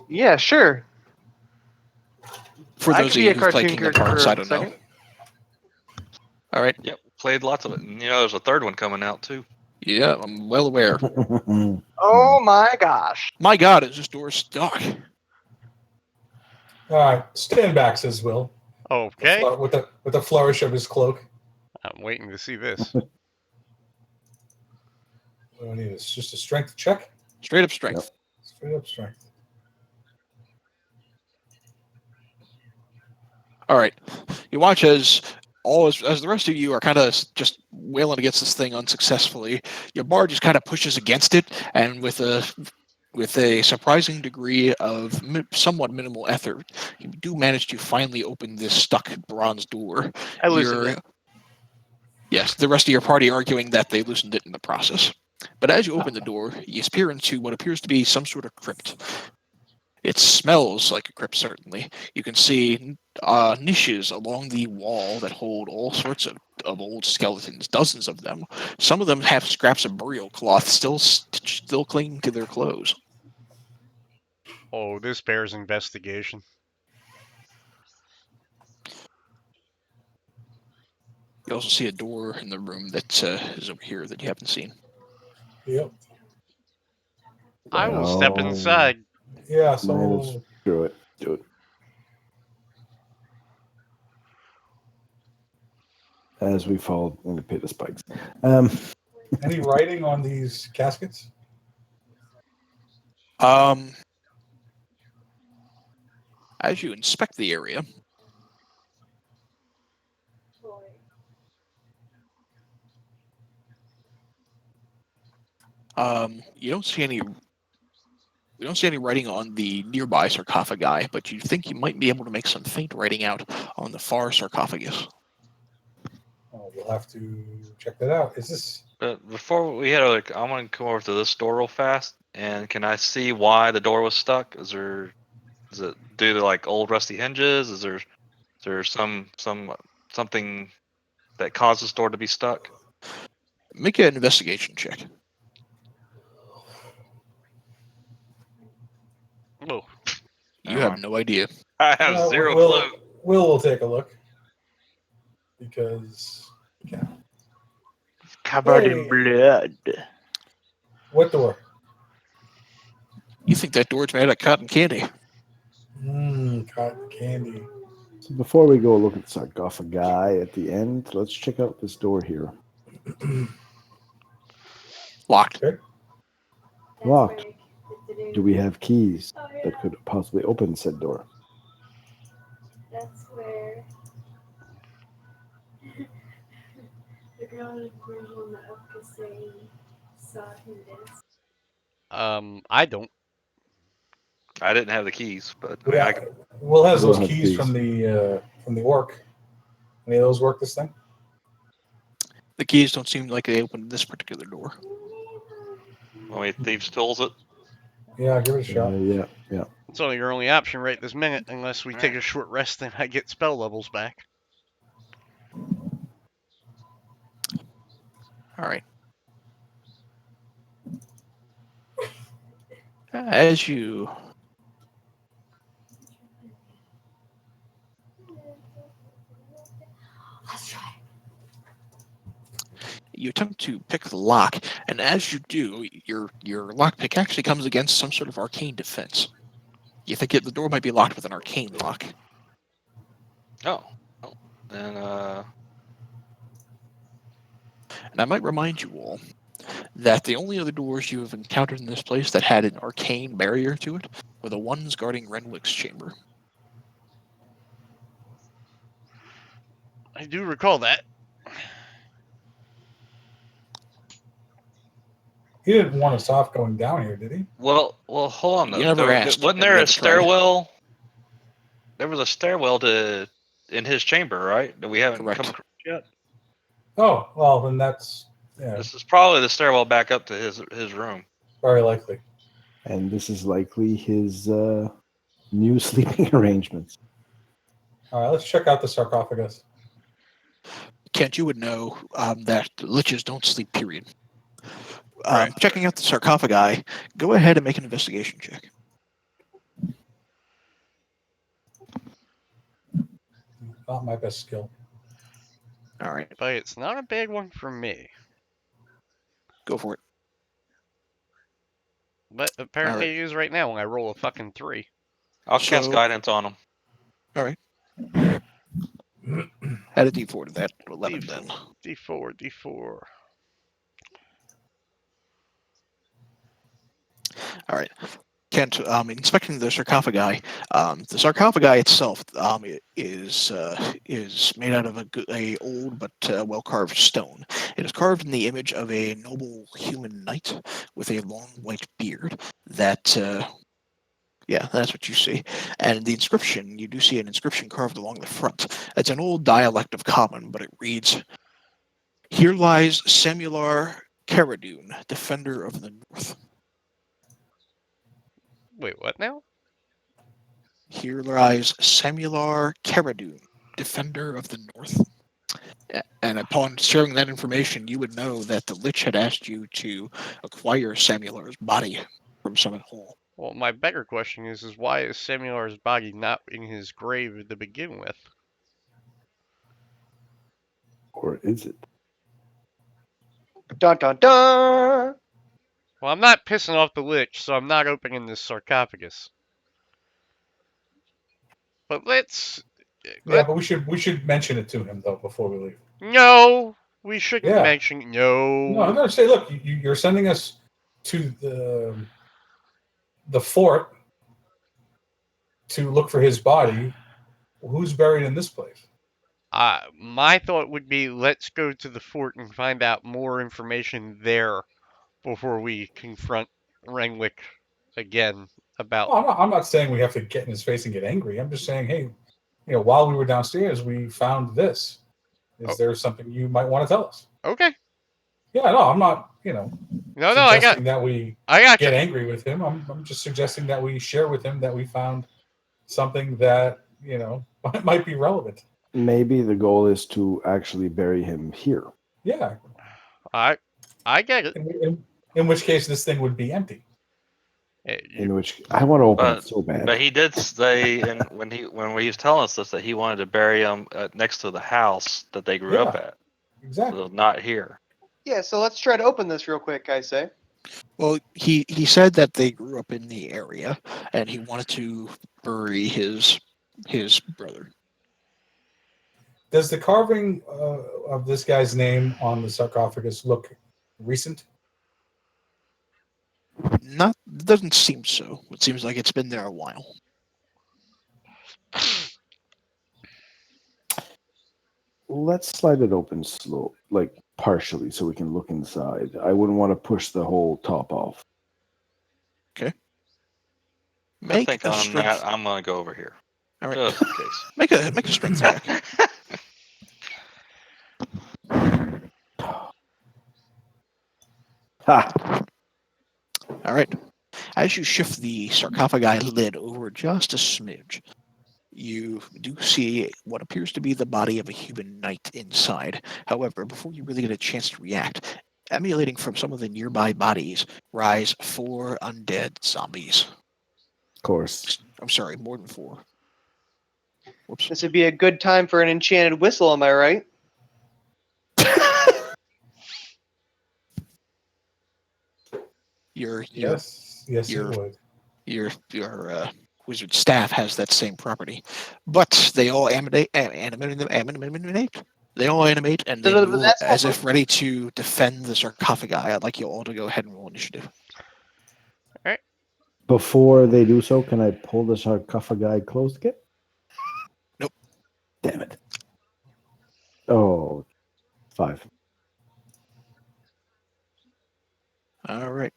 Yeah, sure. For I those could of be you a who've played cartoon Kingdom character Hearts, for I a don't know. second. All right. Yep, played lots of it. And there's a third one coming out too. Yeah, I'm well aware. Oh my gosh. My God, is this door stuck? All right, stand back, says Will, Okay. with a flourish of his cloak. I'm waiting to see this. What do I need? It's just a strength check. Straight up strength. Straight up strength. All right. You watch as the rest of you are kind of just wailing against this thing unsuccessfully. Your bard just kind of pushes against it, and with a surprising degree of somewhat minimal effort, you do manage to finally open this stuck bronze door. I loosened it. Yes, the rest of your party arguing that they loosened it in the process. But as you open the door, you peer into what appears to be some sort of crypt. It smells like a crypt, certainly. You can see niches along the wall that hold all sorts of old skeletons, dozens of them. Some of them have scraps of burial cloth still clinging to their clothes. Oh, this bears investigation. You also see a door in the room that is over here that you haven't seen. Yep. I will step inside. Yeah, Let's so do it. Do it. As we fall in the pit of spikes. any writing on these caskets? As you inspect the area, you don't see any writing on the nearby sarcophagi, but you think you might be able to make some faint writing out on the far sarcophagus. Oh, we'll have to check that out. Is this? But before we head over, I want to come over to this door real fast. And can I see why the door was stuck? Is it due to like old rusty hinges? Is there something that caused this door to be stuck? Make an investigation check. Oh, You have no idea. I have zero Will clue. will take a look because Covered Hey. in blood. what door? You think that door's made out of cotton candy. Cotton candy. So before we go look at the sarcophagi at the end, let's check out this door here. Locked. Okay. Locked. Do we have keys that could possibly open said door? That's where the girl in the version of Kasei saw him dance. I don't. I didn't have the keys, but Yeah, I can. Will has Will those has keys keys. from the orc. Any of those work this thing? The keys don't seem like they opened this particular door. I mean, thieves' tools it. Yeah, give it a shot. Yeah. It's only your only option right this minute, unless we take a short rest and I get spell levels back. All right. As you You attempt to pick the lock, and as you do, your lockpick actually comes against some sort of arcane defense. You think the door might be locked with an arcane lock. Oh. And And I might remind you all that the only other doors you have encountered in this place that had an arcane barrier to it were the ones guarding Renwick's chamber. I do recall that. He didn't want us off going down here, did he? well, hold on though. You never asked, Wasn't and you there a never tried. stairwell? There was a stairwell in his chamber, right? That we haven't Correct. come across yet. Oh, well, then that's This is probably the stairwell back up to his room. very likely. And this is likely his new sleeping arrangements. All right, let's check out the sarcophagus. Kent, you would know that liches don't sleep, period. Right. Checking out the sarcophagi, go ahead and make an investigation check. Not my best skill. All right, But it's not a big one for me. go for it. But apparently Alright. it is right now when I roll a fucking 3. I'll cast So- guidance on him. Add a d4 to that, 11 then. D4. All right. Kent, inspecting the sarcophagi itself is made out of a old but well-carved stone. It is carved in the image of a noble human knight with a long white beard. That's what you see. And the inscription, you do see an inscription carved along the front. It's an old dialect of Common, but it reads, "Here lies Samular Caradune, defender of the North." Wait, what now? Here lies Samular Caradune, defender of the North. And upon sharing that information, you would know that the Lich had asked you to acquire Samular's body from Summit Hall. Well, my better question is why is Samuel's body not in his grave to begin with? Or is it? Dun dun dun! Well, I'm not pissing off the Lich, so I'm not opening this sarcophagus. But let's... Yeah, but we should mention it to him though before we leave. No, we shouldn't Yeah. mention... No, I'm gonna say, look, you're sending us to the fort to look for his body. Who's buried in this place? My thought would be let's go to the fort and find out more information there before we confront Renwick again about... Well, I'm not saying we have to get in his face and get angry. I'm just saying, hey, while we were downstairs, we found this. Is there something you might want to tell us? Okay. Yeah, no, I'm not, No, I got... that we I got get you. angry with him. I'm just suggesting that we share with him that we found something that, might be relevant. Maybe the goal is to actually bury him here. Yeah. I get it. In which case, this thing would be empty. In which I want to open it so bad. But he did say, when he was telling us this, that he wanted to bury him next to the house that they grew up at. Exactly. So not here. Yeah, so let's try to open this real quick, I say. Well, he said that they grew up in the area, and he wanted to bury his brother. Does the carving of this guy's name on the sarcophagus look recent? It doesn't seem so. It seems like it's been there a while. Let's slide it open slow, like partially, so we can look inside. I wouldn't want to push the whole top off. I Make think a on strength. that, I'm going to go over here. All right. Just in case. Make a strength check. Ha! All right. As you shift the sarcophagi lid over just a smidge, you do see what appears to be the body of a human knight inside. However, before you really get a chance to react, emulating from some of the nearby bodies rise 4 undead zombies. Of course. I'm sorry, more than 4. Whoops. This would be a good time for an enchanted whistle, am I right? Yes, it your would. your wizard staff has that same property, but they all animate. They all animate and they But move that's as not if ready to defend the sarcophagi. I'd like you all to go ahead and roll initiative. Before they do so, can I pull the sarcophagi closed again? Nope. Damn it. Oh, 5. All right.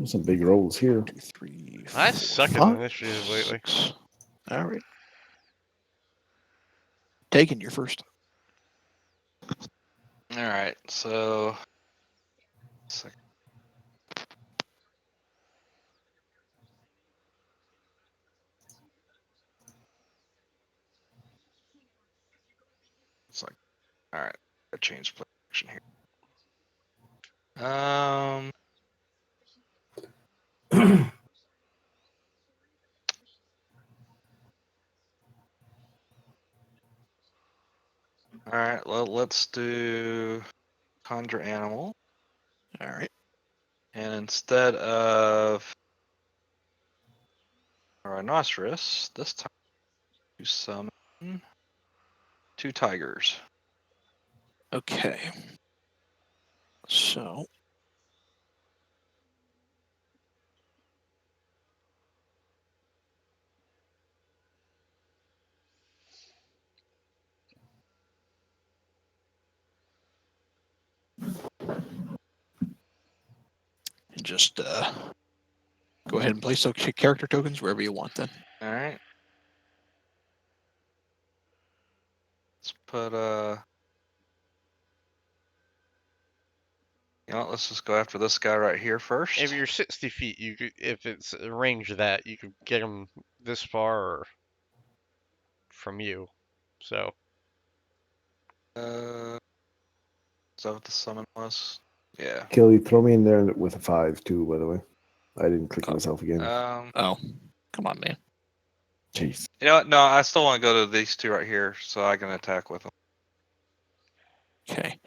Some big rolls here. 2, 3, I 4, suck at 5, initiative lately. 6. All right. Taking your first. All right, so. It's like, all right, I changed play action here. All right, well, let's do conjure animal. All right. And instead of a rhinoceros, this time you summon 2 tigers. Okay. So. And just go ahead and place those character tokens wherever you want then. All right. Let's put you know what, let's just go after this guy right here first. If you're 60 feet, you could, if it's a range of that, you could get him this far from you. So Is that what the summon was? Yeah. Kelly, throw me in there with a 5 too, by the way. I didn't click myself again. Oh, come on, man. Jeez. You know what? No, I still want to go to these 2 right here so I can attack with them. Okay.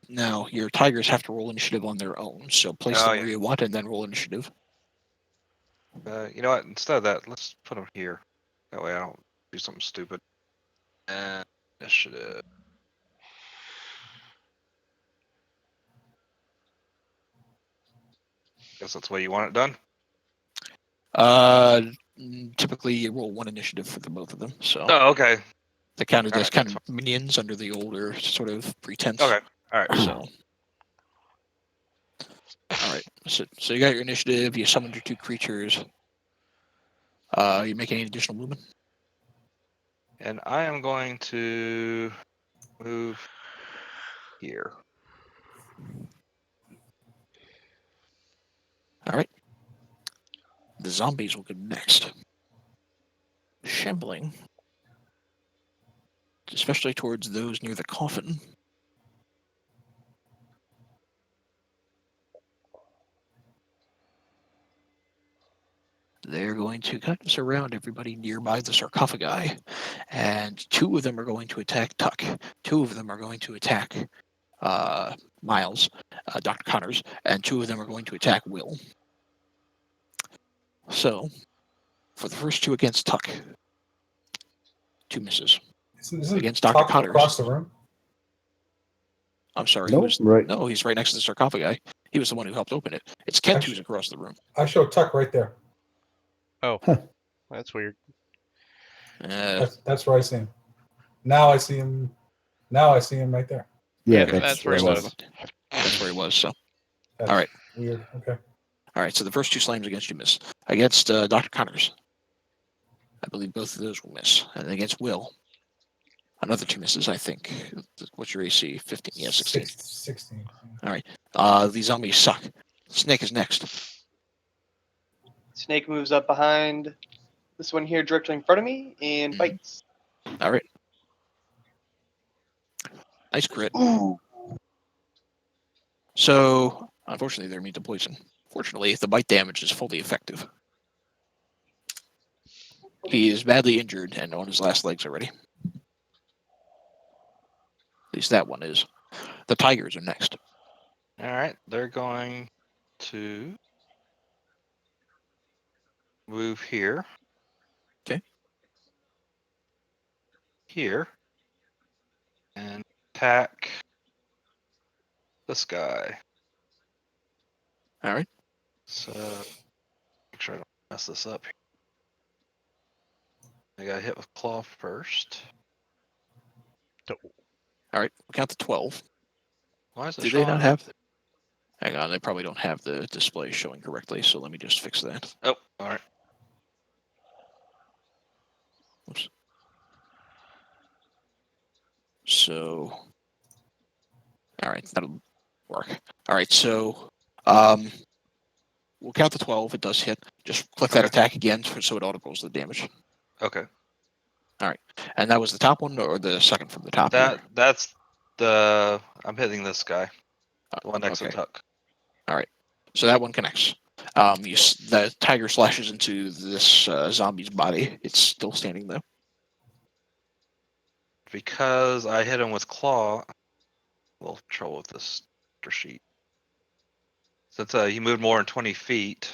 Now your tigers have to roll initiative on their own, so place them where you want and then roll initiative. You know what? Instead of that, let's put them here. That way I don't do something stupid. And initiative. Guess that's the way you want it done. Typically you roll 1 initiative for the both of them, so Oh, okay. they counted All as right, kind that's of minions under the older sort of pretense. Okay. All right. So, all right. So you got your initiative. You summoned your 2 creatures. You make any additional movement? And I am going to move here. All right. The zombies will go next. Shambling, especially towards those near the coffin. They're going to kind of surround everybody nearby the sarcophagi, and 2 of them are going to attack Tuck. 2 of them are going to attack Miles, Dr. Connors, and 2 of them are going to attack Will. So, for the first 2 against Tuck, 2 misses. Isn't Against Dr. Tuck Connors. across the room? I'm sorry, Nope, right. No, he's right next to the sarcophagi. He was the one who helped open it. It's Kent who's across the room. I show Tuck right there. Oh, that's weird. That's where I see him. Now I see him. Now I see him right there. Yeah, that's where he was. That's where he was. So, That's all right. Weird. Okay. All right. So the first 2 slams against you miss. Against Dr. Connors, I believe both of those will miss. And against Will, another 2 misses, I think. What's your AC? 15? Yeah, 16. 16. All right. These zombies suck. Snake is next. Snake moves up behind this one here directly in front of me and bites. All right. Nice crit. Ooh. So, unfortunately, they're immune to poison. Fortunately, the bite damage is fully effective. He is badly injured and on his last legs already. At least that one is. The tigers are next. All right, they're going to move here. Okay. Here. And attack this guy. All right. So make sure I don't mess this up. I got hit with claw first. All right. We'll count to 12. Why is it Do they not showing? have? Hang on. They probably don't have the display showing correctly. So let me just fix that. Oh, all right. Oops. So, all right, that'll work. All right, so we'll count to 12. It does hit. Just click that Okay. attack again so it auto rolls the damage. Okay. All right, and that was the top one or the second from the top here? That's the I'm hitting this guy. The one next to Okay. Tuck. All right, so that one connects. The tiger slashes into this zombie's body. It's still standing though. Because I hit him with claw, a little trouble with this sheet. Since he moved more than 20 feet,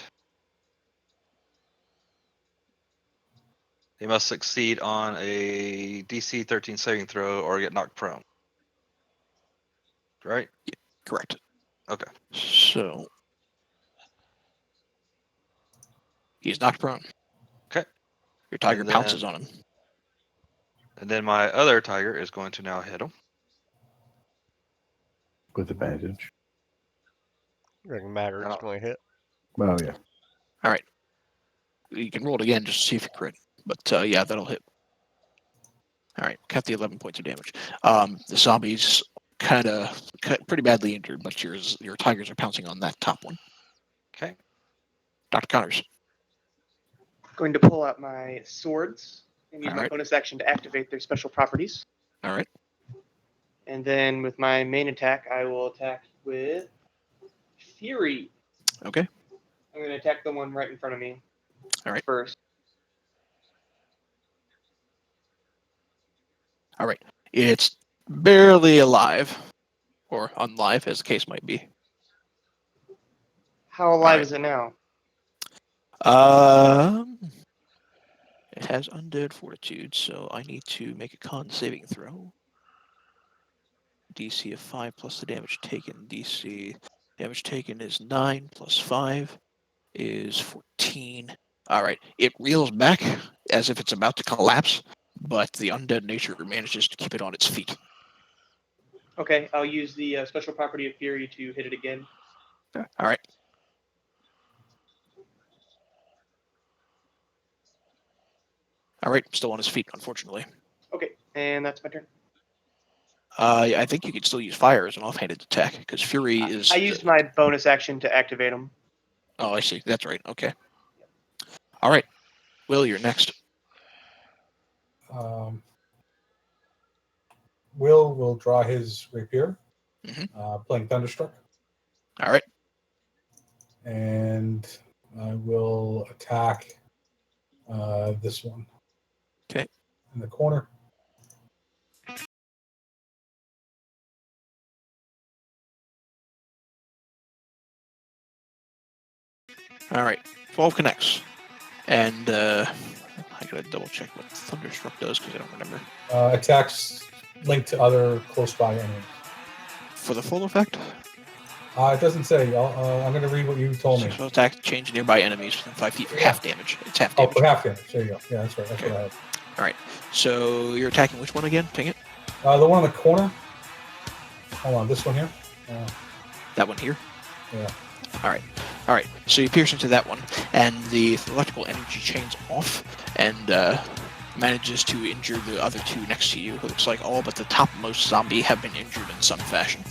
he must succeed on a DC 13 saving throw or get knocked prone. Right? Correct. Okay. So he's knocked prone. Okay. Your tiger And pounces on him. And then my other tiger is going to now hit him. With advantage. Doesn't matter. It's Oh. going to hit. Well, yeah. All right. You can roll it again just to see if you crit. But yeah, that'll hit. All right, count the 11 points of damage. The zombie's kind of pretty badly injured, but your tigers are pouncing on that top one. Okay. Dr. Connors. Going to pull out my swords and use All my right. bonus action to activate their special properties. All right. And then with my main attack, I will attack with Fury. Okay. I'm going to attack the one right in front of me. All right. First. All right. It's barely alive, or unlive, as the case might be. How alive is it now? It has undead fortitude, so I need to make a con saving throw. DC of 5 plus the damage taken. DC damage taken is 9 plus 5 is 14. All right. It reels back as if it's about to collapse, but the undead nature manages to keep it on its feet. Okay, I'll use the special property of Fury to hit it again. All right. All right. Still on his feet, unfortunately. Okay, and that's my turn. I think you could still use fire as an offhanded attack because Fury is. I used my bonus action to activate them. Oh, I see. That's right. Okay. All right. Will, you're next. Will draw his rapier, Mhm. playing Thunderstruck, All right. and I will attack this one. Okay. In the corner. All right. 12 connects. And I gotta double check what Thunderstruck does because I don't remember. Attacks linked to other close by enemies. For the full effect? It doesn't say. I'm going to read what you told me. So attack change nearby enemies within 5 feet for half damage. It's half damage. Oh, for half damage. There you go. Yeah, that's right. That's Okay. what I had. All right. So you're attacking which one again? Ping it. The one in the corner. Hold on, this one here. That one here? Yeah. All right. All right. So you pierce into that one, and the electrical energy chains off and manages to injure the other two next to you. It looks like all but the topmost zombie have been injured in some fashion.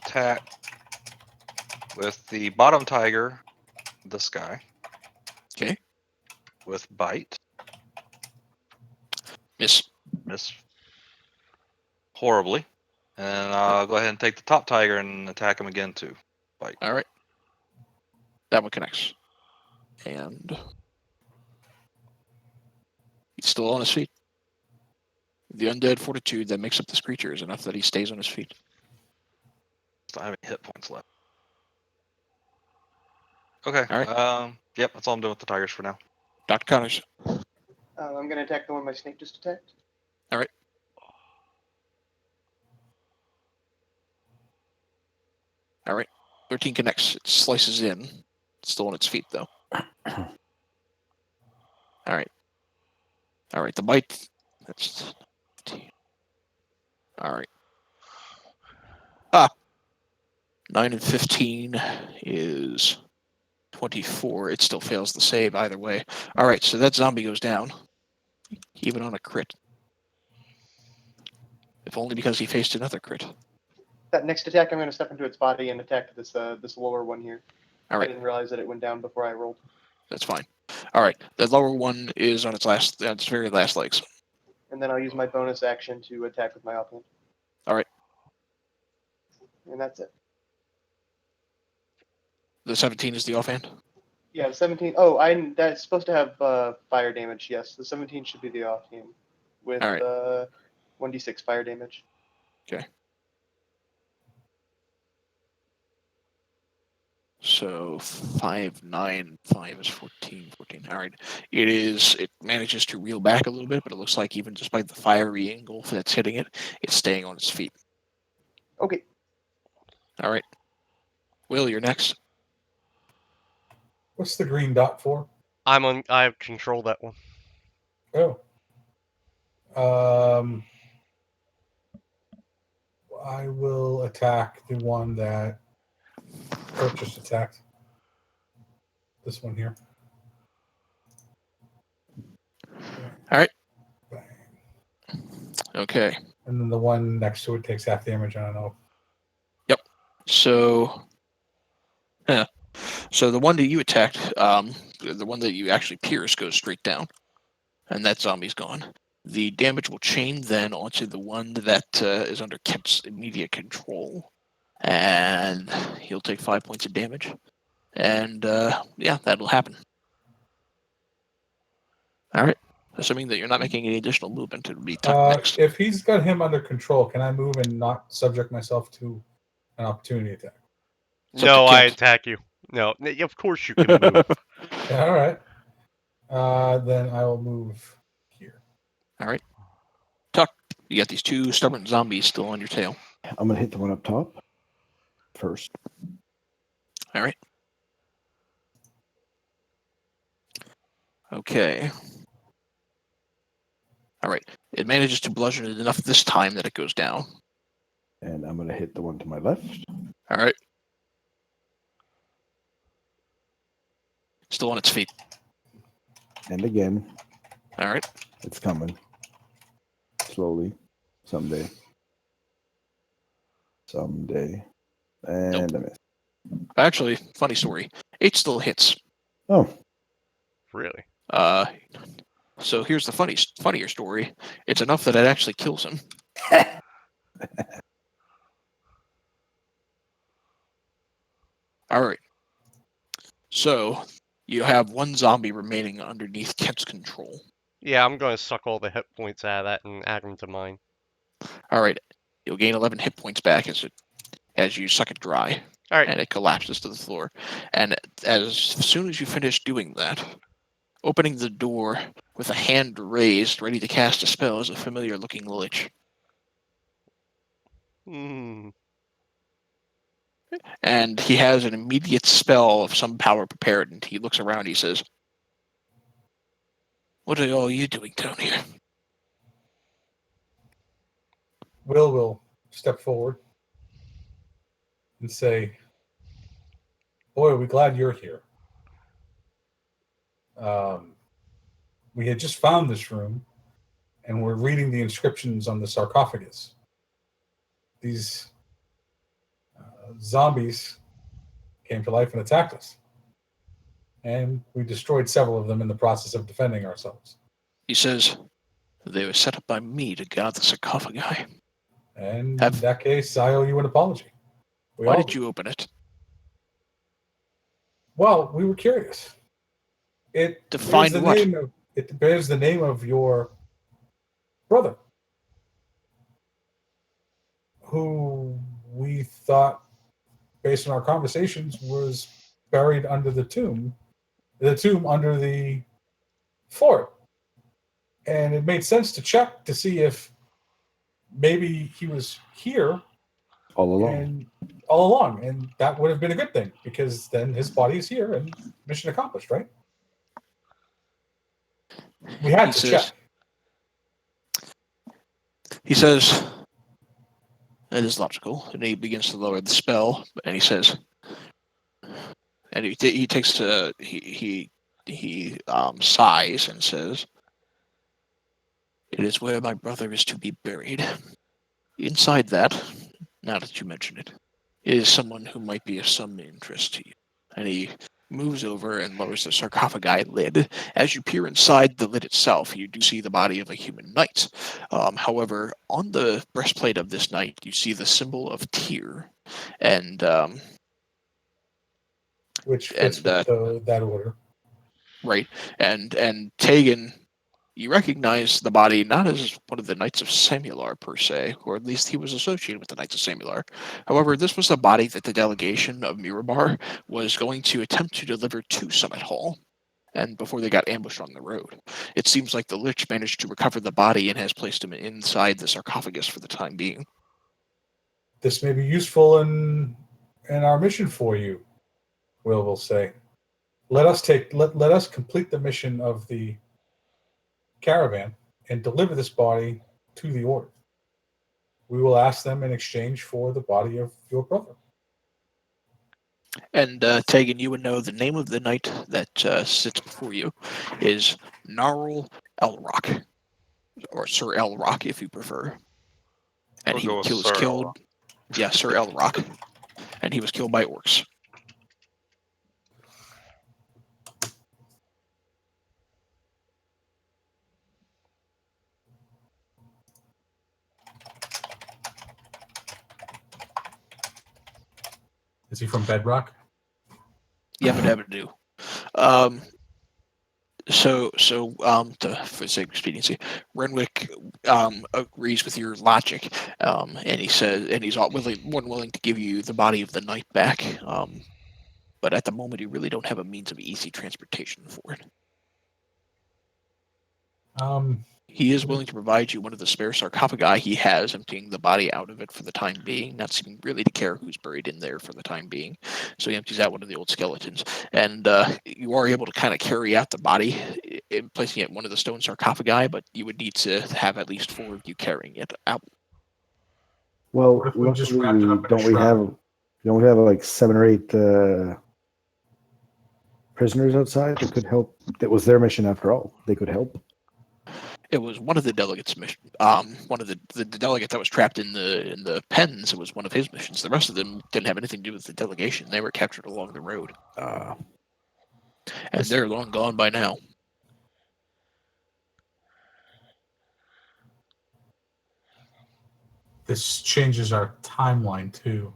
attack with the bottom tiger, this guy. Okay. With bite. Miss. Miss horribly. And I'll go ahead and take the top tiger and attack him again too. Bite. All right. That one connects. And he's still on his feet. The undead fortitude that makes up this creature is enough that he stays on his feet. I have any hit points left. Okay. All right. Yep, that's all I'm doing with the tigers for now. Dr. Connors. I'm going to attack the one my snake just attacked. All right. All right. 13 connects. It slices in. It's still on its feet, though. All right. All right. The bite. That's 15. All right. 9 and 15 is 24. It still fails the save either way. All right. So that zombie goes down, even on a crit. If only because he faced another crit. That next attack, I'm going to step into its body and attack this this lower one here. All right. I didn't realize that it went down before I rolled. That's fine. All right. The lower one is on its very last legs. And then I'll use my bonus action to attack with my offhand. All right. And that's it. The 17 is the offhand? Yeah, the 17. Oh, that's supposed to have fire damage. Yes, the 17 should be the offhand with All right. 1d6 fire damage. Okay. So 5, 9, 5 is 14, 14. All right. It manages to reel back a little bit, but it looks like even despite the fiery angle that's hitting it, it's staying on its feet. Okay. All right. Will, you're next. What's the green dot for? I control that one. Oh. I will attack the one that Kurt just attacked. This one here. All right. Bang. Okay. And then the one next to it takes half damage. I don't know. Yep. So, yeah. So the one that you attacked, the one that you actually pierced, goes straight down, and that zombie's gone. The damage will chain then onto the one that is under Kemp's immediate control, and he'll take 5 points of damage. And yeah, that'll happen. All right. Assuming that you're not making any additional movement, it'll be Tuck next. If he's got him under control, can I move and not subject myself to an opportunity attack? No, I attack you. No, of course you can move. All right. Then I will move here. All right. Tuck, you got these two stubborn zombies still on your tail. I'm going to hit the one up top first. All right. Okay. All right. It manages to bludgeon it enough this time that it goes down. And I'm going to hit the one to my left. All right. Still on its feet. And again. All right. It's coming. Slowly. Someday. And Nope. I miss. Actually, funny story. 8 still hits. Oh. Really? So here's the funnier story. It's enough that it actually kills him. All right. So you have one zombie remaining underneath Kent's control. Yeah, I'm going to suck all the hit points out of that and add them to mine. All right. You'll gain 11 hit points back as you suck it dry. All right. And it collapses to the floor. And as soon as you finish doing that, opening the door with a hand raised, ready to cast a spell, is a familiar-looking Lich. Hmm. And he has an immediate spell of some power prepared, and he looks around, he says, "What are all you doing down here?" Will step forward and say, "Boy, are we glad you're here. We had just found this room, and we're reading the inscriptions on the sarcophagus. These zombies came to life and attacked us. And we destroyed several of them in the process of defending ourselves. He says, they were set up by me to guard the sarcophagi. And in that case, I owe you an apology. Why did you open it? Well, we were curious. It bears the name of your brother, who we thought, based on our conversations, was buried under the tomb under the fort. And it made sense to check to see if maybe he was here all along. And that would have been a good thing, because then his body is here and mission accomplished, right? We had to check. He says, it is logical, and he begins to lower the spell, and he says, and he takes he sighs and says, it is where my brother is to be buried. Inside that, now that you mention it, is someone who might be of some interest to you. And he moves over and lowers the sarcophagi lid. As you peer inside the lid itself, you do see the body of a human knight. However, on the breastplate of this knight, you see the symbol of Tyr, and which fits with that order, right? And Tegan, you recognize the body not as one of the Knights of Samular per se, or at least he was associated with the Knights of Samular. However, this was the body that the delegation of Mirabar was going to attempt to deliver to Summit Hall, and before they got ambushed on the road. It seems like the Lich managed to recover the body and has placed him inside the sarcophagus for the time being. This may be useful in our mission for you, will say. Let us complete the mission of the caravan and deliver this body to the order. We will ask them in exchange for the body of your brother. And Tegan, you would know the name of the knight that sits before you is Gnarl Elrock, or Sir Elrock if you prefer. And he was killed. Yeah, Sir Elrock, and he was killed by orcs. Is he from Bedrock? Yabba do. So, for the sake of expediency, Renwick agrees with your logic, and he says, and he's more than willing to give you the body of the knight back. But at the moment, you really don't have a means of easy transportation for it. He is willing to provide you one of the spare sarcophagi he has, emptying the body out of it for the time being, not seeming really to care who's buried in there for the time being. So he empties out one of the old skeletons, and you are able to kind of carry out the body, placing it in one of the stone sarcophagi, but you would need to have at least 4 of you carrying it out. Well, luckily, don't we have like 7 or 8 prisoners outside that could help? That was their mission after all. They could help. It was one of the delegates' mission. One of the delegate that was trapped in the pens. It was one of his missions. The rest of them didn't have anything to do with the delegation. They were captured along the road, and they're long gone by now. This changes our timeline too.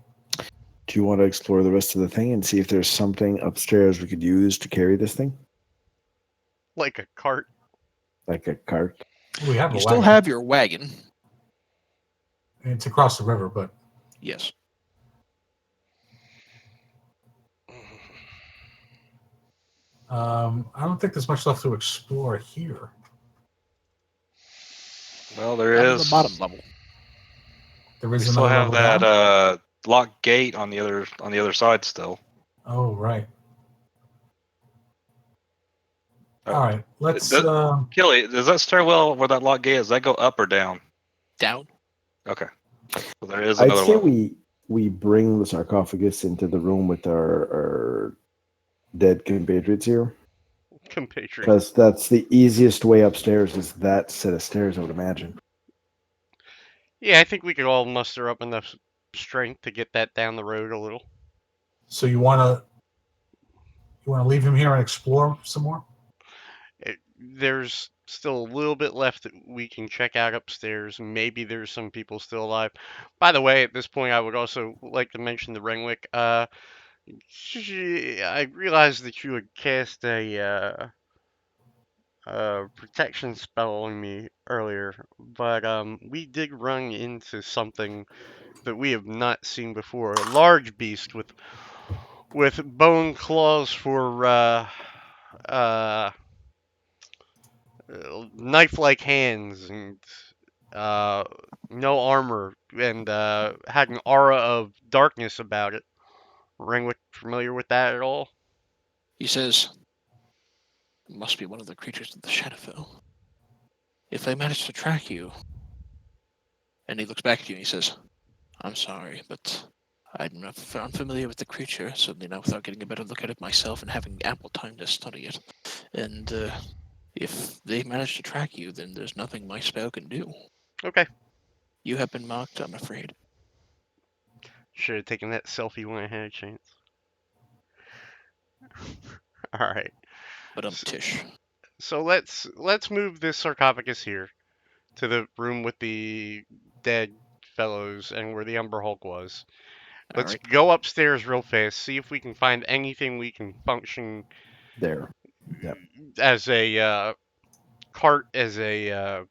Do you want to explore the rest of the thing and see if there's something upstairs we could use to carry this thing? Like a cart. Like a cart. We have. You still have your wagon. It's across the river, but yes. I don't think there's much left to explore here. Well, there Down is to the bottom level. There is we still have another that locked gate on the other side still. Oh right. All right, let's. Killy, does that stairwell where that locked gate is? Does that go up or down? Down. Okay. So there is I'd another say level. we bring the sarcophagus into the room with our dead compatriots here. Compatriots. Because that's the easiest way upstairs, is that set of stairs, I would imagine. Yeah, I think we could all muster up enough strength to get that down the road a little. So you want to leave him here and explore some more? There's still a little bit left that we can check out upstairs. Maybe there's some people still alive. By the way, at this point, I would also like to mention the Renwick. I realized that you had cast a protection spell on me earlier, but we did run into something that we have not seen before. A large beast with bone claws for knife-like hands and no armor and had an aura of darkness about it. Renwick familiar with that at all? He says, "It must be one of the creatures of the Shadowfell. If they manage to track you," and he looks back at you and he says, "I'm sorry, but I'm not unfamiliar with the creature, certainly not without getting a better look at it myself and having ample time to study it. And if they manage to track you, then there's nothing my spell can do. Okay. You have been marked, I'm afraid." Should have taken that selfie when I had a chance. All right. But Tish. So let's move this sarcophagus here to the room with the dead fellows and where the Umber Hulk was. Let's go upstairs real fast, see if we can find anything we can function there. Yep. as a cart, as a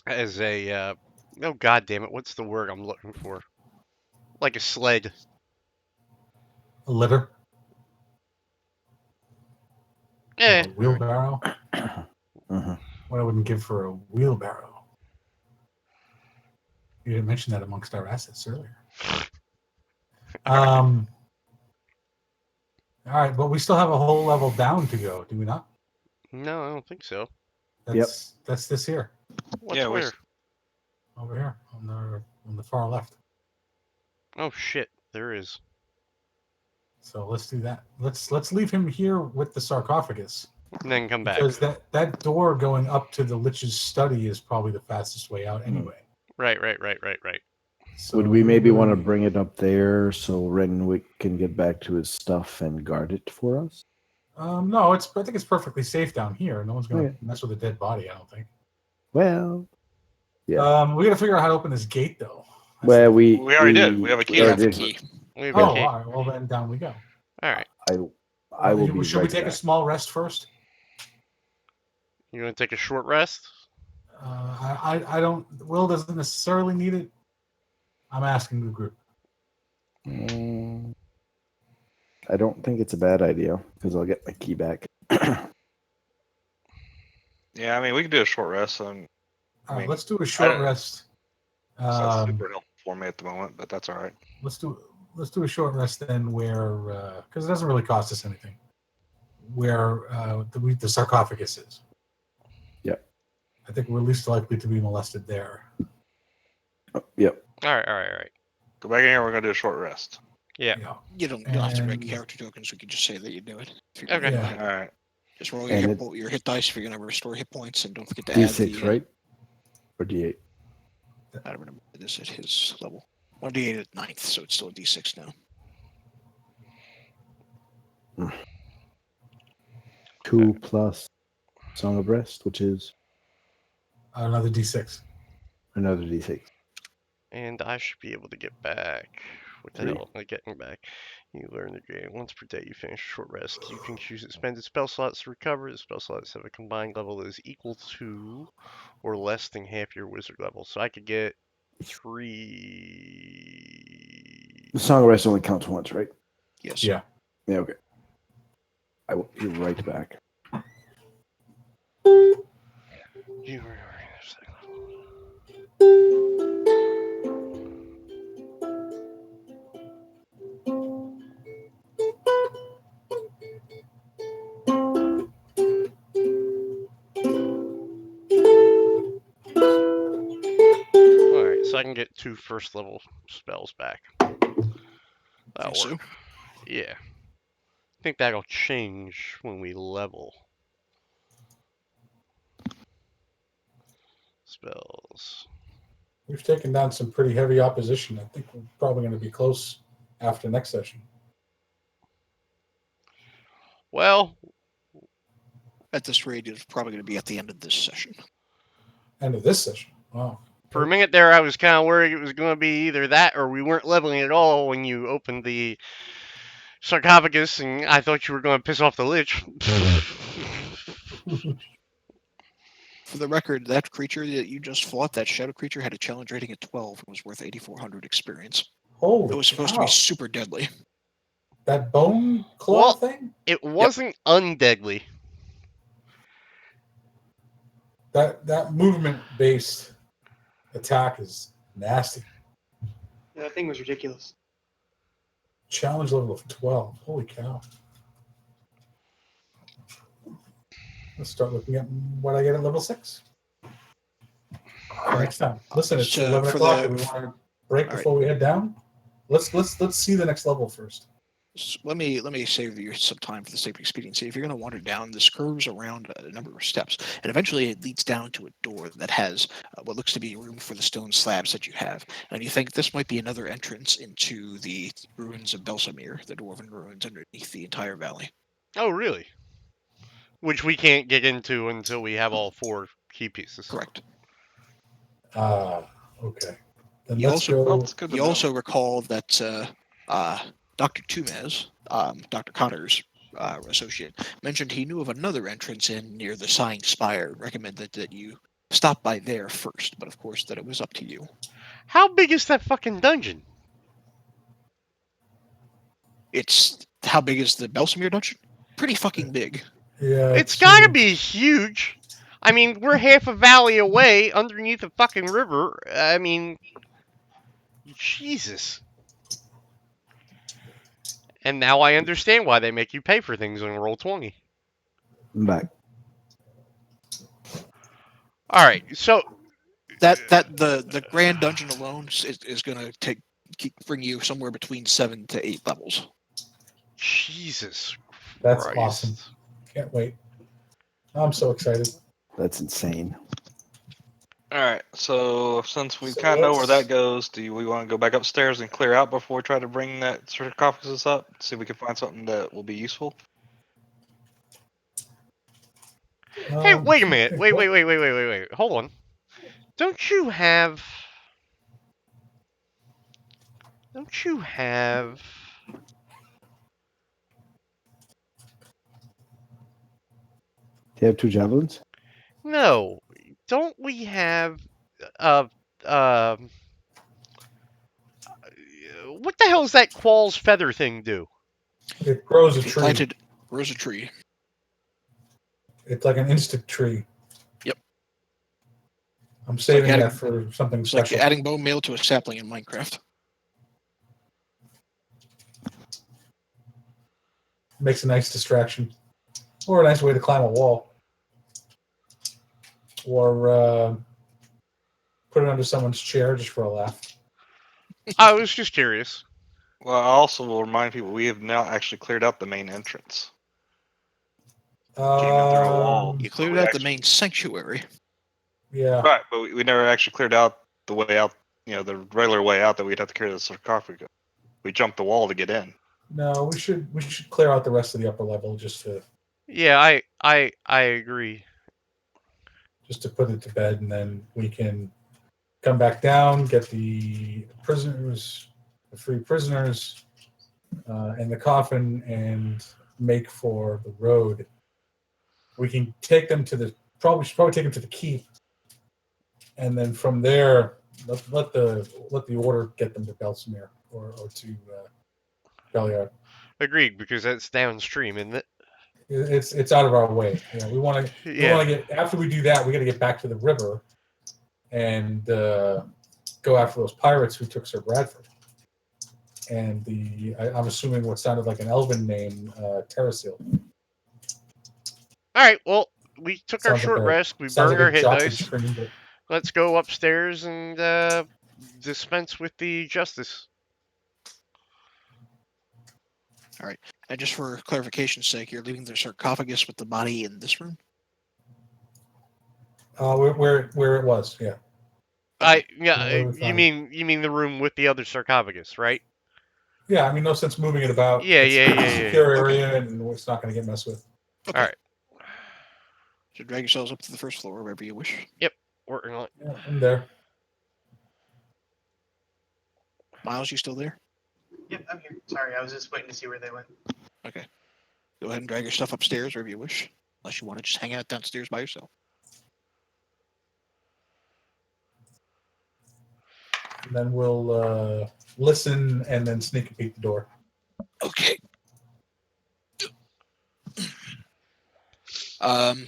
oh god damn it, what's the word I'm looking for? Like a sled. A litter? Eh. A wheelbarrow? Mm-hmm. What I wouldn't give for a wheelbarrow. You didn't mention that amongst our assets earlier. All right, but we still have a whole level down to go, do we not? No, I don't think so. That's this here. What's where? Over here on the far left. Oh shit, there is. So let's do that. Let's leave him here with the sarcophagus. And then come back. Because that door going up to the Lich's study is probably the fastest way out anyway. Right. So would we maybe want to bring it up there so Renwick can get back to his stuff and guard it for us? No, I think it's perfectly safe down here. No one's gonna mess with a dead body, I don't think. Well, yeah. We gotta figure out how to open this gate though. We already did. We have a key. We have a key. All right. Well, then down we go. All right. I will be. Should we take a small rest first? You want to take a short rest? I don't. Will doesn't necessarily need it. I'm asking the group. I don't think it's a bad idea because I'll get my key back. Yeah, I mean, we can do a short rest. All right, let's do a short rest. It's not super helpful for me at the moment, but that's all right. Let's do a short rest then, where because it doesn't really cost us anything. Where the sarcophagus is. Yep. I think we're least likely to be molested there. Yep. All right. Go back in here. We're gonna do a short rest. Yeah. You don't have to make character tokens. We can just say that you do it. Okay. Yeah. All right. Just roll your hit dice if you're gonna restore hit points, and don't forget to D6, add right? Or D8? I don't remember this at his level. 1d8 at 9th, so it's still a d6 now. 2 plus Song of Rest, which is another D6. Another D6. And I should be able to get back. What the hell am I getting back? You learn the game. Once per day you finish a short rest. You can choose expended spell slots to recover. The spell slots have a combined level that is equal to or less than half your wizard level. So I could get 3. The Song of Rest only counts once, right? Yes. Yeah. Yeah, okay. I will be right back. You were Alright, so I can get 2 first level spells back. That'll work. Yeah. I think that'll change when we level. Spells. We've taken down some pretty heavy opposition. I think we're probably going to be close after next session. Well, At this rate, it's probably going to be at the end of this session. End of this session. Wow. for a minute there, I was kind of worried it was going to be either that or we weren't leveling at all when you opened the sarcophagus, and I thought you were going to piss off the Lich. For the record, that creature that you just fought, that shadow creature, had a challenge rating at 12 and was worth 8,400 experience. Holy It was supposed to be super deadly. That bone claw Well, thing? It wasn't undeadly. That movement-based attack is nasty. Yeah, that thing was ridiculous. Challenge level of 12. Holy cow. Let's start looking at what I get at level 6. Next time. Listen, it's 11 o'clock. Do we want to break before we head down? Let's see the next level first. So let me save you some time for the sake of expediency. If you're going to wander down, this curves around a number of steps, and eventually it leads down to a door that has what looks to be room for the stone slabs that you have. And you think this might be another entrance into the ruins of Belsamir, the dwarven ruins underneath the entire valley. Oh, really? Which we can't get into until we have all 4 key pieces. Correct. Okay. Then You let's also, go. you also recall that Dr. Tumez, Dr. Connor's associate, mentioned he knew of another entrance in near the Sighing Spire and recommended that you stop by there first, but of course that it was up to you. How big is that fucking dungeon? How big is the Belsamir dungeon? Pretty fucking big. Yeah. It's gotta be huge. I mean, we're half a valley away underneath a fucking river. I mean, Jesus. And now I understand why they make you pay for things on Roll20. I'm back. All right, so the grand dungeon alone is going to bring you somewhere between 7 to 8 levels. Jesus That's Christ. awesome. Can't wait. I'm so excited. That's insane. All right, so since we kind of know where that goes, do we want to go back upstairs and clear out before we try to bring that sarcophagus up? See if we can find something that will be useful. Hey, wait a minute. Wait. Hold on. Don't you have... Do you have 2 javelins? No. Don't we have... what the hell does that Quall's feather thing do? It grows a tree. Grows a tree. It's like an instant tree. Yep. I'm saving that for something special. Like adding bone meal to a sapling in Minecraft. Makes a nice distraction. Or a nice way to climb a wall. Or put it under someone's chair just for a laugh. I was just curious. Well, I also will remind people we have now actually cleared out the main entrance. Came in through a wall. You cleared out the main sanctuary. Yeah. Right, but we never actually cleared out the way out, the regular way out that we'd have to carry the sarcophagus. We jumped the wall to get in. No, we should clear out the rest of the upper level just to... Yeah, I agree. Just to put it to bed, and then we can come back down, get the prisoners, the free prisoners, in the coffin, and make for the road. We can take them to the probably take them to the keep, and then from there, let the order get them to Belsamir or to Beliard. Agreed, because that's downstream, isn't it? It's out of our way. We want to get, after we do that, we got to get back to the river and go after those pirates who took Sir Bradford. And I'm assuming what sounded like an elven name, Terrasil. All right, well, we took our short rest. We burned our hit dice. Let's go upstairs and dispense with the justice. All right. And just for clarification's sake, you're leaving the sarcophagus with the body in this room? Where it was, yeah. You mean the room with the other sarcophagus, right? Yeah, I mean, no sense moving it about. Yeah. It's a secure area, and it's not going to get messed with. Okay. All right. So drag yourselves up to the first floor, wherever you wish. Yep. Working on it. Yeah, I'm there. Miles, you still there? Yep, I'm here. Sorry, I was just waiting to see where they went. Okay. Go ahead and drag your stuff upstairs, wherever you wish. Unless you want to just hang out downstairs by yourself. And then we'll listen and then sneak a peek at the door. Okay.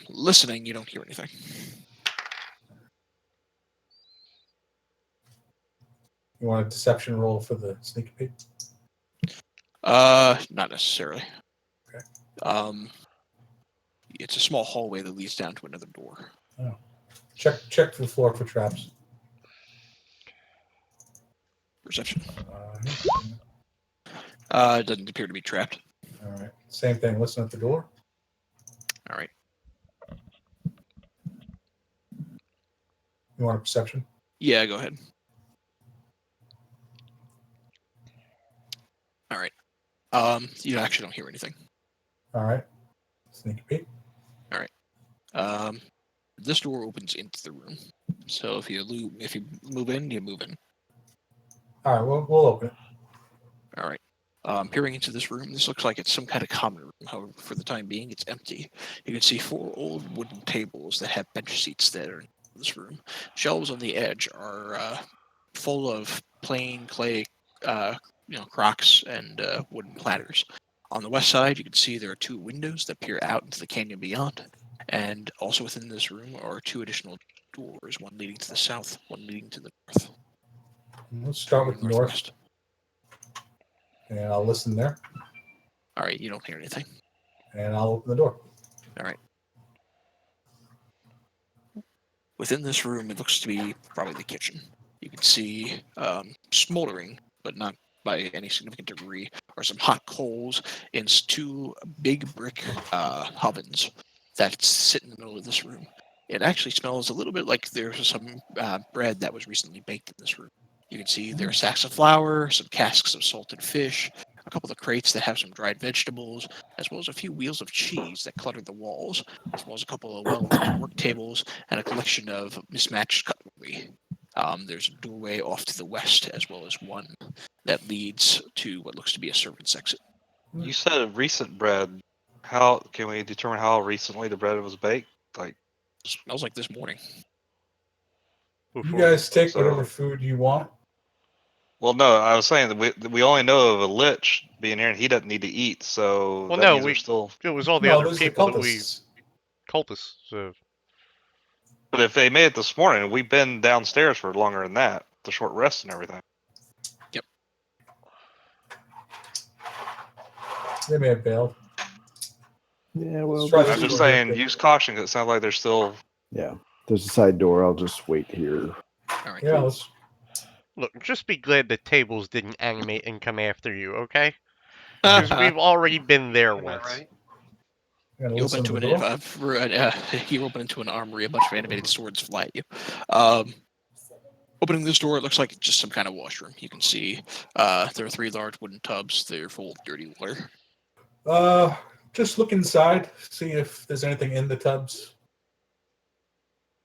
Listening, you don't hear anything. You want a deception roll for the sneak peek? Not necessarily. Okay. It's a small hallway that leads down to another door. Oh. Check the floor for traps. Perception. Uh, It doesn't appear to be trapped. all right. Same thing. Listen at the door. All right. You want a perception? Yeah, go ahead. All right. You actually don't hear anything. All right. Sneak a peek. This door opens into the room. So if you move in, you move in. All right. We'll open it. All right. Peering into this room, this looks like it's some kind of common room. However, for the time being, it's empty. You can see 4 old wooden tables that have bench seats that are in this room. Shelves on the edge are full of plain clay, crocks and wooden platters. On the west side, you can see there are 2 windows that peer out into the canyon beyond. And also within this room are 2 additional doors, one leading to the south, one leading to the north. Let's start with the north, northwest. and I'll listen there, All right, you don't hear anything. and I'll open the door. All right. Within this room, it looks to be probably the kitchen. You can see smoldering, but not by any significant degree, are some hot coals in 2 big brick ovens that sit in the middle of this room. It actually smells a little bit like there's some bread that was recently baked in this room. You can see there are sacks of flour, some casks of salted fish, a couple of crates that have some dried vegetables, as well as a few wheels of cheese that clutter the walls, as well as a couple of well-worn work tables and a collection of mismatched cutlery. There's a doorway off to the west, as well as one that leads to what looks to be a servant's exit. You said recent bread. How can we determine how recently the bread was baked? Like, It smells like this morning. You guys take So- whatever food you want. well, no, I was saying that we only know of a lich being here, and he doesn't need to eat. So Well, that no, means we're still. It was all the No, other those are the people that we cultists. cultists. So But if they made it this morning, we've been downstairs for longer than that. The short rest and everything. They may have bailed. Yeah, well, Let's try I'm this just door here saying, quick. use caution because it sounds like they're still. yeah. There's a side door. I'll just wait here. All right. Yeah, let's. look, just be glad the tables didn't animate and come after you, okay? Because we've already been there Am I once. right? I'm gonna You open listen into to an the door. you open into an armory. A bunch of animated swords fly at you. Opening this door, it looks like just some kind of washroom. You can see there are 3 large wooden tubs. They're full of dirty water. Just look inside, see if there's anything in the tubs.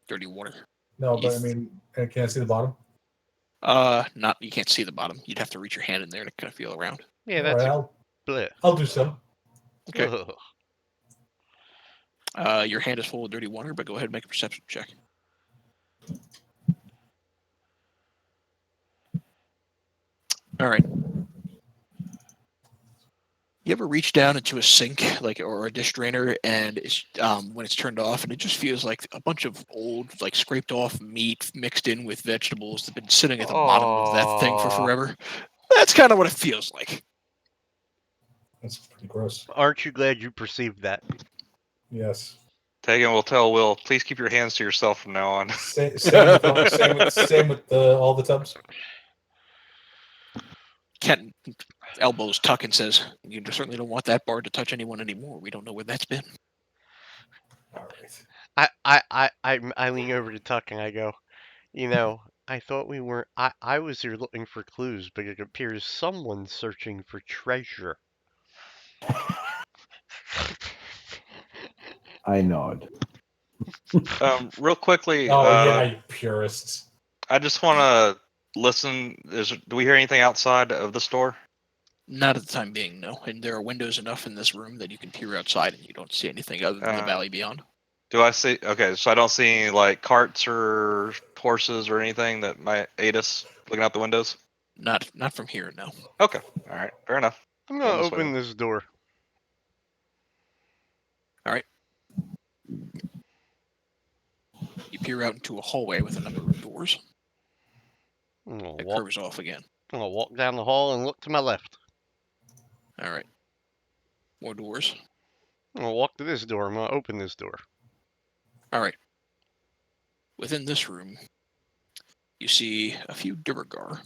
Dirty water. No, but I Yes. mean, can I see the bottom? Not you can't see the bottom. You'd have to reach your hand in there to kind of feel around. Yeah, All that's right, bleh. I'll do so. Okay. Ugh. Your hand is full of dirty water, but go ahead and make a perception check. All right. You ever reach down into a sink, or a dish drainer, and it's when it's turned off, and it just feels like a bunch of old, scraped off meat mixed in with vegetables that've been sitting at the bottom of that thing for Aw. forever? That's kind of what it feels like. That's pretty gross. Aren't you glad you perceived that? Yes. Tegan will tell Will, please keep your hands to yourself from now on. Same with all the tubs. Kent elbows Tuck and says, "You certainly don't want that bar to touch anyone anymore. We don't know where that's been." All right. I lean over to Tuck and I go, you know, I thought we weren't. I was here looking for clues, but it appears someone's searching for treasure. I nod. Real quickly, Oh yeah, you purists. I just want to listen. Do we hear anything outside of the store? Not at the time being, no. And there are windows enough in this room that you can peer outside and you don't see anything other than the valley beyond. Do I see? Okay, so I don't see any like carts or horses or anything that might aid us looking out the windows. Not from here, no. Okay, all right, fair enough. I'm gonna Going this way open then. this door. You peer out into a hallway with a number of doors. I'm gonna It walk. curves off again. I'm gonna walk down the hall and look to my left. All right. More doors. I'm gonna walk to this door. I'm gonna open this door. All right. Within this room, you see a few Duragar.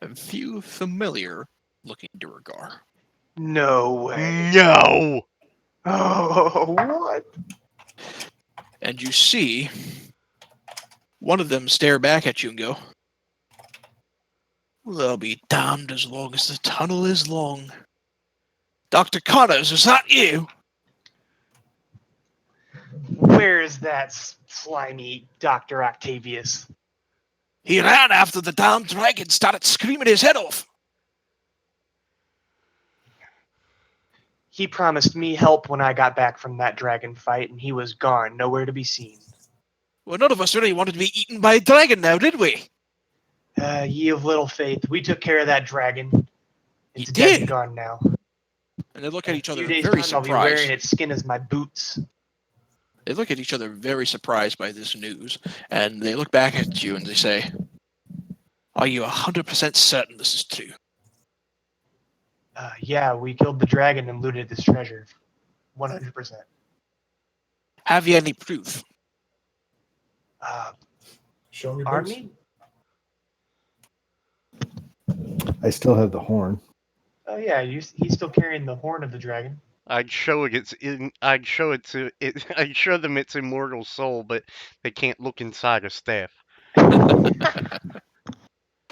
A few familiar-looking Duragar. No way. No. Oh, what? And you see one of them stare back at you and go, "They'll be damned as long as the tunnel is long. Dr. Connors, is that you?" Where's that slimy Dr. Octavius? "He ran after the damned dragon, started screaming his head off." He promised me help when I got back from that dragon fight, and he was gone, nowhere to be seen. Well, none of us really wanted to be eaten by a dragon now, did we? Ye of little faith, we took care of that dragon. It's You dead did? and gone now. And they look at each other In a few days' very time, I'll be wearing surprised. its skin as my boots. They look at each other very surprised by this news, and they look back at you and they say, "Are you 100% certain this is true?" Yeah, we killed the dragon and looted this treasure. 100%. Have you any proof? Show me boots. Army? I still have the horn. Oh yeah, he's still carrying the horn of the dragon. I'd show them its immortal soul, but they can't look inside a staff.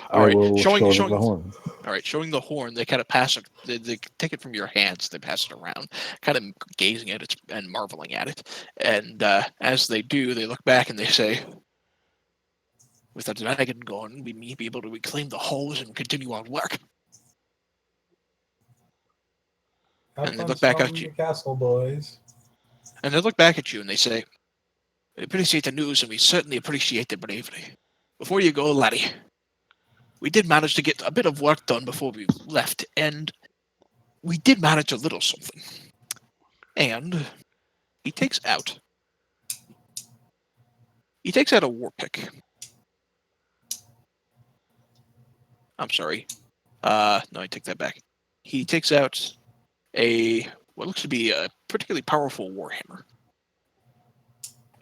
All I right, will showing the horn. All right, showing the horn, they kind of pass it. They take it from your hands. They pass it around, kind of gazing at it and marveling at it. And as they do, they look back and they say, "With the dragon gone, we may be able to reclaim the halls and continue our work." Have And they fun look back at storming you. the castle, boys. And they look back at you and they say, "We appreciate the news and we certainly appreciate the bravery. Before you go, laddie, we did manage to get a bit of work done before we left, and we did manage a little something." And he takes out a war pick. I'm sorry. No, I take that back. He takes out what looks to be a particularly powerful warhammer.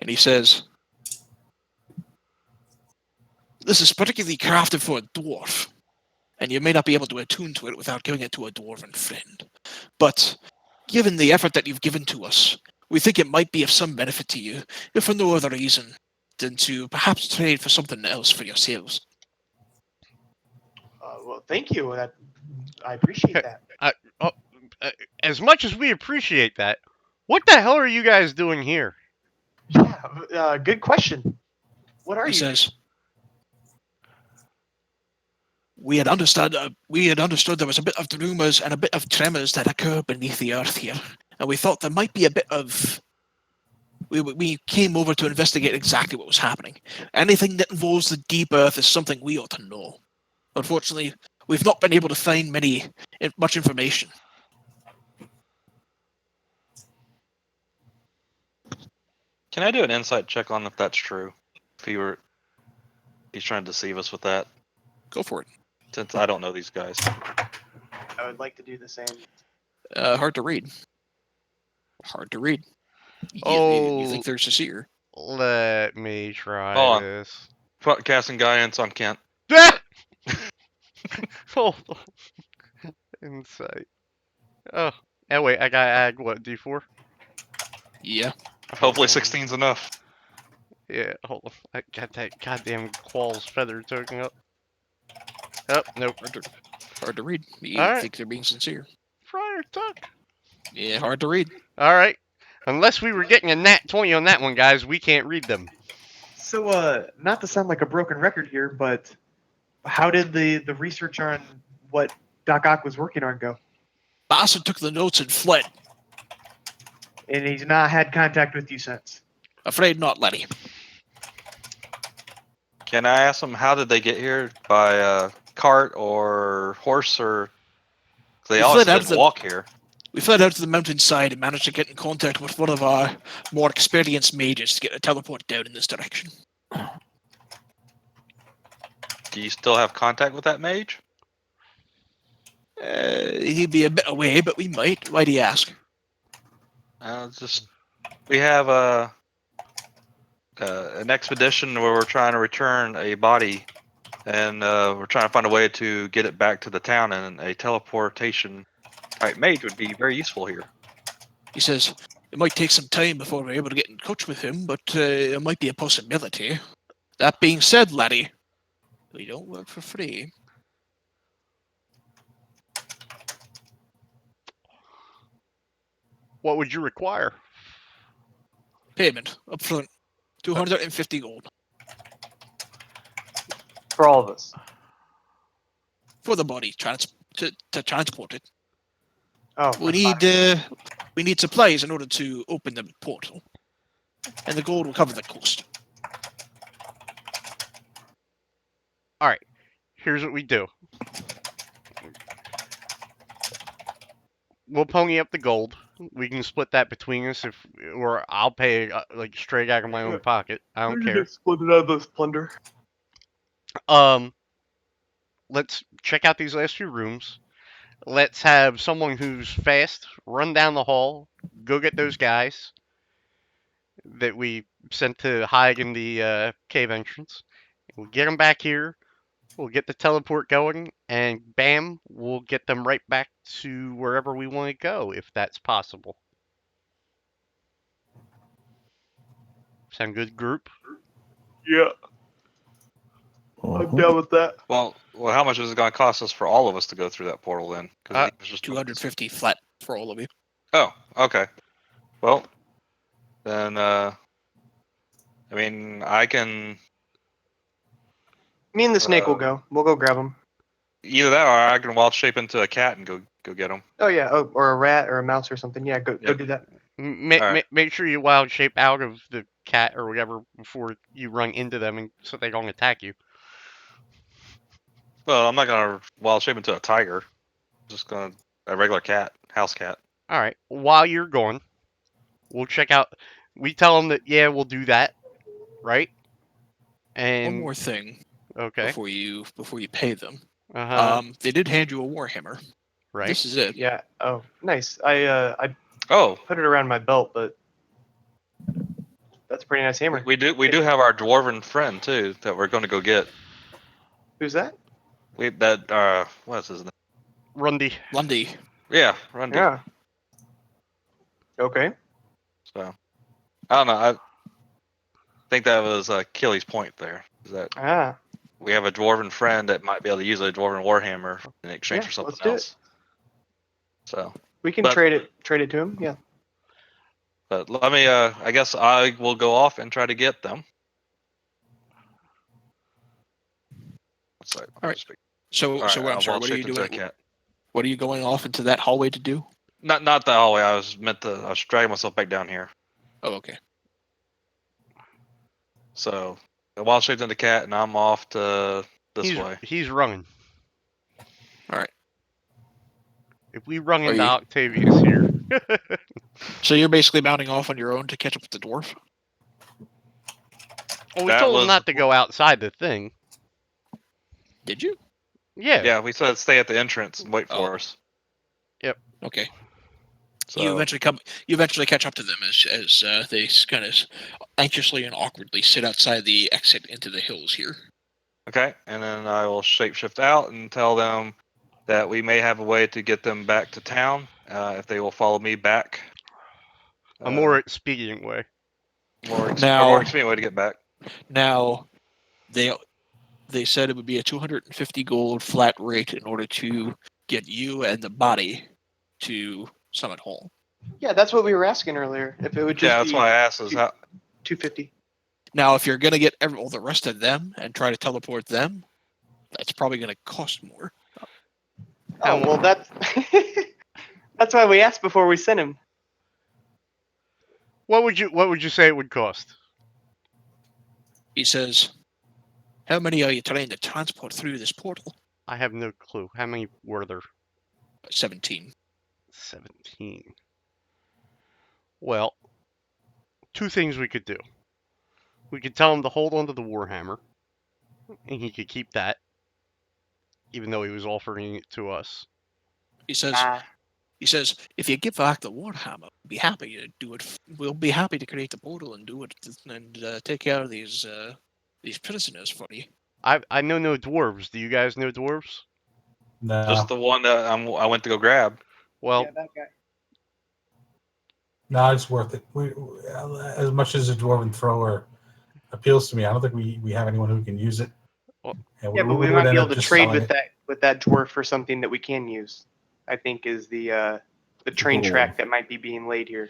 And he says, "This is particularly crafted for a dwarf, and you may not be able to attune to it without giving it to a dwarven friend. But given the effort that you've given to us, we think it might be of some benefit to you, if for no other reason than to perhaps trade for something else for yourselves." Well, thank you. I appreciate that. As much as we appreciate that, what the hell are you guys doing here? Yeah, good question. What are He you? says, we had understood there was a bit of rumors and a bit of tremors that occur beneath the earth here, and we thought there might be a bit of. We came over to investigate exactly what was happening. Anything that involves the deep earth is something we ought to know. Unfortunately, we've not been able to find much information. Can I do an insight check on if that's true? If he's trying to deceive us with that. Go for it. Since I don't know these guys. I would like to do the same. Hard to read. You think they're sincere? Let me try Hold on. this. Casting guidance on Kent. Ah! Hold on. Insight. Oh, wait, I gotta add what, D4? Yeah. Hopefully 16's enough. Yeah, hold on. I got that goddamn Quall's feather token up. Oh, nope. Hard to read. You All right. think they're being sincere? Friar Tuck. Yeah, hard to read. All right. Unless we were getting a nat 20 on that one, guys, we can't read them. So, not to sound like a broken record here, but how did the research on what Doc Ock was working on go? Bastard took the notes and fled. And he's not had contact with you since. Afraid not, laddie. Can I ask them how did they get here? By cart or horse or? 'Cause they We obviously fled out didn't of the- walk here. We fled out to the mountainside and managed to get in contact with one of our more experienced mages to get a teleport down in this direction. Do you still have contact with that mage? He'd be a bit away, but we might. Why do you ask? We have an expedition where we're trying to return a body, and we're trying to find a way to get it back to the town. And a teleportation type mage would be very useful here. He says it might take some time before we're able to get in touch with him, but it might be a possibility. That being said, laddie, we don't work for free. What would you require? Payment up front, 250 gold For all of us. for the body to transport it. Oh, We need supplies in order to open the portal, and the gold will cover the cost. All right. Here's what we do. We'll pony up the gold. We can split that between us, or I'll pay like straight out of my own pocket. I don't care. Split it out of this plunder. Let's check out these last few rooms. Let's have someone who's fast run down the hall, go get those guys that we sent to hide in the cave entrance. We'll get them back here. We'll get the teleport going, and bam, we'll get them right back to wherever we want to go, if that's possible. Sound good, group? Yeah, I'm down with that. Well, how much is it going to cost us for all of us to go through that portal then? Because it was just 250 flat for all of you. Oh, okay. Well, then I mean, I can Me and the snake will go. We'll go grab him. either that, or I can wild shape into a cat and go get him. Oh yeah, or a rat or a mouse or something. Yeah, go Yep. do that. Make sure you wild shape out of the cat or whatever before you run into them, and so they don't attack you. Well, I'm not gonna wild shape into a tiger. I'm just gonna a regular cat, house cat. All right. While you're going, we'll check out. We tell them that yeah, we'll do that, right? And One more thing okay. before you pay them. They did hand you a warhammer. Right. This is it. Yeah. Oh, nice. I Oh, put it around my belt, but that's a pretty nice hammer. we do have our dwarven friend too that we're going to go get. Who's that? What's his name? Rundy. Lundy. Yeah, Rundy. Yeah. Okay. So I don't know. I think that was Achilles' point there. Is that we have a dwarven friend that might be able to use a dwarven warhammer in exchange Yeah, for something let's do else. So We can But- trade it to him. Yeah. But let me, I guess I will go off and try to get them. Sorry, All right. speak. So All right, I'm I'll sorry. What are shape you into a doing? cat. What are you going off into that hallway to do? Not the hallway. I was dragging myself back down here. Oh, okay. So the wild shaped into cat, and I'm off to this way. He's running. All right. If we run Are into you- Octavius here, So you're basically mounting off on your own to catch up with the dwarf. well, we That told him was- not to go outside the thing. Did you? Yeah. Yeah, we said stay at the entrance and wait for us. Okay. So You eventually catch up to them as they kind of anxiously and awkwardly sit outside the exit into the hills here. okay, and then I will shapeshift out and tell them that we may have a way to get them back to town if they will follow me back. A more expedient way. more Now- expedient way to get back. Now, they said it would be a 250 gold flat rate in order to get you and the body to Summit Hall. Yeah, that's what we were asking earlier. If it would just Yeah, that's be why I asked. Is how 250. Now, if you're going to get all the rest of them and try to teleport them, that's probably going to cost more. Oh well, that's that's why we asked before we sent him. What would you say it would cost? He says, "How many are you trying to transport through this portal?" I have no clue. How many were there? 17. 17. Well, two things we could do. We could tell him to hold on to the Warhammer, and he could keep that, even though he was offering it to us. He says, if you give back the Warhammer, we'll be happy to do it. We'll be happy to create the portal and do it and take care of these prisoners for you." I know no dwarves. Do you guys know dwarves? No. just the one that I went to go grab. Well, Yeah, that guy. No, it's worth it. As much as a dwarven thrower appeals to me, I don't think we have anyone who can use it. Well, Yeah, but we might be able to trade with that dwarf for something that we can use. I think is the train Cool. track that might be being laid here.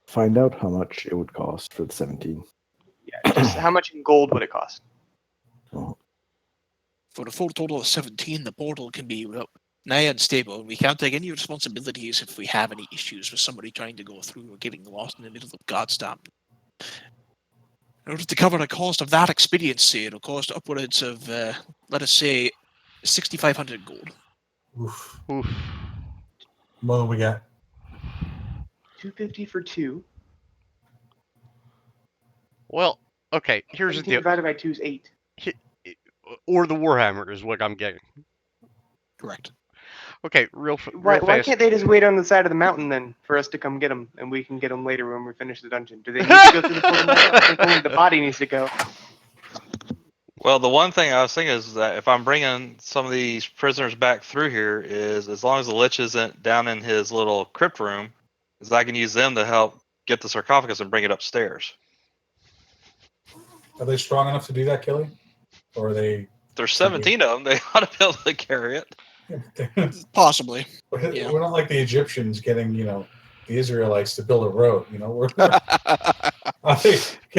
Find out how much it would cost for the 17. Yeah, just how much in gold would it cost? Oh, For a full total of 17, the portal can be nigh unstable, and we can't take any responsibilities if we have any issues with somebody trying to go through or getting lost in the middle of Godstamp. In order to cover the cost of that expediency, it'll cost upwards of, let us say, 6,500 gold. Oof. oof. More than we got. 250 for 2. Well, okay. Here's the 17 deal. divided by 2 is 8. Or the Warhammer is what I'm getting. Correct. Okay, real Why fast. can't they just wait on the side of the mountain then for us to come get them, and we can get them later when we finish the dungeon? Do they need to go through the portal now? I think only the body needs to go. Well, the one thing I was thinking is that if I'm bringing some of these prisoners back through here, is as long as the Lich isn't down in his little crypt room, is I can use them to help get the sarcophagus and bring it upstairs. Are they strong enough to do that, Kelly? Or are they? There's 17 of them. They ought to be able to carry it. Possibly. We're Yeah. not like the Egyptians getting, the Israelites to build a road. We're can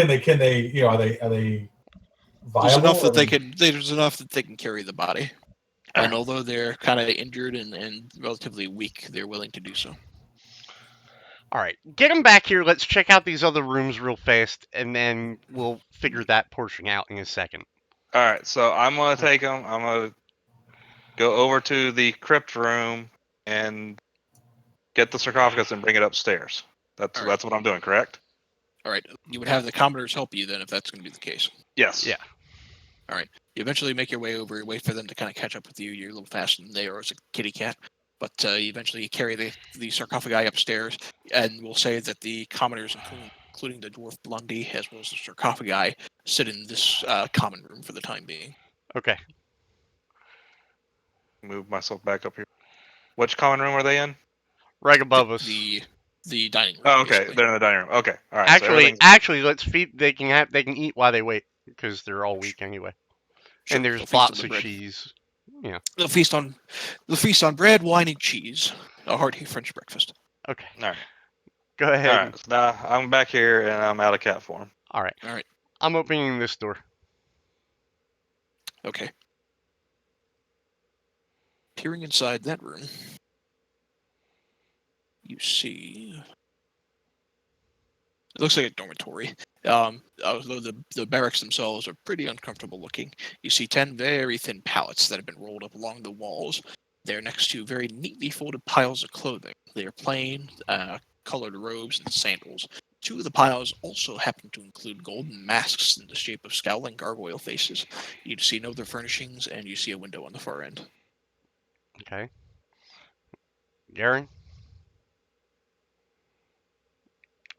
they are they viable? There's enough that I mean, there's enough that they can carry the body. And although they're kind of injured and relatively weak, they're willing to do so. All right, get them back here. Let's check out these other rooms real fast, and then we'll figure that portion out in a second. All right, so I'm gonna take them. I'm gonna go over to the crypt room and get the sarcophagus and bring it upstairs. That's what I'm doing, correct? All right. You would have the Commodores help you then if that's going to be the case. Yes. Yeah. All right. You eventually make your way over, wait for them to kind of catch up with you. You're a little faster than they are as a kitty cat. But you eventually carry the sarcophagi upstairs, and we'll say that the Commodores, including the dwarf Blondie, as well as the sarcophagi, sit in this common room for the time being. Okay. Move myself back up here. Which common room are they in? Right above us. The dining room. Oh, okay. Basically. They're in the dining room. Okay. All right. Actually, let's feed. They can eat while they wait because they're all weak anyway. Sure, And there's lots of cheese. Yeah. They'll feast on bread, wine, and cheese. A hearty French breakfast. Okay. All right. Go ahead. All right. So now I'm back here and I'm out of cat form. All right. All right. I'm opening this door. Okay. Peering inside that room, you see. It looks like a dormitory. Although the barracks themselves are pretty uncomfortable looking. You see 10 very thin pallets that have been rolled up along the walls. They're next to very neatly folded piles of clothing. They are plain, colored robes and sandals. 2 of the piles also happen to include golden masks in the shape of scowling gargoyle faces. You see no other furnishings, and you see a window on the far end. Okay. Garen?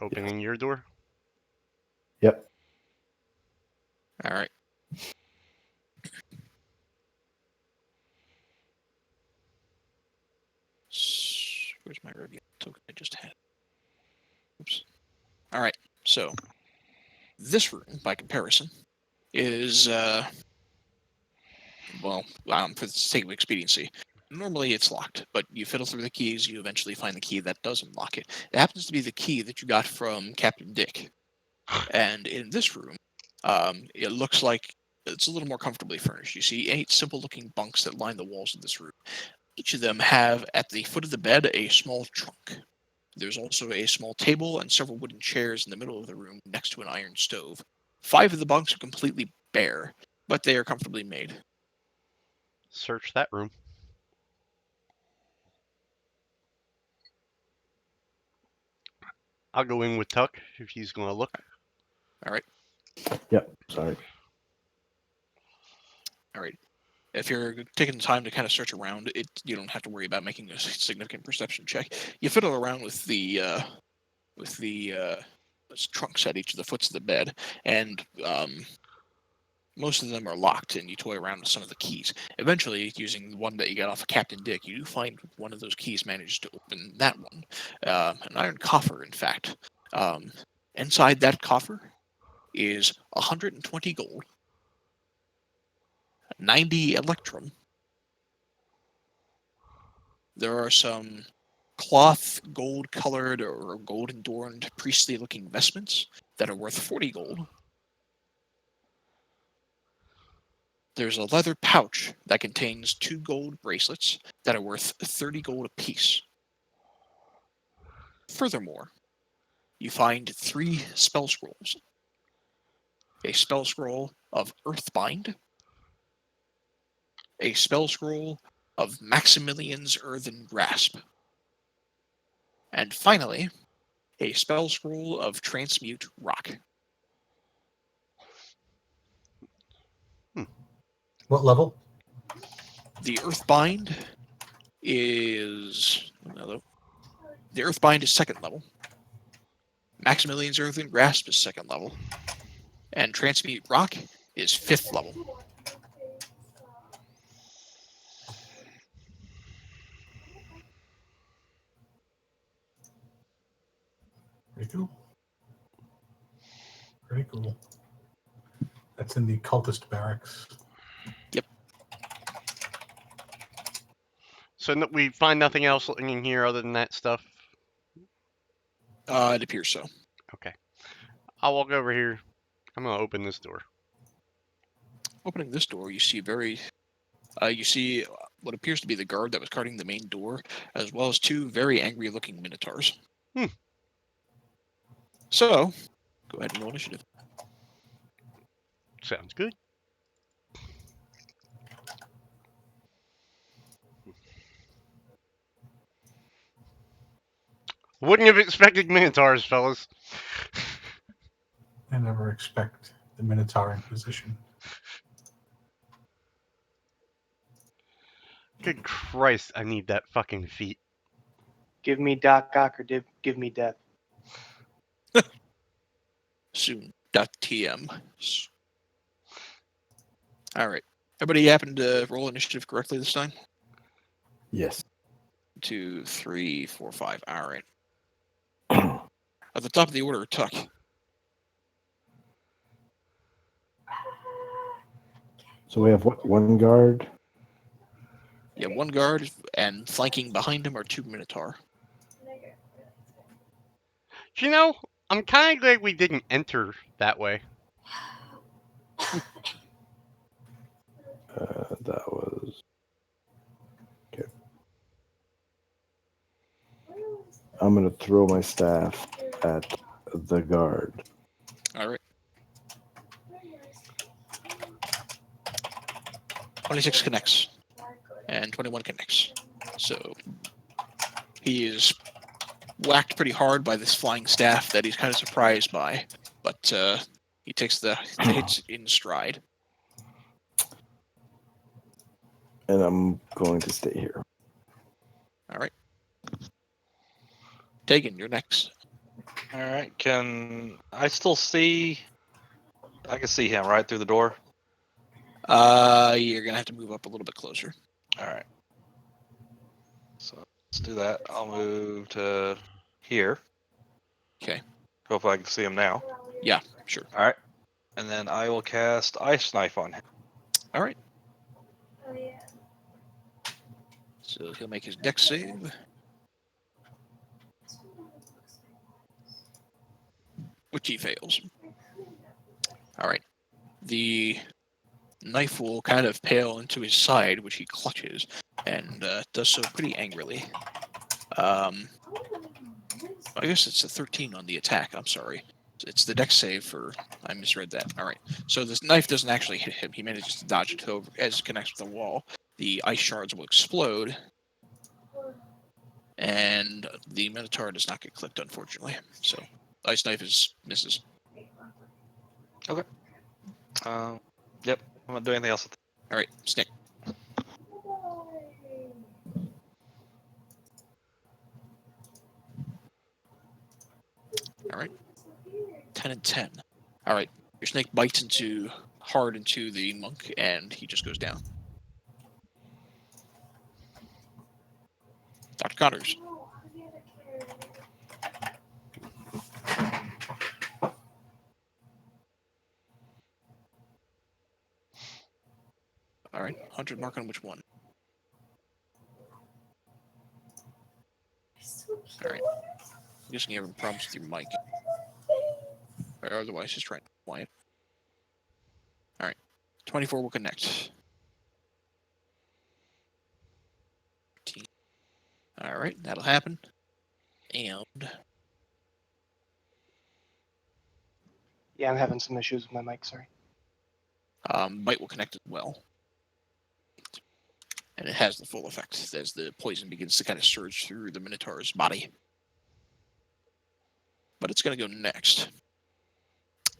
Opening your door? Yep. All right. Where's my review token I just had? Oops. All right. So, this room, by comparison, is, for the sake of expediency, normally it's locked, but you fiddle through the keys, you eventually find the key that does unlock it. It happens to be the key that you got from Captain Dick. And in this room, it looks like it's a little more comfortably furnished. You see 8 simple-looking bunks that line the walls of this room. Each of them have, at the foot of the bed, a small trunk. There's also a small table and several wooden chairs in the middle of the room next to an iron stove. 5 of the bunks are completely bare, but they are comfortably made. Search that room. I'll go in with Tuck if he's going to look. All right. Yep. Sorry. All right. If you're taking the time to kind of search around, you don't have to worry about making a significant perception check. You fiddle around with the trunks at each of the foots of the bed, and most of them are locked, and you toy around with some of the keys. Eventually, using the one that you got off of Captain Dick, you do find one of those keys manages to open that one. An iron coffer, in fact. Inside that coffer is 120 gold, 90 electrum. There are some cloth, gold-colored or gold-adorned priestly-looking vestments that are worth 40 gold. There's a leather pouch that contains 2 gold bracelets that are worth 30 gold apiece. Furthermore, you find 3 spell scrolls. A spell scroll of Earthbind, a spell scroll of Maximilian's Earthen Grasp, and finally, a spell scroll of Transmute Rock. What level? The Earthbind is... The Earthbind is 2nd level. Maximilian's Earthen Grasp is 2nd level. And Transmute Rock is 5th level. Pretty cool. Pretty cool. That's in the cultist barracks. Yep. So we find nothing else in here other than that stuff? It appears so. Okay. I'll walk over here. I'm going to open this door. Opening this door, you see what appears to be the guard that was guarding the main door, as well as 2 very angry-looking minotaurs. So, go ahead and roll initiative. Sounds good. Wouldn't have expected minotaurs, fellas. I never expect the Minotaur in position. Good Christ, I need that fucking feat. Give me Doc Ock or give me death. Soon.tm. Alright. Everybody happen to roll initiative correctly this time? Yes. 2, 3, 4, 5. Alright. At the top of the order, Tuck. So we have what, 1 guard? Yeah, 1 guard, and flanking behind him are 2 minotaur. You know, I'm kind of glad we didn't enter that way. That was... Okay. I'm going to throw my staff at the guard. Alright. 26 connects. And 21 connects. So, he is whacked pretty hard by this flying staff that he's kind of surprised by. But he takes the hits in stride. And I'm going to stay here. Alright. Tegan, you're next. Alright, can I still see... I can see him right through the door? You're gonna have to move up a little bit closer. Alright. So let's do that. I'll move to here. Okay. Hope I can see him now. Yeah, sure. All right. And then I will cast Ice Knife on him. All right. Oh yeah. So he'll make his dex save, which he fails. All right. The knife will kind of pale into his side, which he clutches, and does so pretty angrily. I guess it's a 13 on the attack. I'm sorry. It's the dex save for... I misread that. All right. So this knife doesn't actually hit him. He manages to dodge it over as it connects with the wall. The ice shards will explode, and the Minotaur does not get clipped, unfortunately. So ice knife misses. Yep. I'm not doing anything else. All right, Snick. All right. 10 and 10. All right. Your snake bites hard into the monk, and he just goes down. Dr. Connors. All right. 100 mark on which one? All right. I'm guessing you're having problems with your mic. Or otherwise, just trying to be quiet. All right. 24 will connect. 15. All right. That'll happen. And Yeah, I'm having some issues with my mic. Sorry. bite will connect as well. And it has the full effect as the poison begins to kind of surge through the Minotaur's body. But it's going to go next.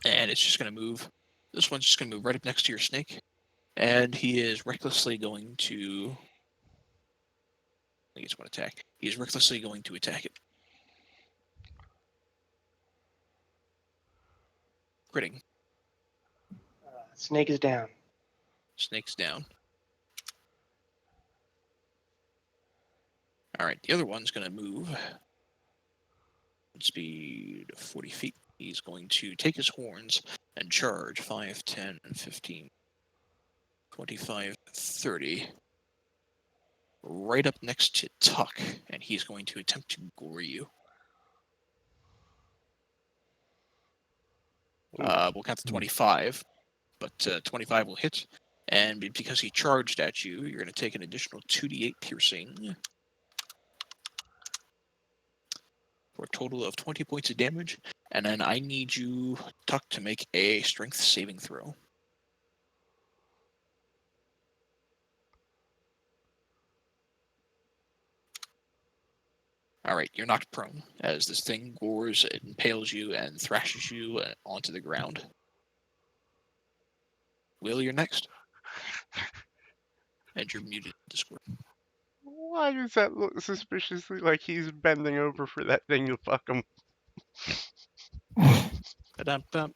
And it's just going to move. This one's just going to move right up next to your snake. And he is recklessly going to... I think it's one attack. He is recklessly going to attack it. Critting. Snake is down. Snake's down. All right, the other one's going to move. Speed 40 feet. He's going to take his horns and charge 5, 10, and 15, 25, 30. Right up next to Tuck, and he's going to attempt to gore you. We'll count to 25, but 25 will hit. And because he charged at you, you're going to take an additional 2d8 piercing. For a total of 20 points of damage. And then I need you, Tuck, to make a strength saving throw. All right, you're knocked prone as this thing gores and impales you and thrashes you onto the ground. Will, you're next. And you're muted in Discord. Why does that look suspiciously like he's bending over for that thing to fuck him? Ba-dum-bum.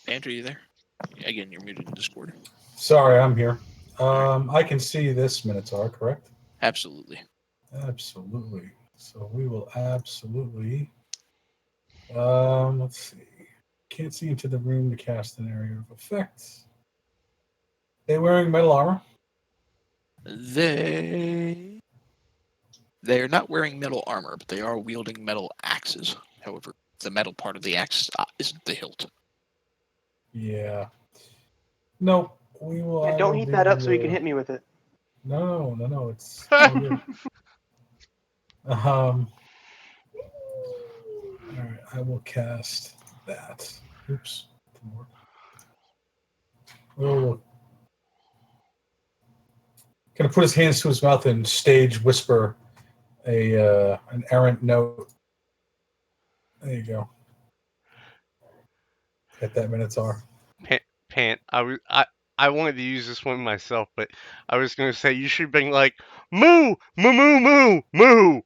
Andrew, you there? Again, you're muted in Discord. Sorry, I'm here. I can see this Minotaur, correct? Absolutely. Absolutely. So we will absolutely. Let's see. Can't see into the room to cast an area of effect. They wearing metal armor? They're not wearing metal armor, but they are wielding metal axes. However, the metal part of the axe isn't the hilt. Yeah. No, we will. Yeah, don't heat that up so you can hit me with it. No. It's all good. All right, I will cast that. Oops. Oh. Gonna put his hands to his mouth and stage whisper an errant note. There you go. Get that Minotaur. Pant. I wanted to use this one myself, but I was going to say you should be like, moo, moo, moo, moo, moo.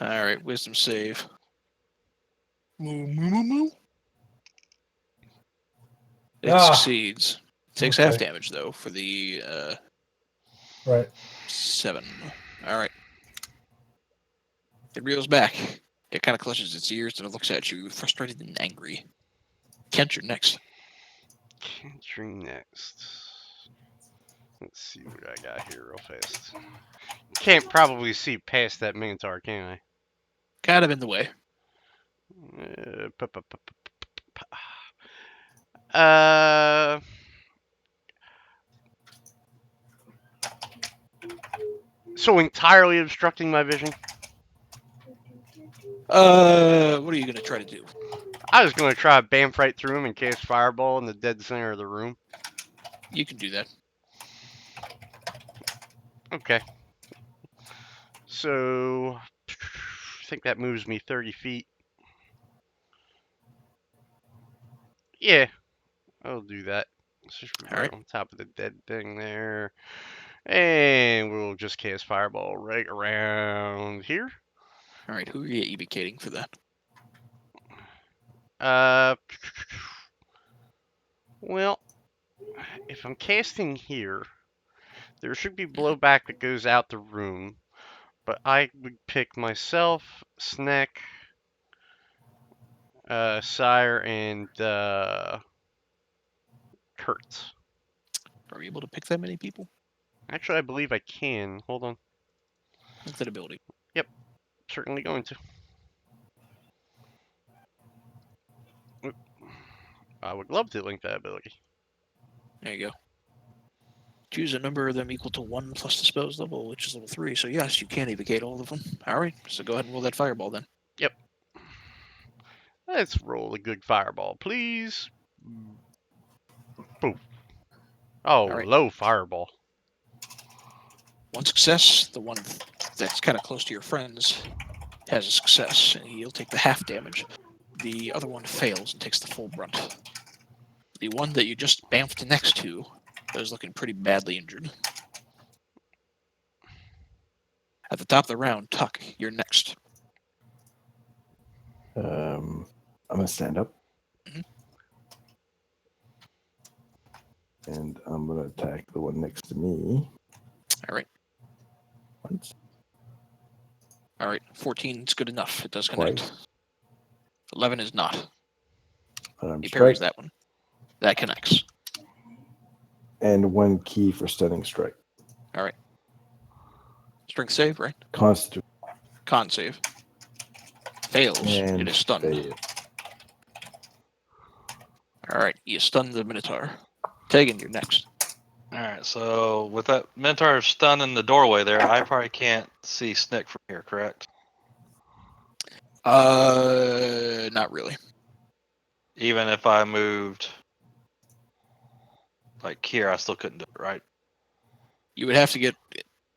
All right, wisdom save. Moo, moo, moo, moo. It succeeds. Takes half damage, though, for the right. 7. All right. It reels back. It kind of clutches its ears and it looks at you, frustrated and angry. Kent, you're next. Kent, you're next. Let's see what I got here real fast. Can't probably see past that Minotaur, can I? Kind of in the way. So entirely obstructing my vision? What are you going to try to do? I was going to try to bamf right through him and cast Fireball in the dead center of the room. You can do that. Okay. So, I think that moves me 30 feet. Yeah, I'll do that. It's just right on top of the dead thing there. And we'll just cast Fireball right around here. All right, who are you evocating for that? Well, if I'm casting here, there should be blowback that goes out the room. But I would pick myself, Snack, Sire, and Kurt. Are you able to pick that many people? Actually, I believe I can. Hold on. What's that ability? Yep, certainly going to. Oop. I would love to link that ability. There you go. Choose a number of them equal to 1 plus the spell's level, which is level 3. So yes, you can evocate all of them. All right, so go ahead and roll that fireball then. Yep. Let's roll a good fireball, please. Boom. Oh, All right. low fireball. One success. The one that's kind of close to your friends has a success, and he'll take the half damage. The other one fails and takes the full brunt. The one that you just bamfed next to is looking pretty badly injured. At the top of the round, Tuck, you're next. I'm gonna stand up. Mhm. And I'm gonna attack the one next to me. All right. Once. All right. 14 is good enough. It does Twice. connect. 11 is not. And He I'm parries strike. that one. That connects. And 1 key for stunning strike. All right. Strength save, right? Constitution. Con save. Fails. And It is stunned. fail. All right. You stunned the Minotaur. Tegan, you're next. Alright, so with that Minotaur stunned in the doorway there, I probably can't see Snick from here, correct? Not really. Even if I moved like here, I still couldn't do it, right? You would have to get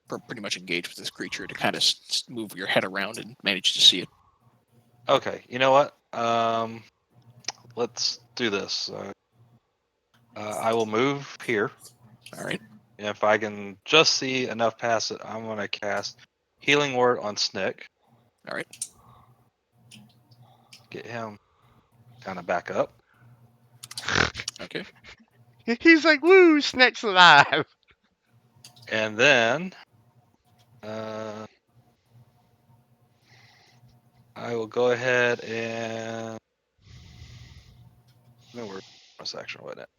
pretty much engaged with this creature to kind of move your head around and manage to see it. Okay, you know what? Let's do this. I will move here. All right. And if I can just see enough past it, I'm going to cast Healing Word on Snick. All right. Get him kind of back up. Okay. He's like, woo, Snack's alive. And then I will go ahead and no, we're bonus action, wasn't it?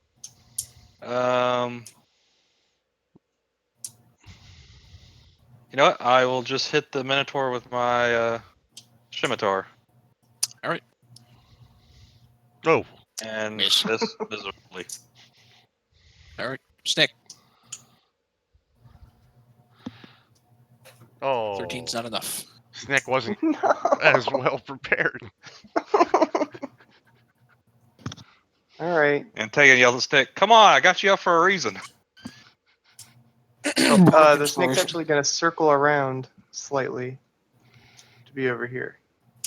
You know what? I will just hit the Minotaur with my Scimitar. All right. Oh. And Miss. this miserably. All right. Snick. Oh. 13's not enough. Snack wasn't No. as well prepared. All right. And Tegan yells at Snick, "Come on, I got you up for a reason." The snake's actually going to circle around slightly to be over here.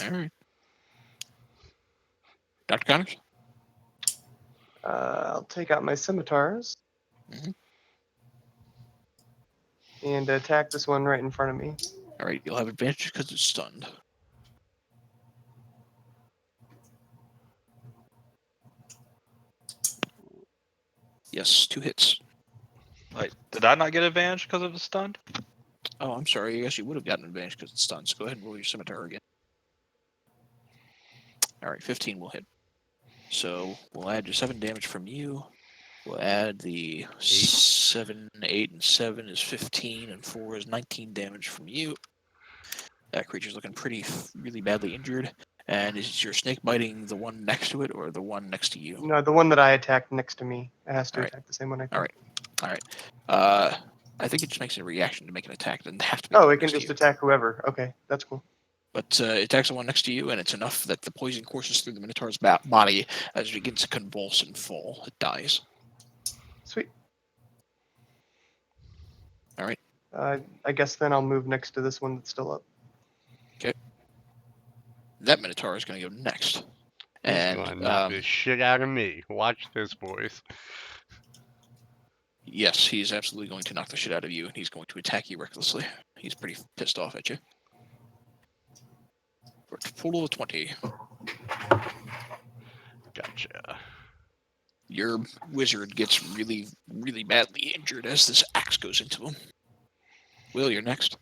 All right. Dr. Connors? I'll take out my scimitars Mhm. and attack this one right in front of me. All right. You'll have advantage because it's stunned. Yes, 2 hits. Like, did I not get advantage because it was stunned? Oh, I'm sorry. I guess you would have gotten advantage because it's stunned. So go ahead and roll your scimitar again. All right, 15 will hit. So we'll add your 7 damage from you. We'll add the 7, 8, and 7 is 15, and 4 is 19 damage from you. That creature's looking really badly injured. And is your snake biting the one next to it or the one next to you? No, the one that I attacked next to me has to All right. attack the same one I All killed. right. I think it just makes a reaction to make an attack. It doesn't have to be. Oh, it can just attack whoever. Okay, that's cool. But it attacks the one next to you, and it's enough that the poison courses through the Minotaur's body as it begins to convulse and fall. It dies. Sweet. All right. I guess then I'll move next to this one that's still up. Okay. That Minotaur is going to go next. He's going to knock the shit out of me. Watch this, boys. Yes, he's absolutely going to knock the shit out of you, and he's going to attack you recklessly. He's pretty pissed off at you. For a total of 20. Gotcha. Your wizard gets really, really badly injured as this axe goes into him. Will, you're next.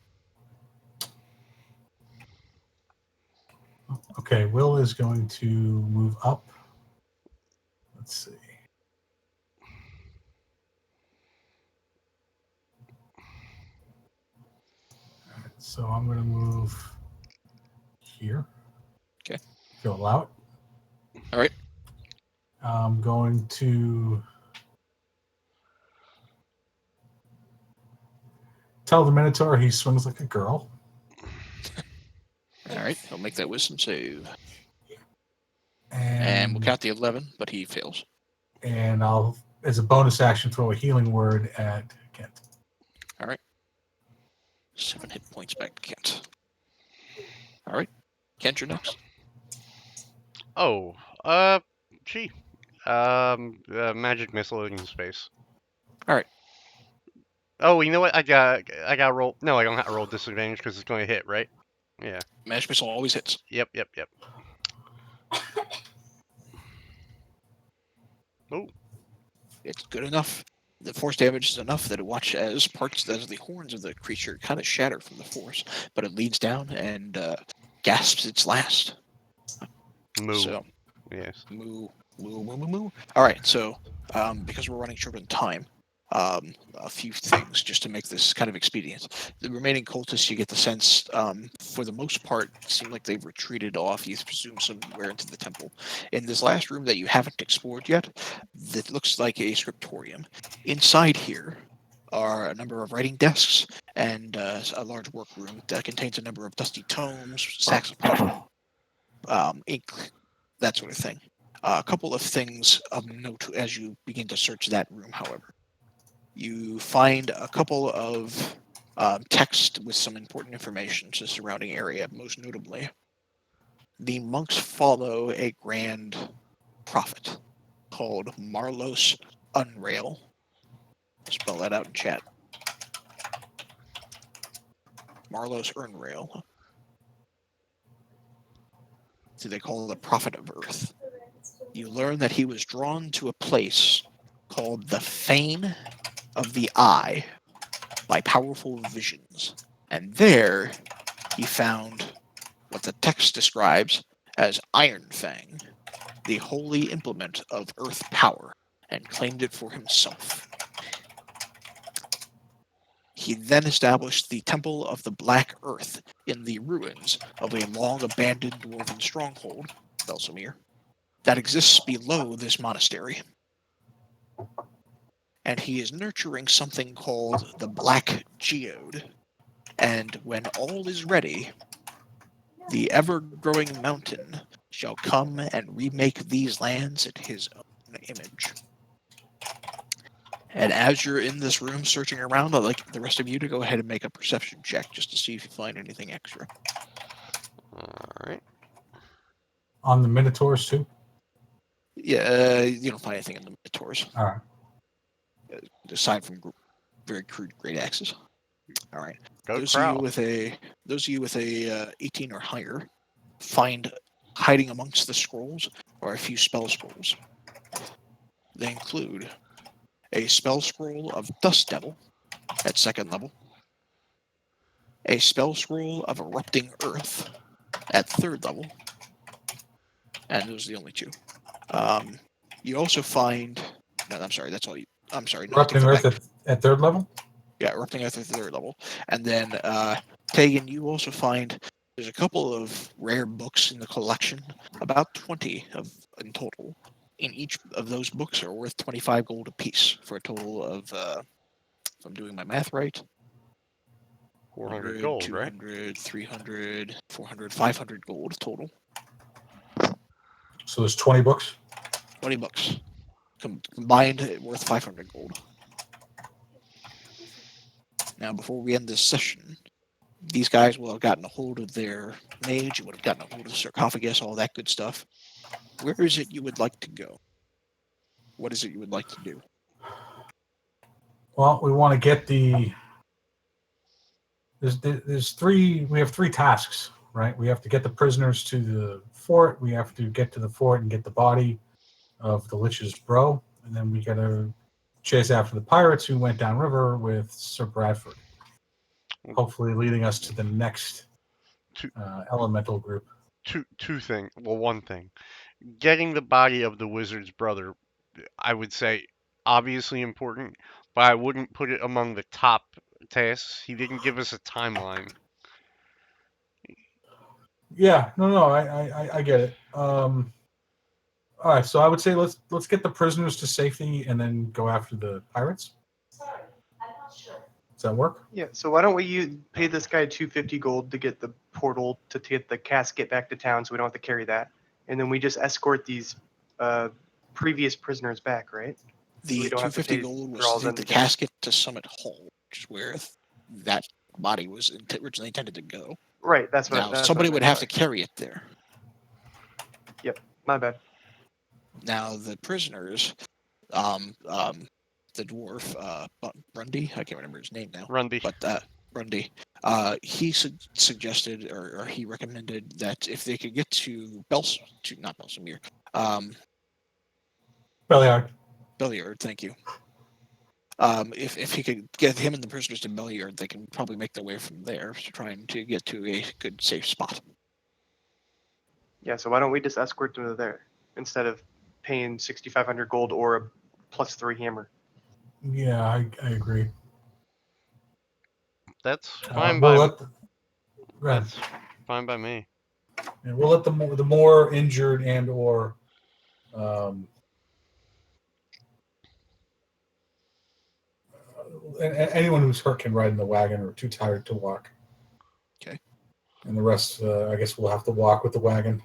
Okay, Will is going to move up. Let's see. All right, so I'm going to move here. Okay. If you'll allow it. All right. I'm going to tell the Minotaur he swings like a girl. All right, he'll make that wisdom save. And we'll count the 11, but he fails. And I'll, as a bonus action, throw a healing word at Kent. All right. 7 hit points back to Kent. All right. Kent, you're next. Oh, gee. Magic missile in space. All right. Oh, you know what? I got roll. No, I don't have to roll disadvantage because it's going to hit, right? Yeah. Magic missile always hits. Yep. Oh. It's good enough. The force damage is enough that it watch as parts as the horns of the creature kind of shatter from the force, but it leans down and gasps its last. Moo. So, yes. Moo. All right, so because we're running short on time, a few things just to make this kind of expedient. The remaining cultists, you get the sense, for the most part, seem like they've retreated off. You presume somewhere into the temple. In this last room that you haven't explored yet, that looks like a scriptorium. Inside here are a number of writing desks and a large workroom that contains a number of dusty tomes, sacks of parchment, ink, that sort of thing. A couple of things of note as you begin to search that room, however. You find a couple of text with some important information to the surrounding area, most notably. The monks follow a grand prophet called Marlos Unrail. Spell that out in chat. Marlos Unrail. So they call it the Prophet of Earth. You learn that he was drawn to a place called the Fane of the Eye by powerful visions. And there he found what the text describes as Iron Fang, the holy implement of earth power, and claimed it for himself. He then established the Temple of the Black Earth in the ruins of a long-abandoned dwarven stronghold, Belsamir, that exists below this monastery. And he is nurturing something called the Black Geode. And when all is ready, the ever-growing mountain shall come and remake these lands in his own image. And as you're in this room searching around, I'd like the rest of you to go ahead and make a perception check just to see if you find anything extra. All right. On the Minotaurs, too? Yeah, you don't find anything in the Minotaurs. All right. Aside from very crude great axes. All right. Go Those of you with a 18 or higher find hiding amongst the scrolls are a few spell scrolls. They include a spell scroll of Dust Devil at 2nd level, a spell scroll of erupting earth at 3rd level, and those are the only 2. You also find. No, I'm sorry. That's all you. I'm sorry. No, Erupting Earth at 3rd level? Yeah, erupting earth at 3rd level, and then Tegan, you also find there's a couple of rare books in the collection, about 20 in total. In each of those books are worth 25 gold apiece, for a total of, if I'm doing my math right, 400 gold, right? 200, 300, 400, 500 gold total. So there's 20 books? 20 books. Combined, worth 500 gold. Now, before we end this session, these guys will have gotten a hold of their mage, would have gotten a hold of the sarcophagus, all that good stuff. Where is it you would like to go? What is it you would like to do? Well, we want to get the. There's 3. We have 3 tasks, right? We have to get the prisoners to the fort. We have to get to the fort and get the body of the Lich's bro, and then we got to chase after the pirates who went downriver with Sir Bradford. Hopefully, leading us to the next elemental group. Two things. Well, one thing. Getting the body of the wizard's brother, I would say, obviously important, but I wouldn't put it among the top tasks. He didn't give us a timeline. Yeah, no, I get it. All right, so I would say let's get the prisoners to safety and then go after the pirates. Sorry, I'm not sure. Does that work? Yeah, so why don't we pay this guy 250 gold to get the portal to get the casket back to town so we don't have to carry that. And then we just escort these previous prisoners back, right? The We don't have to 250 pay gold for all was to of them take the together. casket to Summit Hall, which is where that body was originally intended to go. Right, that's what. Now, That's somebody what would I have to meant, carry it there. sorry. My bad. Now, the prisoners, the dwarf, Grundy, I can't remember his name now, Rundy. but Grundy, he suggested, or he recommended that if they could get to not Belsamere, Belliard, thank you. If he could get him and the prisoners to Belliard, they can probably make their way from there, trying to get to a good, safe spot. Yeah, so why don't we just escort them to there instead of paying 6,500 gold or a +3 hammer? Yeah, I agree. That's We'll by let that's fine by me. Yeah, we'll let the more injured and or anyone who's hurt can ride in the wagon or too tired to walk. Okay. And the rest, I guess, we'll have to walk with the wagon.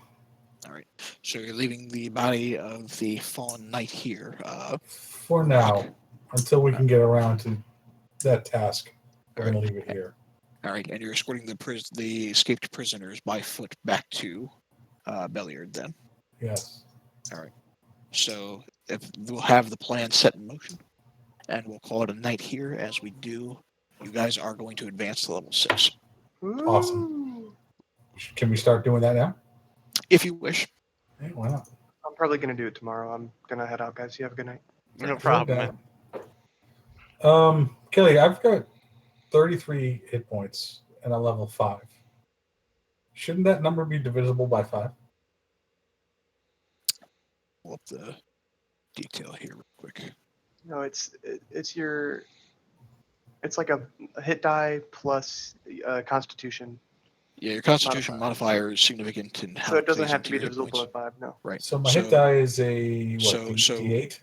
All right. So you're leaving the body of the fallen knight here. For now, until we can get around to that task, we're All going to leave it here. All right, and you're escorting the escaped prisoners by foot back to Belliard then. Yes. All right. So we'll have the plan set in motion, and we'll call it a night here. As we do, you guys are going to advance to level 6. Awesome. Can we start doing that now? If you wish. Hey, why not? I'm probably going to do it tomorrow. I'm going to head out, guys. You have a good night. No problem, man. Kelly, I've got 33 hit points and a level 5. Shouldn't that number be divisible by 5? Pull up the detail here real quick. No, it's like a hit die plus Constitution. Yeah, your Constitution modifier is significant in how So it doesn't plays have to into be your hit divisible points. by 5, no. Right. So my hit die is a D8?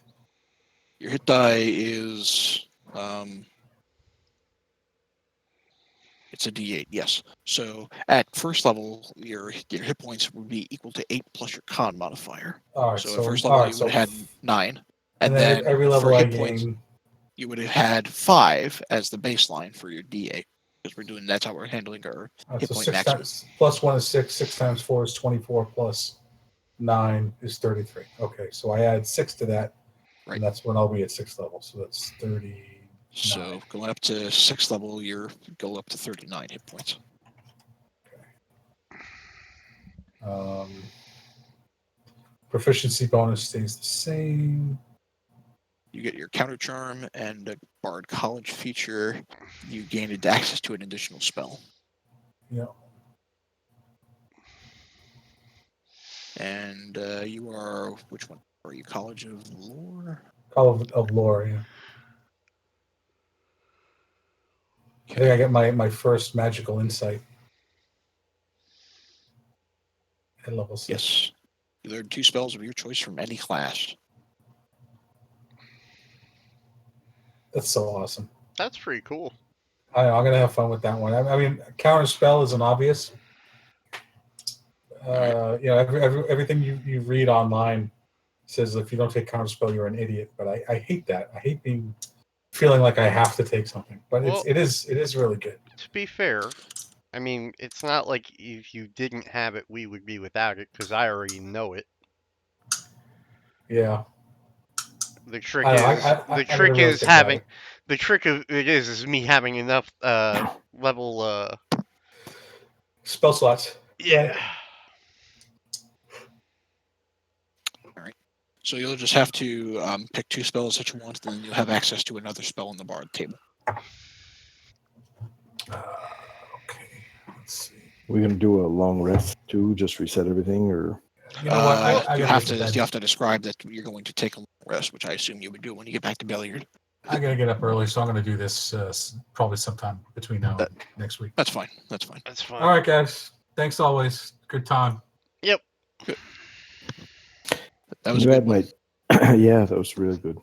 Your hit die is it's a D8, yes. So at first level, your hit points would be equal to 8 plus your con modifier. All right, so at first level, you would have had 9. And then every level for I hit points, gain, you would have had 5 as the baseline for your D8. Because that's how we're handling our hit point maximum. Plus 1 is 6. 6 times 4 is 24. Plus 9 is 33. Okay, so I add 6 to that, and that's when I'll be at 6th level. So that's 30. So going up to 6th level, you go up to 39 hit points. Okay. Proficiency bonus stays the same. You get your counter charm and a Bard College feature. You gained access to an additional spell. Yeah. And you are, which one? Are you College of Lore? Call of Lore, yeah. I think I get my first magical insight at level 6. Yes. You learn 2 spells of your choice from any class. That's so awesome. That's pretty cool. I'm going to have fun with that one. I mean, counter spell is an obvious. Everything you read online says if you don't take counter spell, you're an idiot. But I hate that. I hate feeling like I have to take something. But Well, it is really good. To be fair, I mean, it's not like if you didn't have it, we would be without it, because I already know it. Yeah. The trick never really is think about having it. the trick of it is me having enough level Spell slots. yeah. All right. So you'll just have to pick 2 spells that you want, and then you'll have access to another spell on the bard table. Okay. Let's see. We're gonna do a long rest too, just reset everything, or You know what? I you gotta have get to bed. you have to describe that you're going to take a long rest, which I assume you would do when you get back to Belliard. I gotta get up early, so I'm gonna do this probably sometime between now and next week. That's fine. That's fine. That's fine. All right, guys. Thanks always. Good time. Yep. That was a you good had one. my yeah, that was really good.